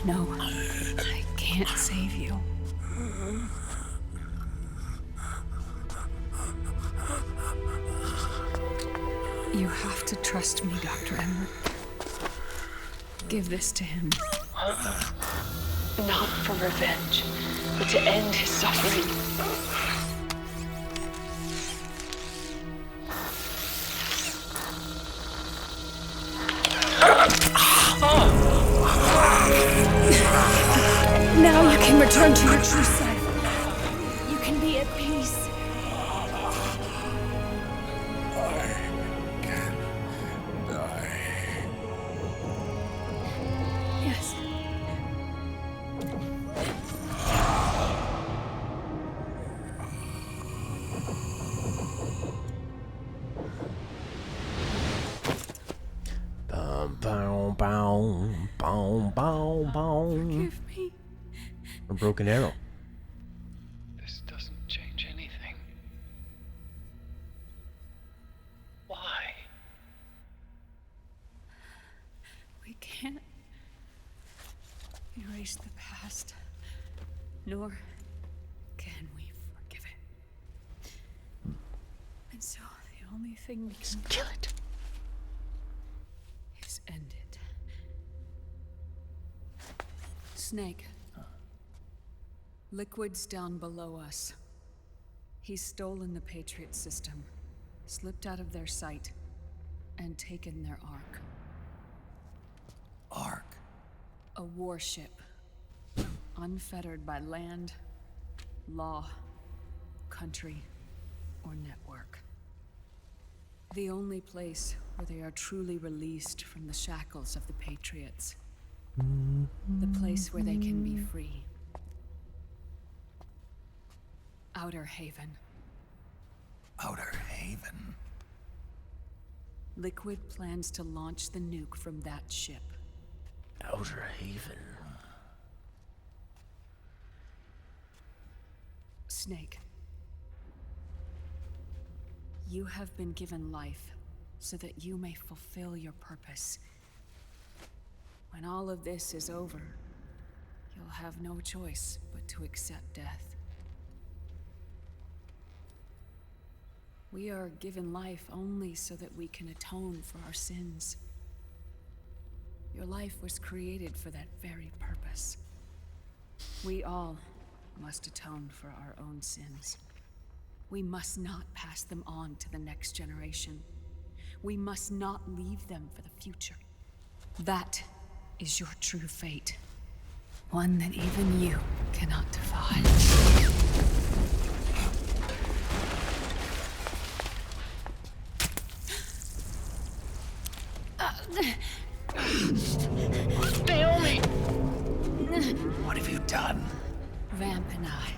No, I can't save you. You have to trust me, Dr. Emmer. Give this to him. Not for revenge, but to end his suffering. Now you can return to your true self. You can be at peace. Yes. Bow, bow, bow, bow, bow. Forgive me. A broken arrow. This doesn't change anything. Why? We can't erase the past, nor can we forgive it. And so the only thing we can kill it. Is end it. Snake. Liquid's down below us. He's stolen the Patriot system, slipped out of their sight, and taken their Ark. Ark? A warship. Unfettered by land, law, country, or network. The only place where they are truly released from the shackles of the Patriots. The place where they can be free. Outer Haven. Outer Haven? Liquid plans to launch the nuke from that ship. Outer Haven. Snake. You have been given life so that you may fulfill your purpose. When all of this is over, you'll have no choice but to accept death. We are given life only so that we can atone for our sins. Your life was created for that very purpose. We all must atone for our own sins. We must not pass them on to the next generation. We must not leave them for the future. That is your true fate. One that even you cannot defy. Naomi! What have you done? Vamp and I,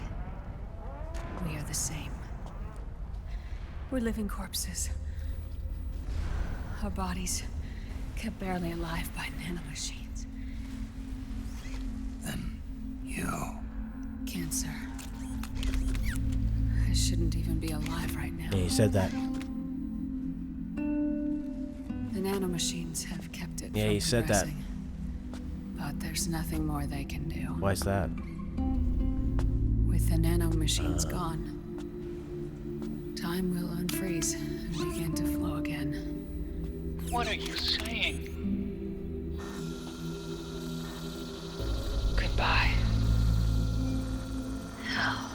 we are the same. We're living corpses. Our bodies kept barely alive by nanomachines. you? Cancer. I shouldn't even be alive right now. Yeah, you said that. The nanomachines have kept it Yeah, from you said that. progressing. But there's nothing more they can do. Why's that? With the nanomachines gone, time will unfreeze and begin to flow again. What are you saying? Goodbye. Hell.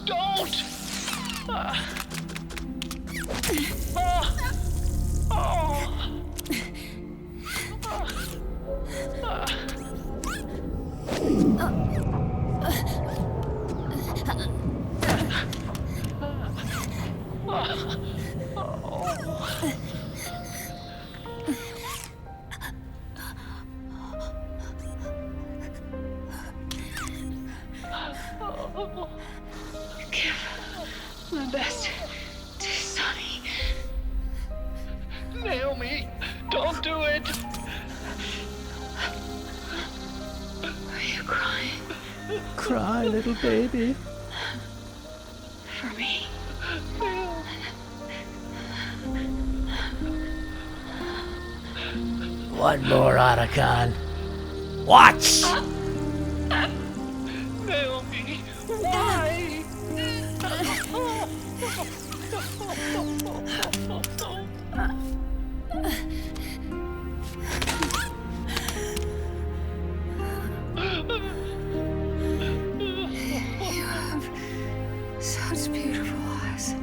Don't! Give my best to Sonny. Naomi, don't do it! Are you crying? Cry, little baby. For me? One more, Otacon. Watch! Naomi, why? You have such beautiful eyes.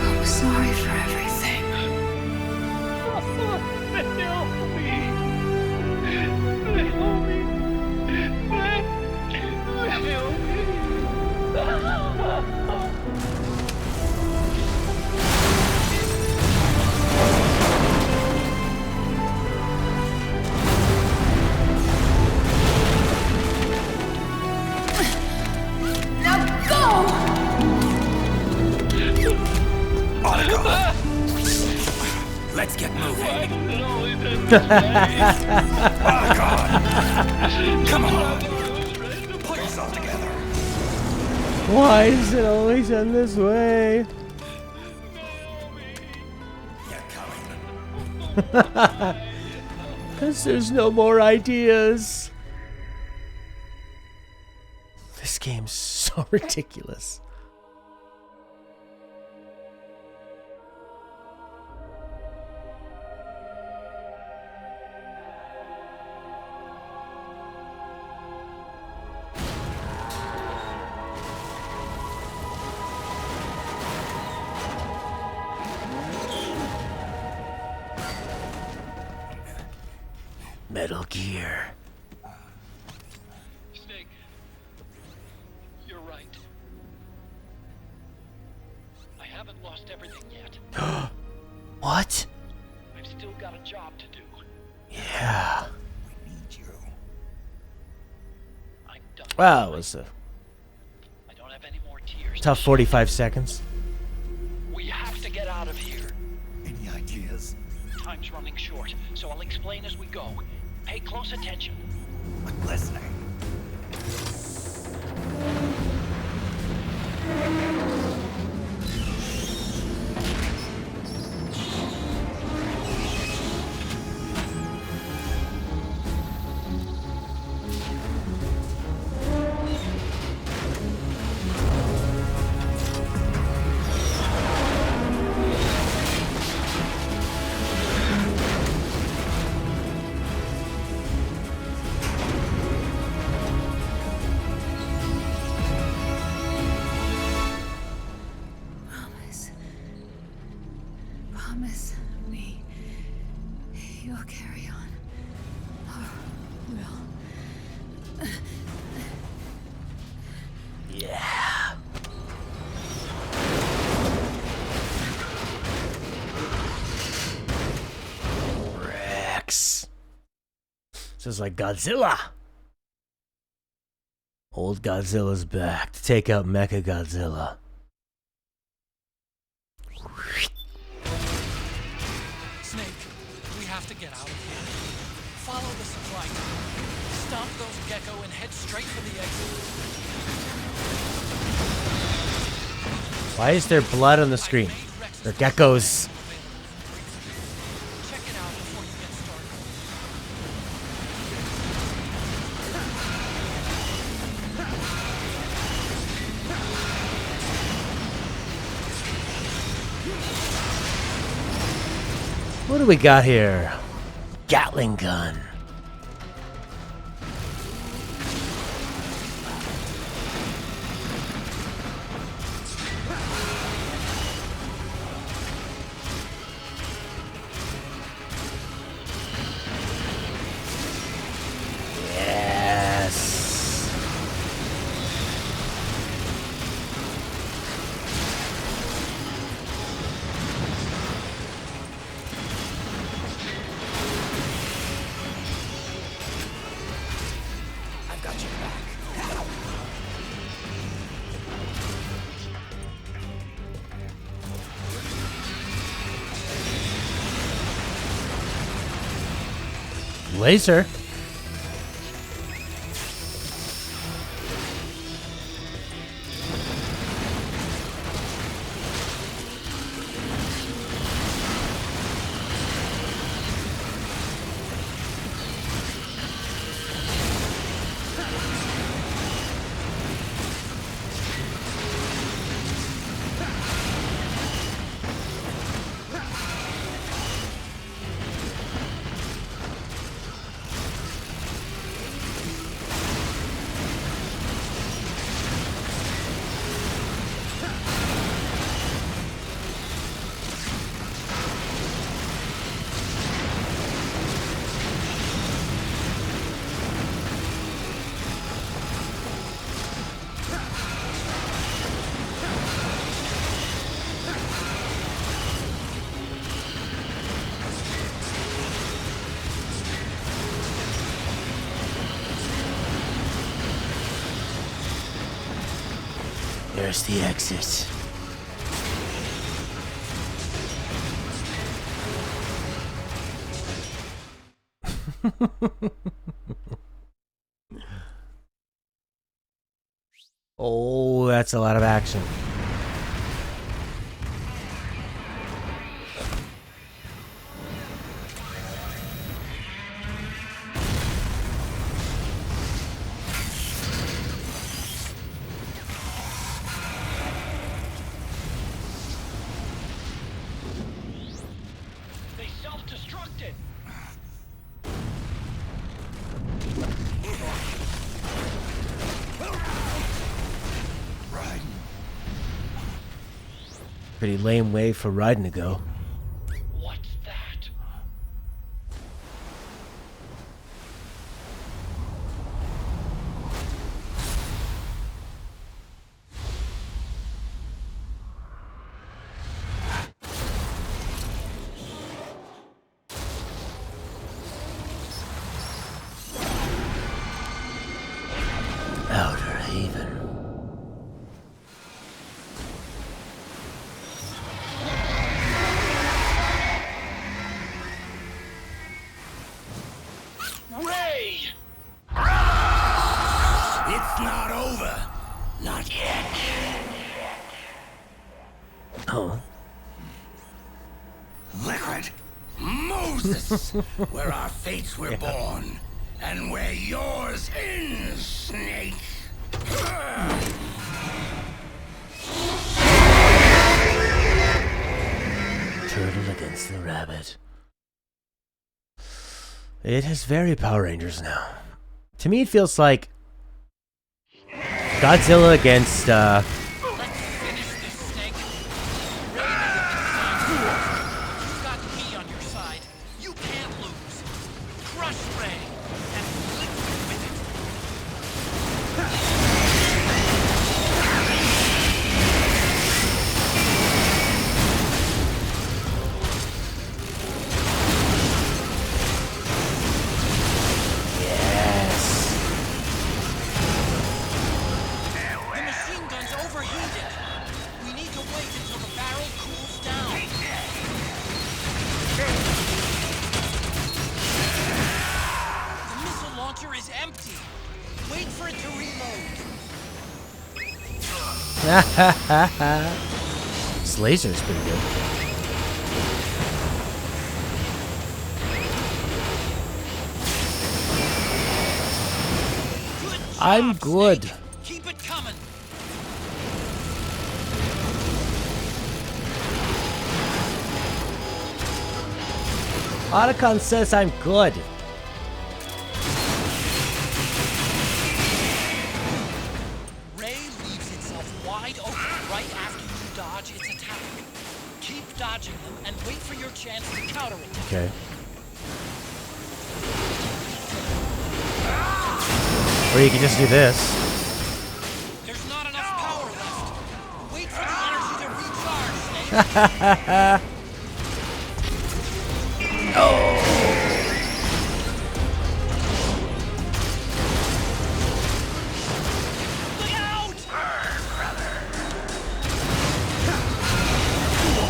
I'm sorry for everything. Now go! Let's get moving. Come on. Pull yourself together. Why does it always end this way? Because there's no more ideas. This game's so ridiculous. Metal Gear. Snake, you're right. I haven't lost everything yet. What? I've still got a job to do. Yeah. We need you. I'm done. Well, it was a I don't have any more tears. tough 45 seconds. We have to get out of here. Any ideas? Time's running short, so I'll explain as we go. Pay close attention. I'm listening. Promise me you'll carry on. Or will. Yeah. Rex. This is like Godzilla. Old Godzilla's back to take out Mecha Godzilla. Snake, we have to get out of here. Follow the supply tunnel. Stomp those gecko and head straight for the exit. Why is there blood on the screen? They're geckos. Check it out before you get started. What do we got here? Gatling gun. Laser. There's the exit. Oh, that's a lot of action. They self-destructed. Pretty lame way for Raiden to go. What's that? Outer Haven. Ray! It's not over. Not yet. Oh. Liquid Moses, where our fates were born, and where yours ends, Snake. Turtle against the rabbit. It has very Power Rangers now. To me, it feels like Godzilla against, Let's finish this, Snake. Ray you've got me on your side. You can't lose. Crush Ray and live with it. This laser's pretty good. I'm good. Keep it coming. Otacon says I'm good. Ray leaves itself wide open right after you dodge its attack. Keep dodging them and wait for your chance to counter it. Okay. Or you can just do this. There's not enough power left. Wait for the energy to recharge, Snake. Oh. Look out!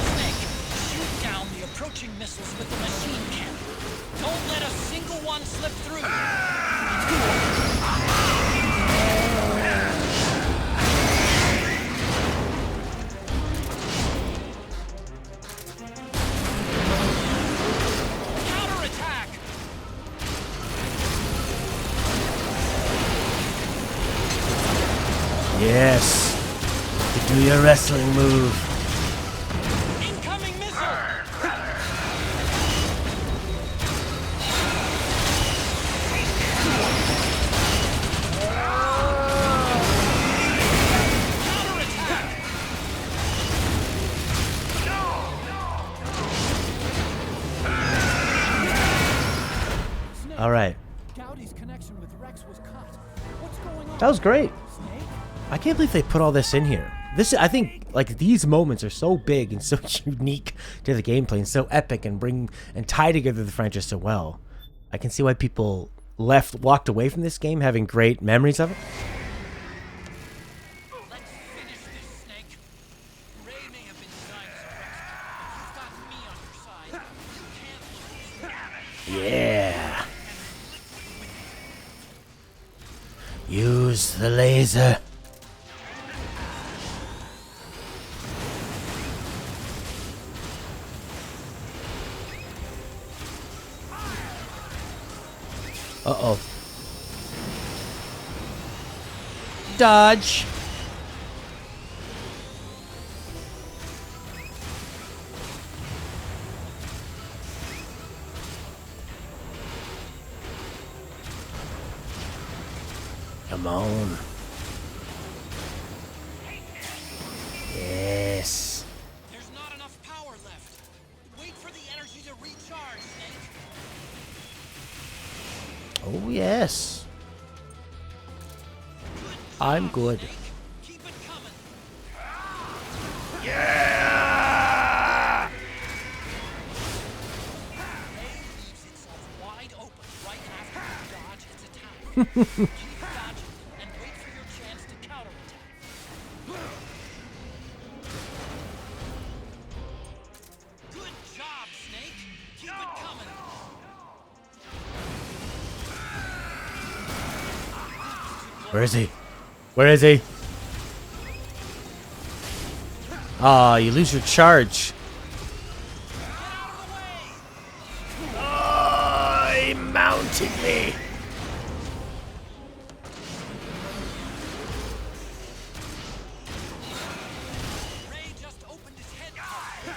Snake, shoot down the approaching missiles with the machine cannon. Don't let a single one slip through. Counterattack! Yes. You do your wrestling move. Incoming missile! All right. Gowdy's connection with Rex was cut. What's going on? That was great. Snake? I can't believe they put all this in here. This, I think, like, these moments are so big and so unique to the gameplay and so epic and tie together the franchise so well. I can see why people walked away from this game having great memories of it. Let's finish this, Snake. Ray may have been designed as a rescue, but you've got me on your side. You can't lose. Yeah. Use the laser. Uh-oh. Dodge. Come on. Yes. There's not enough power left. Wait for the energy to recharge, Snake. Oh, yes. I'm good. Keep it coming. Yeah! Ray leaves itself wide open right after you dodge its attack. Keep dodging and wait for your chance to counterattack. Good job, Snake. Keep it coming. Where is he? Where is he? Ah, you lose your charge. Oh, he mounted me. Ray just opened his head cover.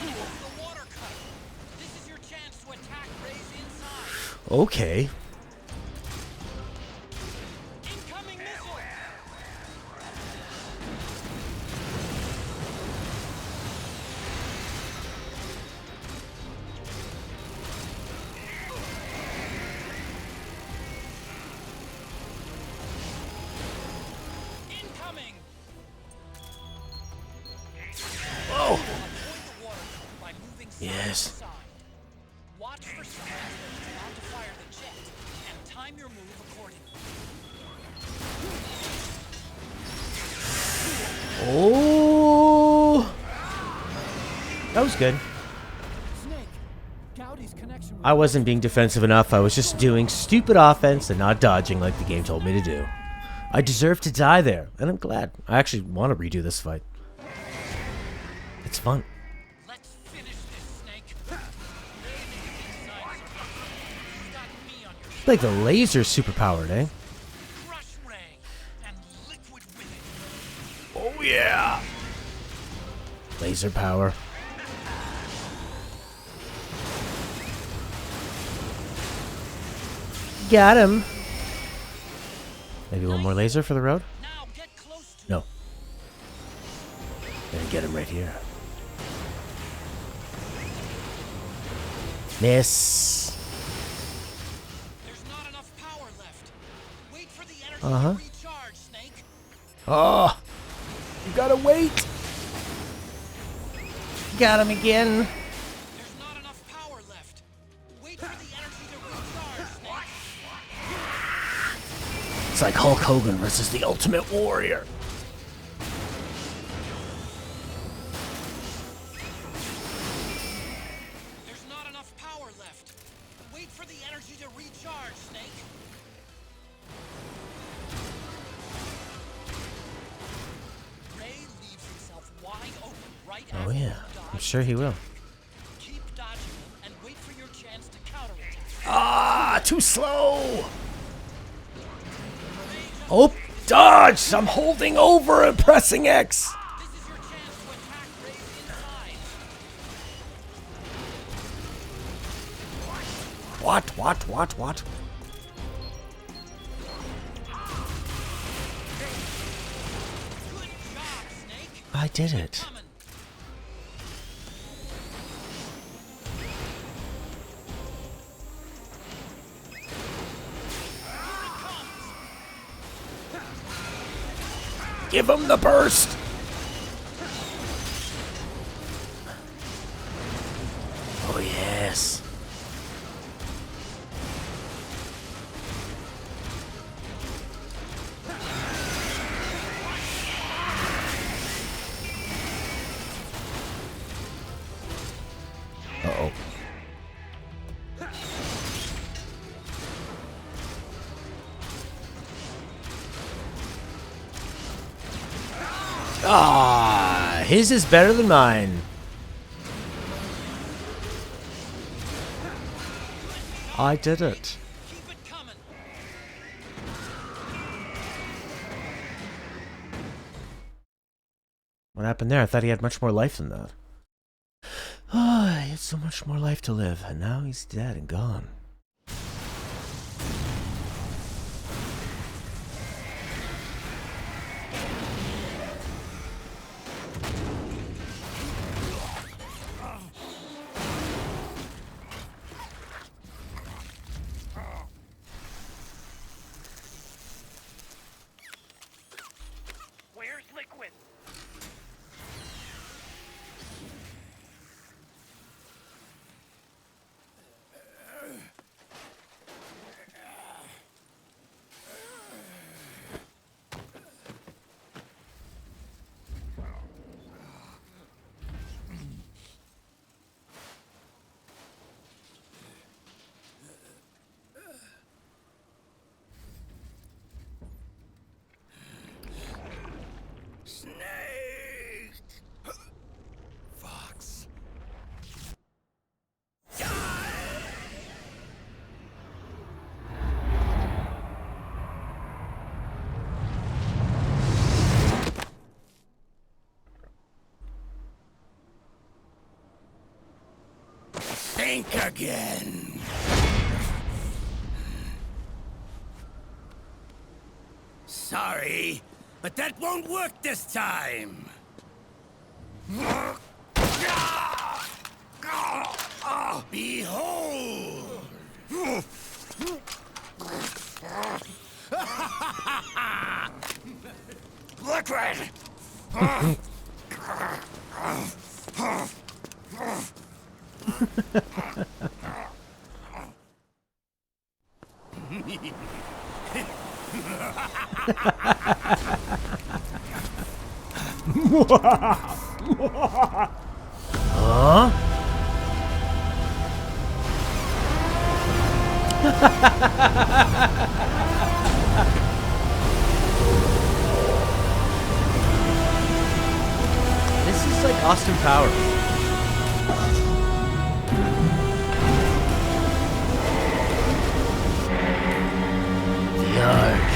It's the water cutter. This is your chance to attack Ray's inside. Okay. Incoming missile. Incoming. Whoa. Avoid the water cutter by moving side Yes. to side. Watch for signs that it's about to fire the jet, and time your move accordingly. Oh. That was good. Snake, Gowdy's connection with I wasn't being defensive enough. I was just doing stupid offense and not dodging like the game told me to do. I deserve to die there, and I'm glad. I actually want to redo this fight. It's fun. Let's finish this, Snake. Like the laser's superpowered, eh? Crush ray and liquid with it. Oh yeah. Laser power. Got him. Maybe one more laser for the road? No. Gonna get him right here. Miss. There's not enough power left. Wait for the energy Uh-huh. to recharge, Snake. Oh, you gotta wait. Got him again. There's not enough power left. Wait for the energy to recharge, Snake. It's like Hulk Hogan versus the Ultimate Warrior. There's not enough power left. Wait for the energy to recharge, Snake. Ray leaves himself wide open right Oh after yeah, you I'm dodge. sure he will. Keep dodging him and wait for your chance to counterattack. Ah, too slow. Oh, dodge! I'm holding over and pressing X. This is your chance to attack Ray's inside. What? Good job, Snake. I did it. Coming. Give him the burst. Oh yes. Uh-oh. Ah, his is better than mine. I did it. Keep it coming. What happened there? I thought he had much more life than that. Ah, he had so much more life to live, and now he's dead and gone. Where's Liquid? Fox. Think again. Sorry, but that won't work this time. Behold! Liquid! Huh? looks like Austin Powers. The Ark.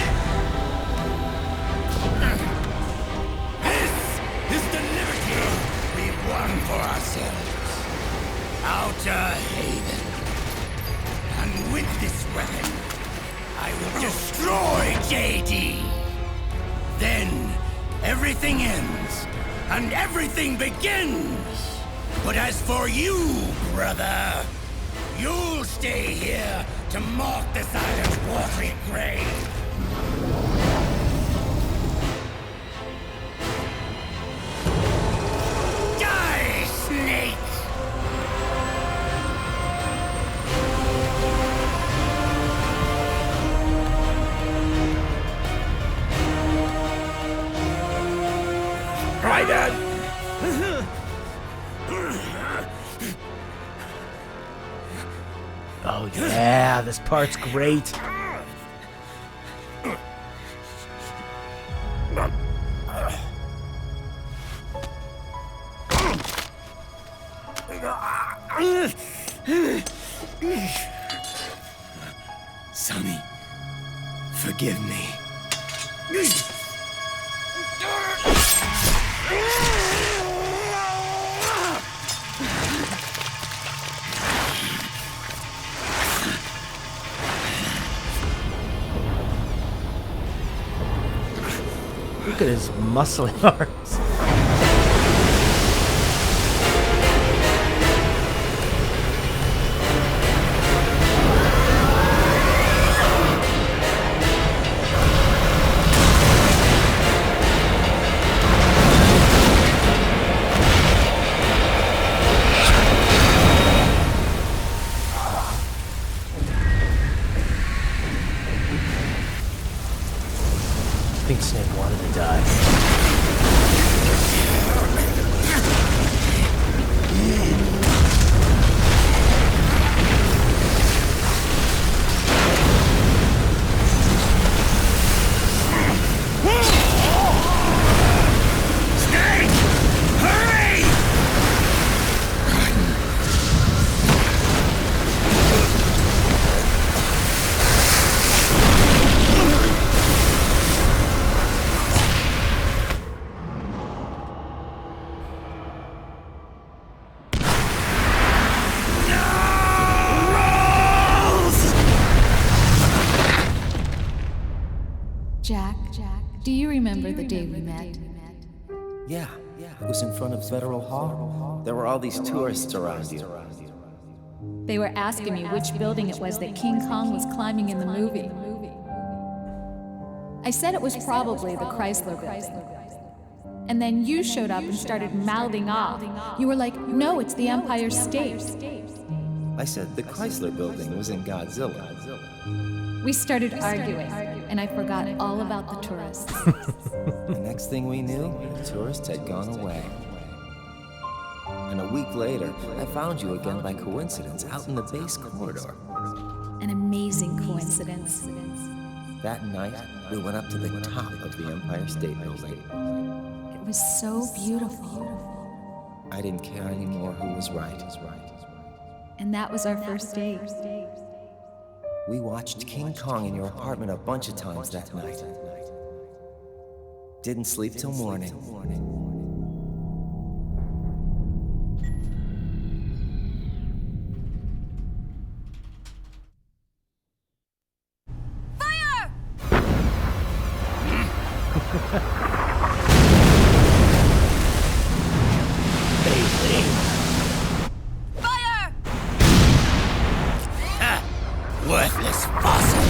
This is the liberty we won for ourselves. Outer Haven. And with this weapon, I will destroy JD. Then, everything ends, and everything begins. But as for you, brother, you'll stay here to mark this island's watery grave. Die, snake! Right then. Oh yeah, this part's great. Sonny, forgive me. Look at his muscling arms. I think Snake wanted to die. Jack, do you remember the day we met? Yeah, it was in front of Federal Hall. There were all these tourists around you. They were asking me which building it was that King Kong was climbing in the movie. I said it was probably the Chrysler building. And then you showed up and started mouthing off. You were like, no, it's the Empire State. I said the Chrysler building was in Godzilla. We started arguing, and I forgot all about the tourists. The next thing we knew, the tourists had gone away. And a week later, I found you again by coincidence out in the base corridor. An amazing coincidence. That night, we went up to the top of the Empire State Building. It was so beautiful. I didn't care anymore who was right. And that was our first date. We watched King Kong in your apartment a bunch of times that night. Didn't sleep till morning. Fire! Worthless fossil!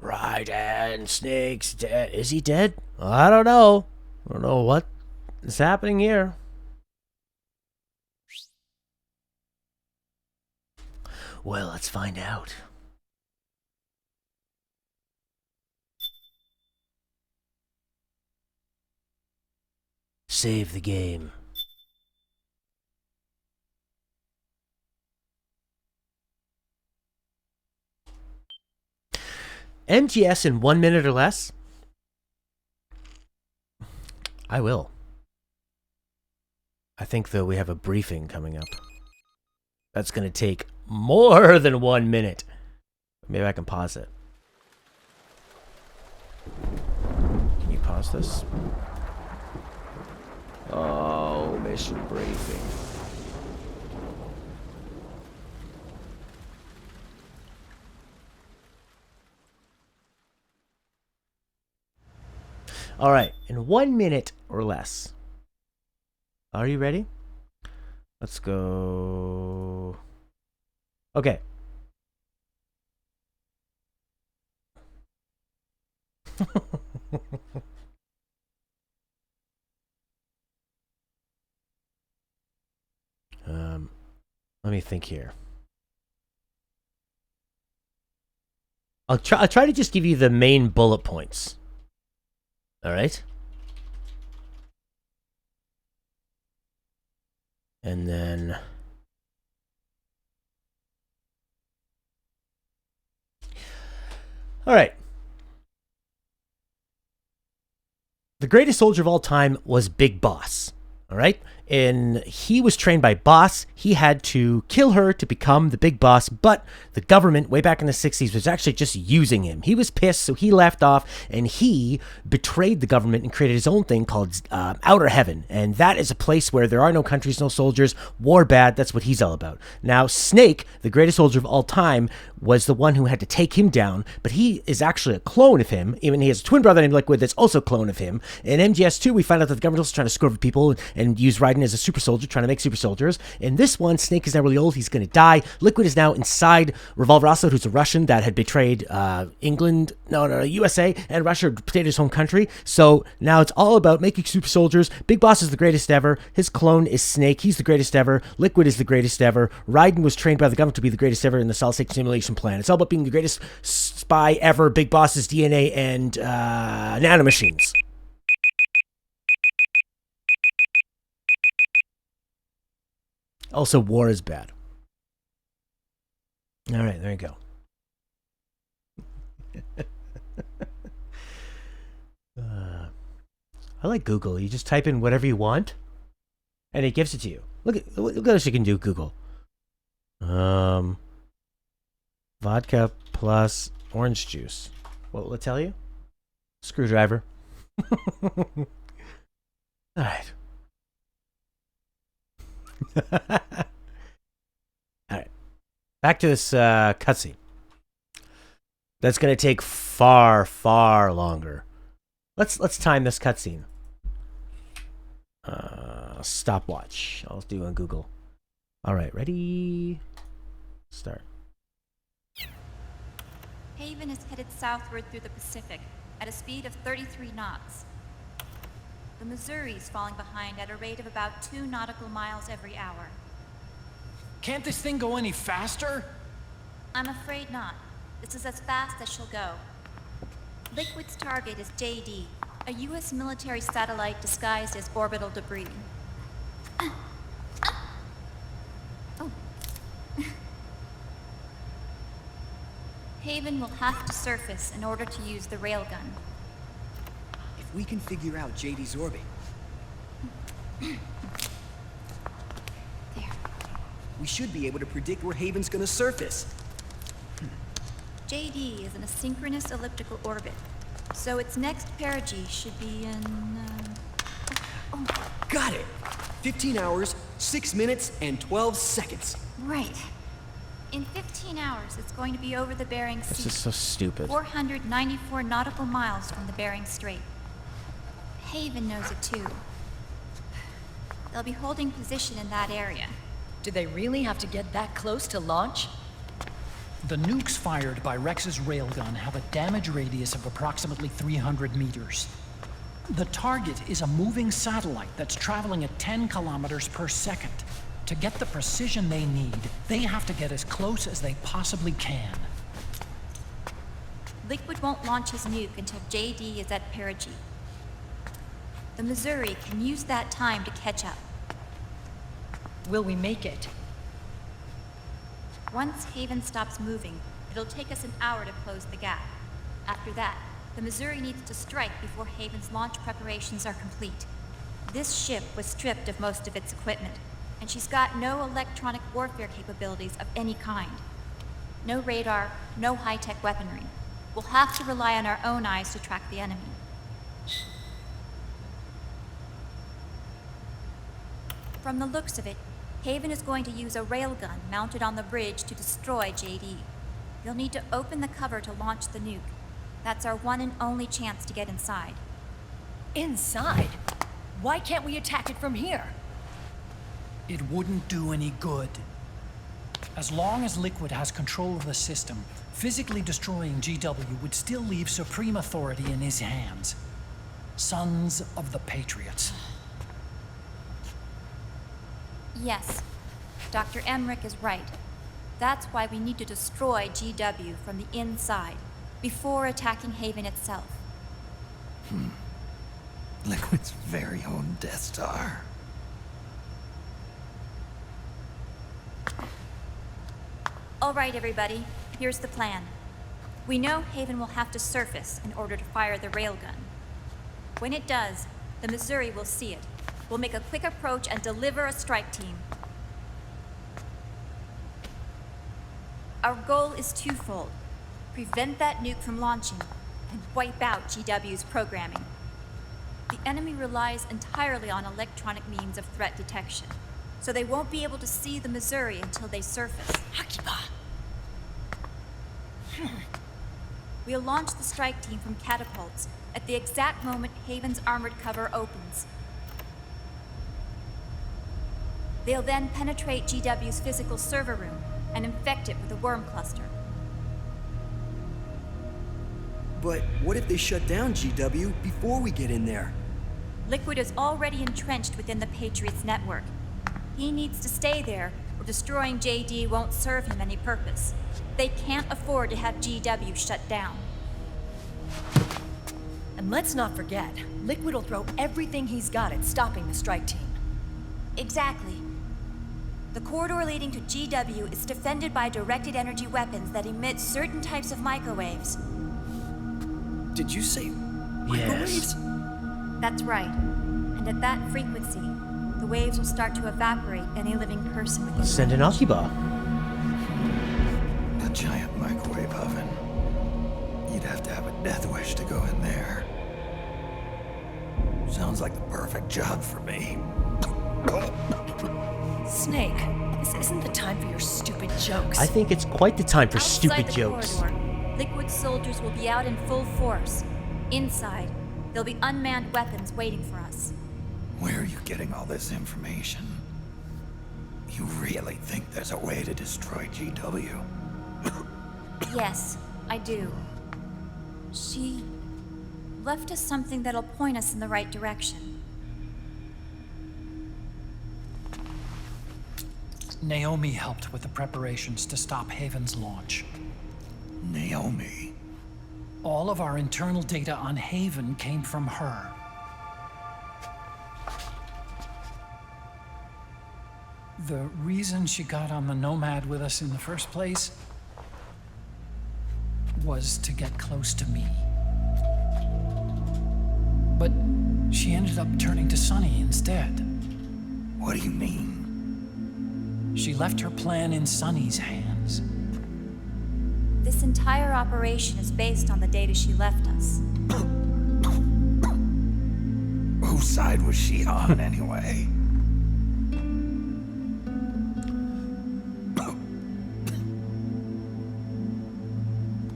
Raiden, Snake's dead. Is he dead? I don't know. I don't know what is happening here. Well, let's find out. Save the game. MGS in 1 minute or less? I will. I think, though, we have a briefing coming up. That's going to take more than 1 minute. Maybe I can pause it. Can you pause this? Oh, mission briefing. All right, in 1 minute or less. Are you ready? Let's go. Okay. Let me think here. I'll try to just give you the main bullet points. All right? And then all right. The greatest soldier of all time was Big Boss. All right? And he was trained by Boss. He had to kill her to become the Big Boss, but the government, way back in the 60s, was actually just using him. He was pissed, so he left off, and he betrayed the government and created his own thing called Outer Heaven. And that is a place where there are no countries, no soldiers, war bad. That's what he's all about. Now, Snake, the greatest soldier of all time, was the one who had to take him down, but he is actually a clone of him. Even he has a twin brother named Liquid that's also a clone of him. In MGS2, we find out that the government was trying to screw over people and use Raiden as a super soldier, trying to make super soldiers. In this one, Snake is now really old. He's going to die. Liquid is now inside Revolver Ocelot, who's a Russian that had betrayed USA, and Russia had betrayed his home country. So now it's all about making super soldiers. Big Boss is the greatest ever. His clone is Snake. He's the greatest ever. Liquid is the greatest ever. Raiden was trained by the government to be the greatest ever in the solid state simulation plan. It's all about being the greatest spy ever. Big Boss's DNA and nanomachines. Also, war is bad. All right, there you go. I like Google. You just type in whatever you want, and it gives it to you. Look at what else you can do, Google. Vodka plus orange juice. What will it tell you? Screwdriver. All right. All right. Back to this cutscene. That's going to take far, far longer. Let's time this cutscene. Stopwatch. I'll do on Google. All right, ready? Start. Haven is headed southward through the Pacific at a speed of 33 knots. The Missouri's falling behind at a rate of about 2 nautical miles every hour. Can't this thing go any faster? I'm afraid not. This is as fast as she'll go. Liquid's target is JD, a U.S. military satellite disguised as orbital debris. Oh. Haven will have to surface in order to use the railgun. If we can figure out JD's orbit... There. We should be able to predict where Haven's gonna surface. JD is in a synchronous elliptical orbit, so its next perigee should be in... Got it! 15 hours, 6 minutes, and 12 seconds. Right. In 15 hours, it's going to be over the Bering Sea. This is so stupid. 494 nautical miles from the Bering Strait. Haven knows it too. They'll be holding position in that area. Did they really have to get that close to launch? The nukes fired by Rex's railgun have a damage radius of approximately 300 meters. The target is a moving satellite that's traveling at 10 kilometers per second. To get the precision they need, they have to get as close as they possibly can. Liquid won't launch his nuke until JD is at perigee. The Missouri can use that time to catch up. Will we make it? Once Haven stops moving, it'll take us an hour to close the gap. After that, the Missouri needs to strike before Haven's launch preparations are complete. This ship was stripped of most of its equipment, and she's got no electronic warfare capabilities of any kind. No radar, no high-tech weaponry. We'll have to rely on our own eyes to track the enemy. From the looks of it, Haven is going to use a railgun mounted on the bridge to destroy JD. You'll need to open the cover to launch the nuke. That's our one and only chance to get inside. Inside? Why can't we attack it from here? It wouldn't do any good. As long as Liquid has control of the system, physically destroying GW would still leave supreme authority in his hands. Sons of the Patriots. Yes, Dr. Emmerich is right. That's why we need to destroy GW from the inside, before attacking Haven itself. Liquid's very own Death Star. All right, everybody, here's the plan. We know Haven will have to surface in order to fire the railgun. When it does, the Missouri will see it. We'll make a quick approach and deliver a strike team. Our goal is twofold. Prevent that nuke from launching, and wipe out GW's programming. The enemy relies entirely on electronic means of threat detection, so they won't be able to see the Missouri until they surface. We'll launch the strike team from catapults at the exact moment Haven's armored cover opens. They'll then penetrate GW's physical server room and infect it with a worm cluster. But what if they shut down GW before we get in there? Liquid is already entrenched within the Patriots network. He needs to stay there, or destroying JD won't serve him any purpose. They can't afford to have GW shut down. And let's not forget, Liquid will throw everything he's got at stopping the strike team. Exactly. The corridor leading to GW is defended by directed energy weapons that emit certain types of microwaves. Did you say microwaves? That's right. And at that frequency, the waves will start to evaporate any living person within Send an Akiba. A giant microwave oven. You'd have to have a death wish to go in there. Sounds like the perfect job for me. Snake, this isn't the time for your stupid jokes. I think it's quite the time for stupid the jokes. Corridor, Liquid soldiers will be out in full force. Inside, there'll be unmanned weapons waiting for us. Where are you getting all this information? You really think there's a way to destroy GW? Yes, I do. She left us something that'll point us in the right direction. Naomi helped with the preparations to stop Haven's launch. Naomi? All of our internal data on Haven came from her. The reason she got on the Nomad with us in the first place was to get close to me. But she ended up turning to Sunny instead. What do you mean? She left her plan in Sunny's hands. This entire operation is based on the data she left us. Whose side was she on, anyway?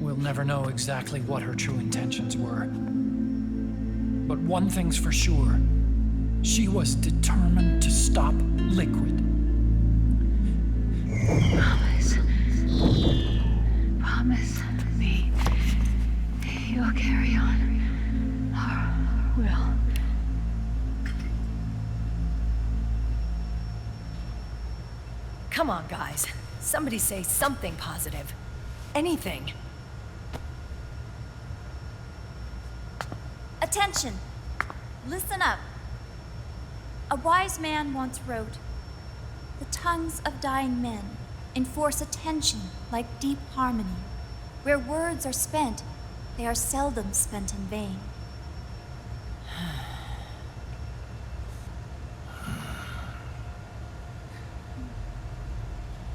We'll never know exactly what her true intentions were. But one thing's for sure. She was determined to stop Liquid. Promise. Promise me you'll carry on. Or will. Come on, guys. Somebody say something positive. Anything. Attention! Listen up. A wise man once wrote, "The tongues of dying men enforce attention like deep harmony. Where words are spent, they are seldom spent in vain."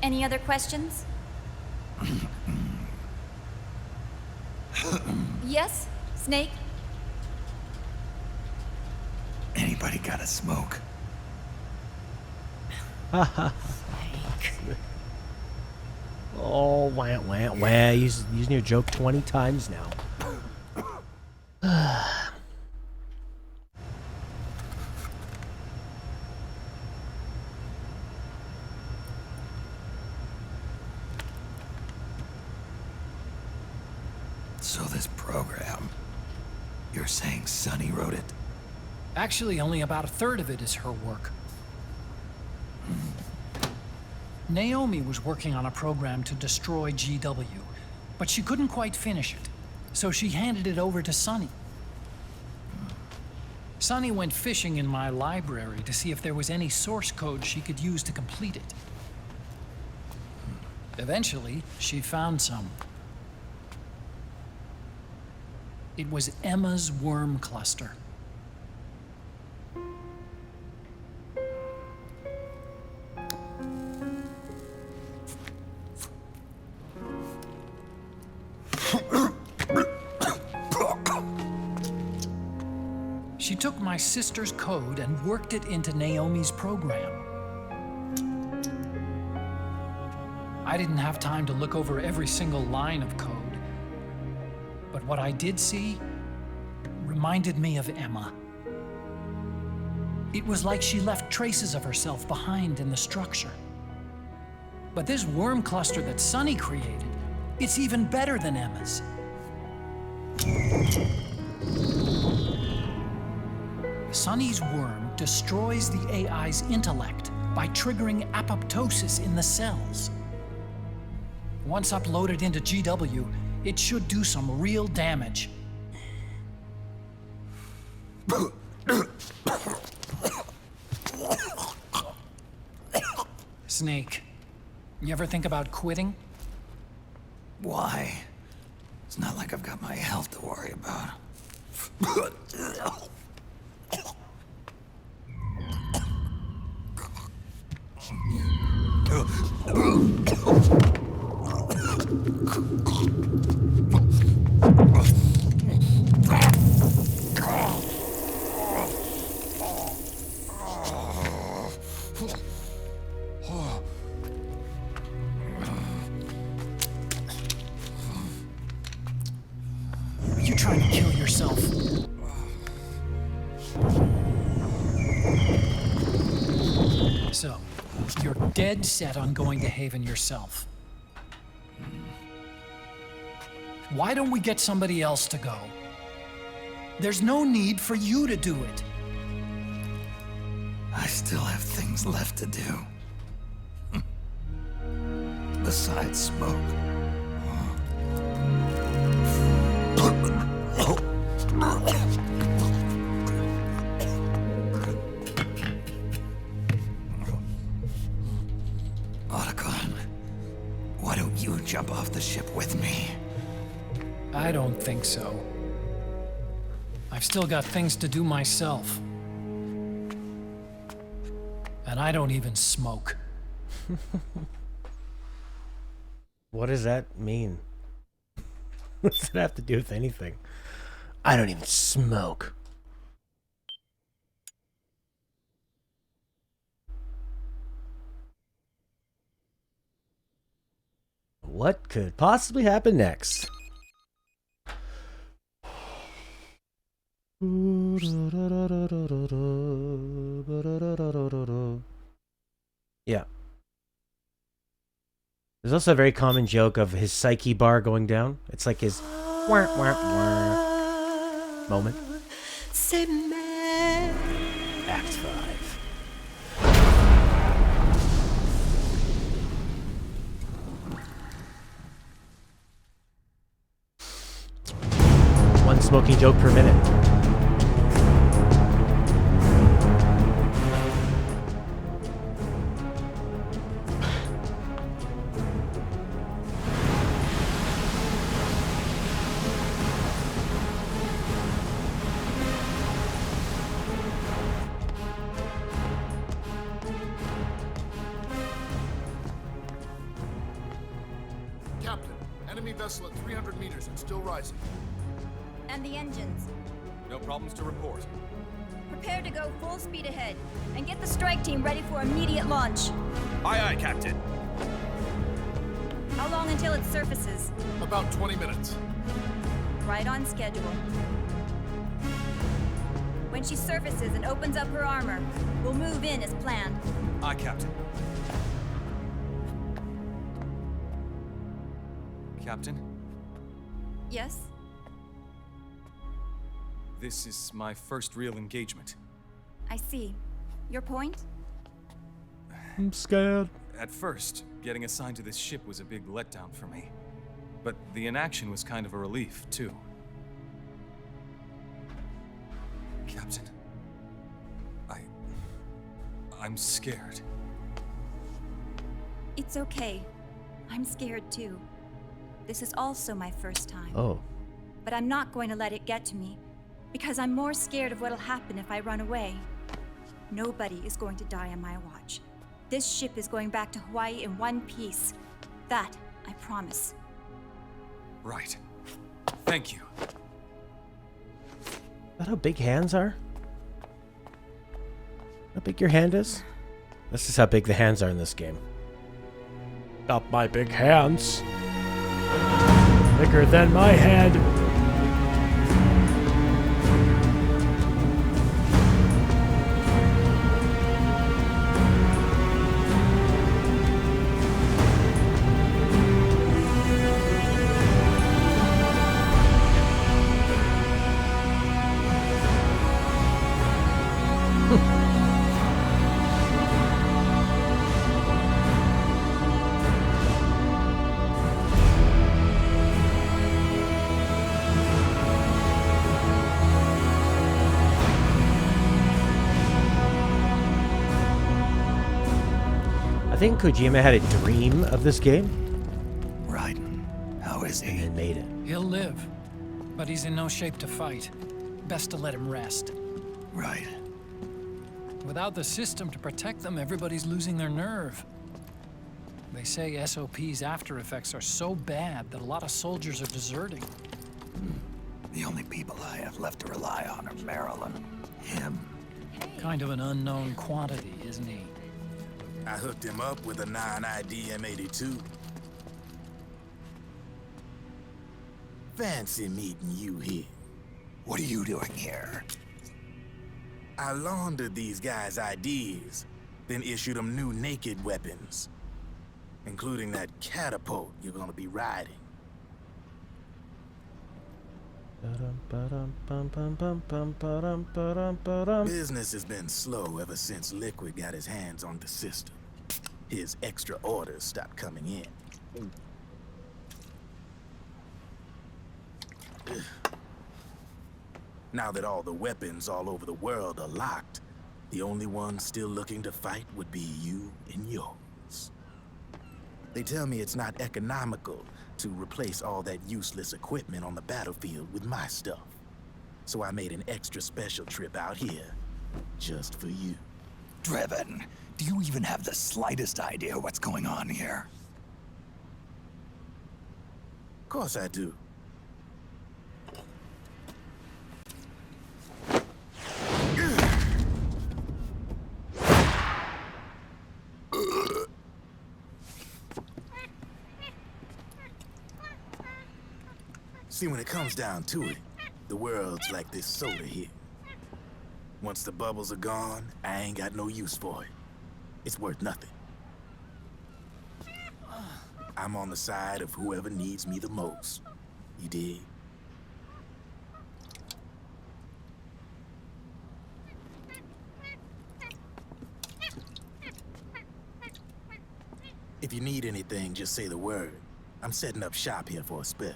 Any other questions? Yes, Snake? Anybody got a smoke? Oh, wah, wah, wah. Using your joke 20 times now. So this program, you're saying Sonny wrote it? Actually, only about a third of it is her work. Naomi was working on a program to destroy GW, but she couldn't quite finish it, so she handed it over to Sonny. Sonny went fishing in my library to see if there was any source code she could use to complete it. Eventually, she found some. It was Emma's worm cluster. She took my sister's code and worked it into Naomi's program. I didn't have time to look over every single line of code, but what I did see reminded me of Emma. It was like she left traces of herself behind in the structure. But this worm cluster that Sonny created, it's even better than Emma's. Sonny's worm destroys the AI's intellect by triggering apoptosis in the cells. Once uploaded into GW, it should do some real damage. Snake, you ever think about quitting? Why? It's not like I've got my health to worry about. Are you trying to kill yourself? So, you're dead set on going to Haven yourself. Why don't we get somebody else to go? There's no need for you to do it. I still have things left to do. Besides smoke. Otacon, why don't you jump off the ship with me? I don't think so. I've still got things to do myself. And I don't even smoke. What does that mean? What does it have to do with anything? I don't even smoke. What could possibly happen next? Yeah. This There's also a very common joke of his psyche bar going down. It's like his wah, wah, wah moment. Act 5. One smoking joke per minute. Captain, enemy vessel at 300 meters and still rising. And the engines. No problems to report. Prepare to go full speed ahead and get the strike team ready for immediate launch. Aye, aye, Captain. How long until it surfaces? About 20 minutes. Right on schedule. When she surfaces and opens up her armor, we'll move in as planned. Aye, Captain. Captain, Yes? this is my first real engagement. I see. Your point? I'm scared. At first, getting assigned to this ship was a big letdown for me. But the inaction was kind of a relief, too. Captain, I'm scared. It's okay. I'm scared too. This is also my first time. Oh. But I'm not going to let it get to me, because I'm more scared of what'll happen if I run away. Nobody is going to die on my watch. This ship is going back to Hawaii in one piece. That, I promise. Right. Thank you. Is that how big hands are? How big your hand is? This is how big the hands are in this game. Got my big hands. Bigger than my head. I think Kojima had a dream of this game. Raiden, how is he? And made it. He'll live, but he's in no shape to fight. Best to let him rest. Right. Without the system to protect them, everybody's losing their nerve. They say SOP's after effects are so bad that a lot of soldiers are deserting. The only people I have left to rely on are Marilyn, him. Kind of an unknown quantity, isn't he? I hooked him up with a 9ID M82. Fancy meeting you here. What are you doing here? I laundered these guys' IDs, then issued them new naked weapons, including that catapult you're gonna be riding. Business has been slow ever since Liquid got his hands on the system. His extra orders stopped coming in. Now that all the weapons all over the world are locked, the only ones still looking to fight would be you and yours. They tell me it's not economical to replace all that useless equipment on the battlefield with my stuff. So I made an extra special trip out here, just for you. Driven, do you even have the slightest idea what's going on here? Of course I do. See, when it comes down to it, the world's like this soda here. Once the bubbles are gone, I ain't got no use for it. It's worth nothing. I'm on the side of whoever needs me the most. You dig? If you need anything, just say the word. I'm setting up shop here for a spell.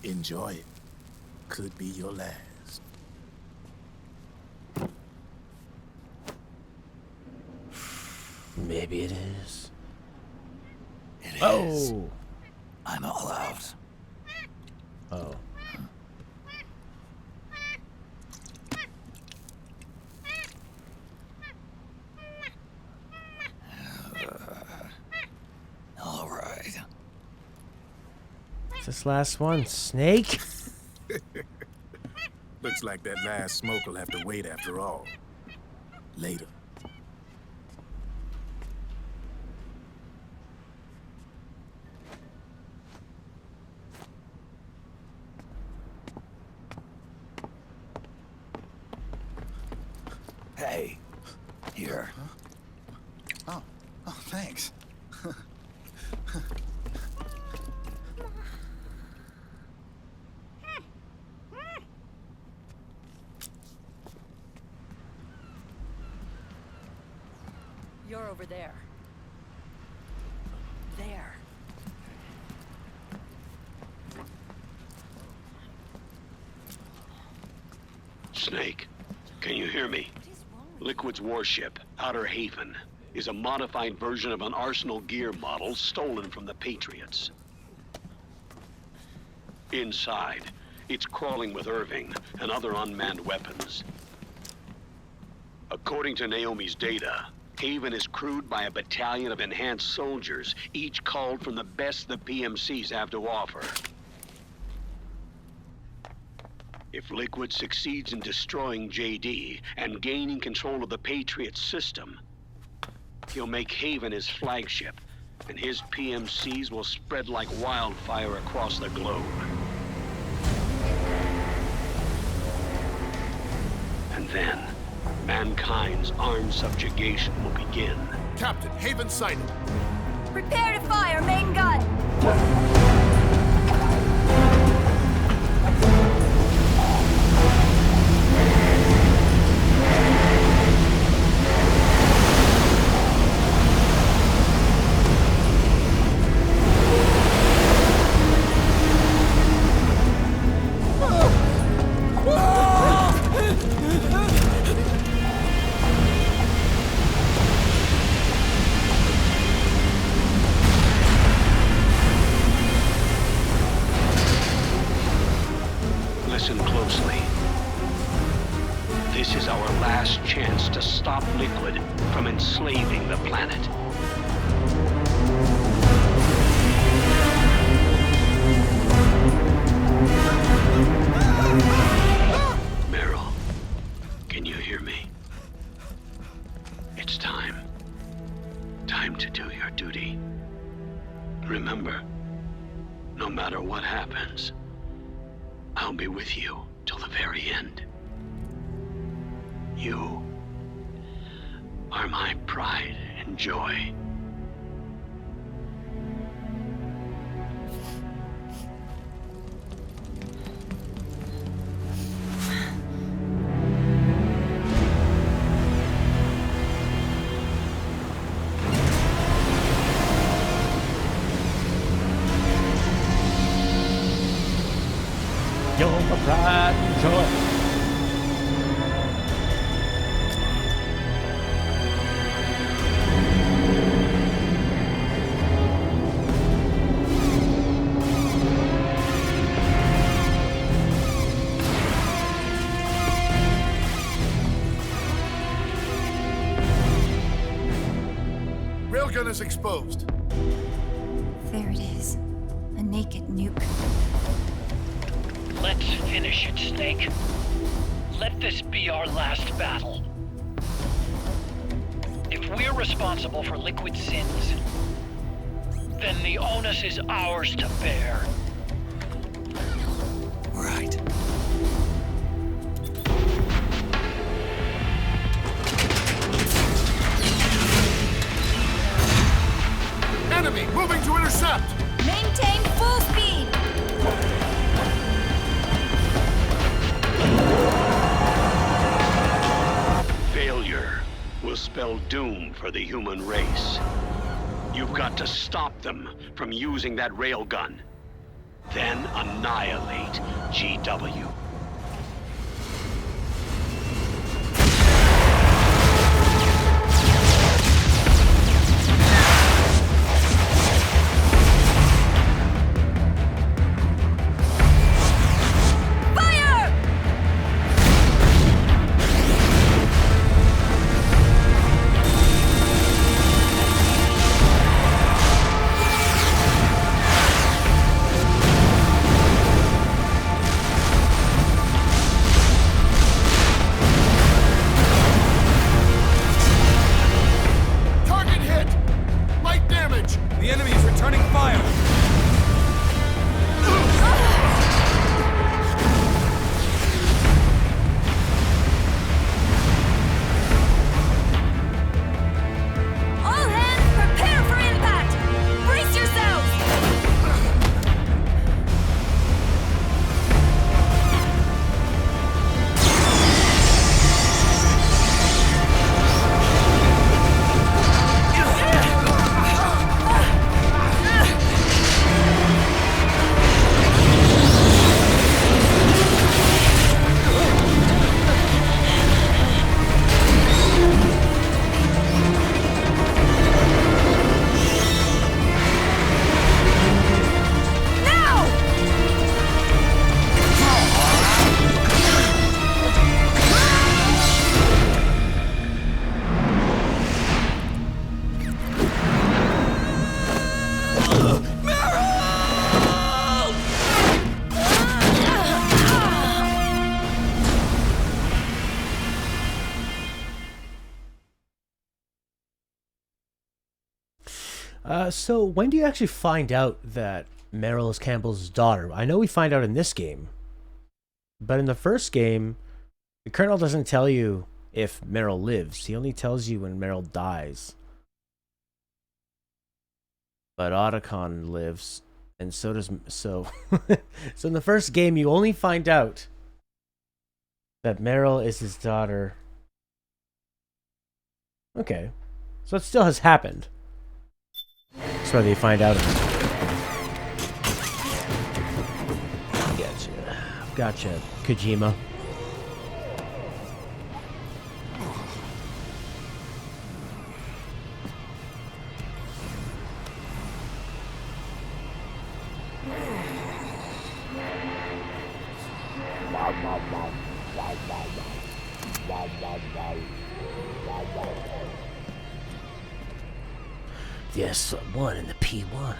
Enjoy it. Could be your last. Maybe it is. It is. Oh! I'm all out. Oh. All right. It's this last one, Snake? Looks like that last smoke will have to wait after all. Later. Hey, here. Oh, thanks. You're over there. There. Snake, can you hear me? Liquid's warship, Outer Haven, is a modified version of an Arsenal gear model stolen from the Patriots. Inside, it's crawling with Irving and other unmanned weapons. According to Naomi's data, Haven is crewed by a battalion of enhanced soldiers, each culled from the best the PMCs have to offer. If Liquid succeeds in destroying JD and gaining control of the Patriots system, he'll make Haven his flagship, and his PMCs will spread like wildfire across the globe. And then, mankind's armed subjugation will begin. Captain, Haven sighted. Prepare to fire, main gun! Listen closely. This is our last chance to stop Liquid from enslaving the planet. Meryl, can you hear me? It's time. Time to do your duty. Remember, no matter what happens, I'll be with you till the very end. You are my pride and joy. You're my pride and joy. Railgun is exposed. There it is. A naked nuke. Let's finish it, Snake. Let this be our last battle. If we're responsible for Liquid's sins, then the onus is ours to bear. Right. Enemy moving to intercept! Maintain full speed! Failure will spell doom for the human race. You've got to stop them from using that railgun. Then annihilate GW. So when do you actually find out that Meryl is Campbell's daughter? I know we find out in this game, but in the first game, the Colonel doesn't tell you if Meryl lives. He only tells you when Meryl dies. But Otacon lives, and so does... So in the first game, you only find out that Meryl is his daughter. Okay. So it still has happened. That's why they find out. Gotcha, Kojima. The S1 and the P1.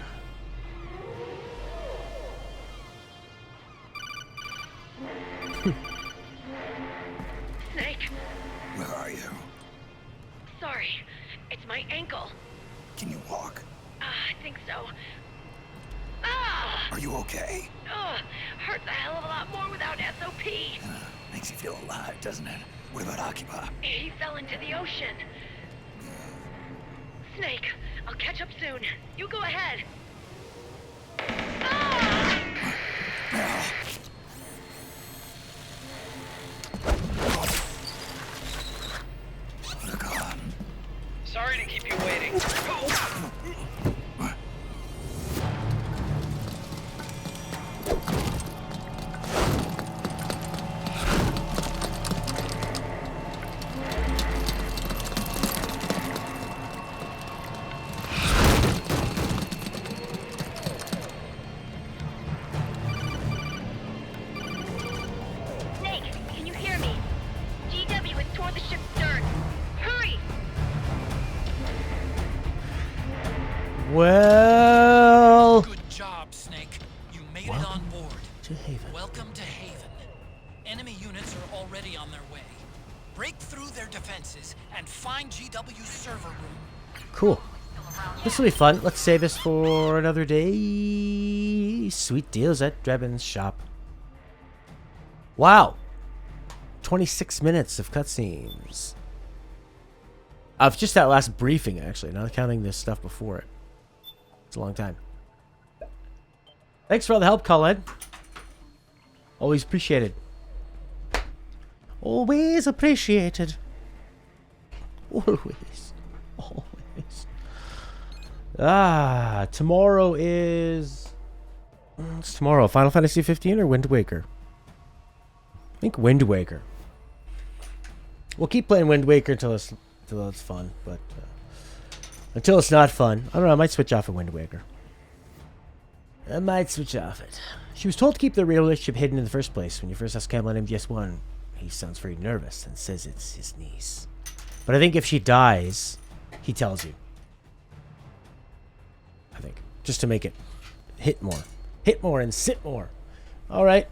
Snake. Where are you? Sorry, it's my ankle. Can you walk? I think so. Ah! Are you okay? Hurts a hell of a lot more without SOP. Makes you feel alive, doesn't it? What about Occupy? He fell into the ocean. Snake, I'll catch up soon. You go ahead. Sorry to keep you waiting. Snake, can you hear me? GW is toward the ship's stern. Hurry! Well... Good job, Snake. You made it on board. To Haven. Welcome to Haven. Enemy units are already on their way. Break through their defenses and find GW's server room. Cool. This will be fun. Let's save this for another day. Sweet deals at Drebin's shop. Wow. 26 minutes of cutscenes. Of just that last briefing, actually. Not counting this stuff before it. It's a long time. Thanks for all the help, Colin. Always appreciated. Always appreciated. Always. Always. Tomorrow is... It's tomorrow. Final Fantasy 15 or Wind Waker? I think Wind Waker. We'll keep playing Wind Waker until it's fun, but until it's not fun, I don't know, I might switch off of Wind Waker. I might switch off it. She was told to keep their relationship hidden in the first place. When you first ask Campbell on MGS1, he sounds very nervous and says it's his niece. But I think if she dies, he tells you. I think. Just to make it hit more. Hit more and sit more. Alright.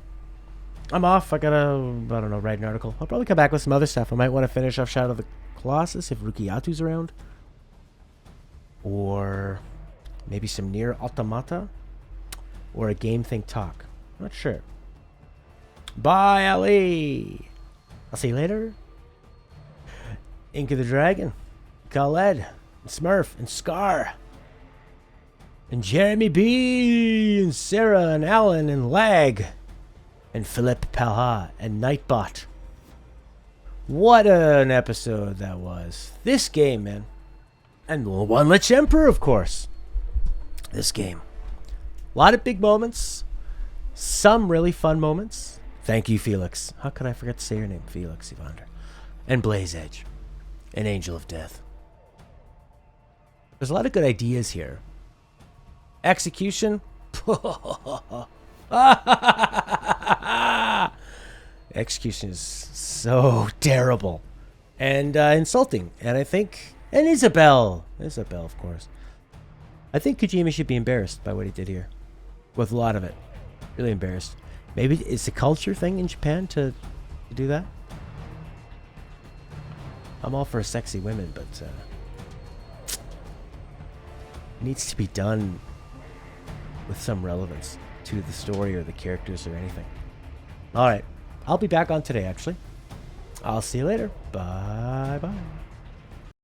I'm off. I gotta, I don't know, write an article. I'll probably come back with some other stuff. I might want to finish off Shadow of the Colossus if Rukiatu's around. Or maybe some Nier Automata. Or a Game Think Talk. I'm not sure. Bye, Ali. I'll see you later. Ink of the Dragon. Khaled. And Smurf. And Scar. And Jeremy B. And Sarah. And Alan. And Lag. And Philippe Palha. And Nightbot. What an episode that was. This game, man. And One Lich Emperor, of course. This game. A lot of big moments. Some really fun moments. Thank you, Felix. How could I forget to say your name? Felix Evander. And Blaze Edge. And Angel of Death. There's a lot of good ideas here. Execution. Execution is so terrible. And insulting. And I think... And Isabel. Isabel, of course. I think Kojima should be embarrassed by what he did here. With a lot of it. Really embarrassed. Maybe it's a culture thing in Japan to do that. I'm all for sexy women, but it needs to be done with some relevance to the story or the characters or anything. Alright. I'll be back on today, actually. I'll see you later. Bye-bye.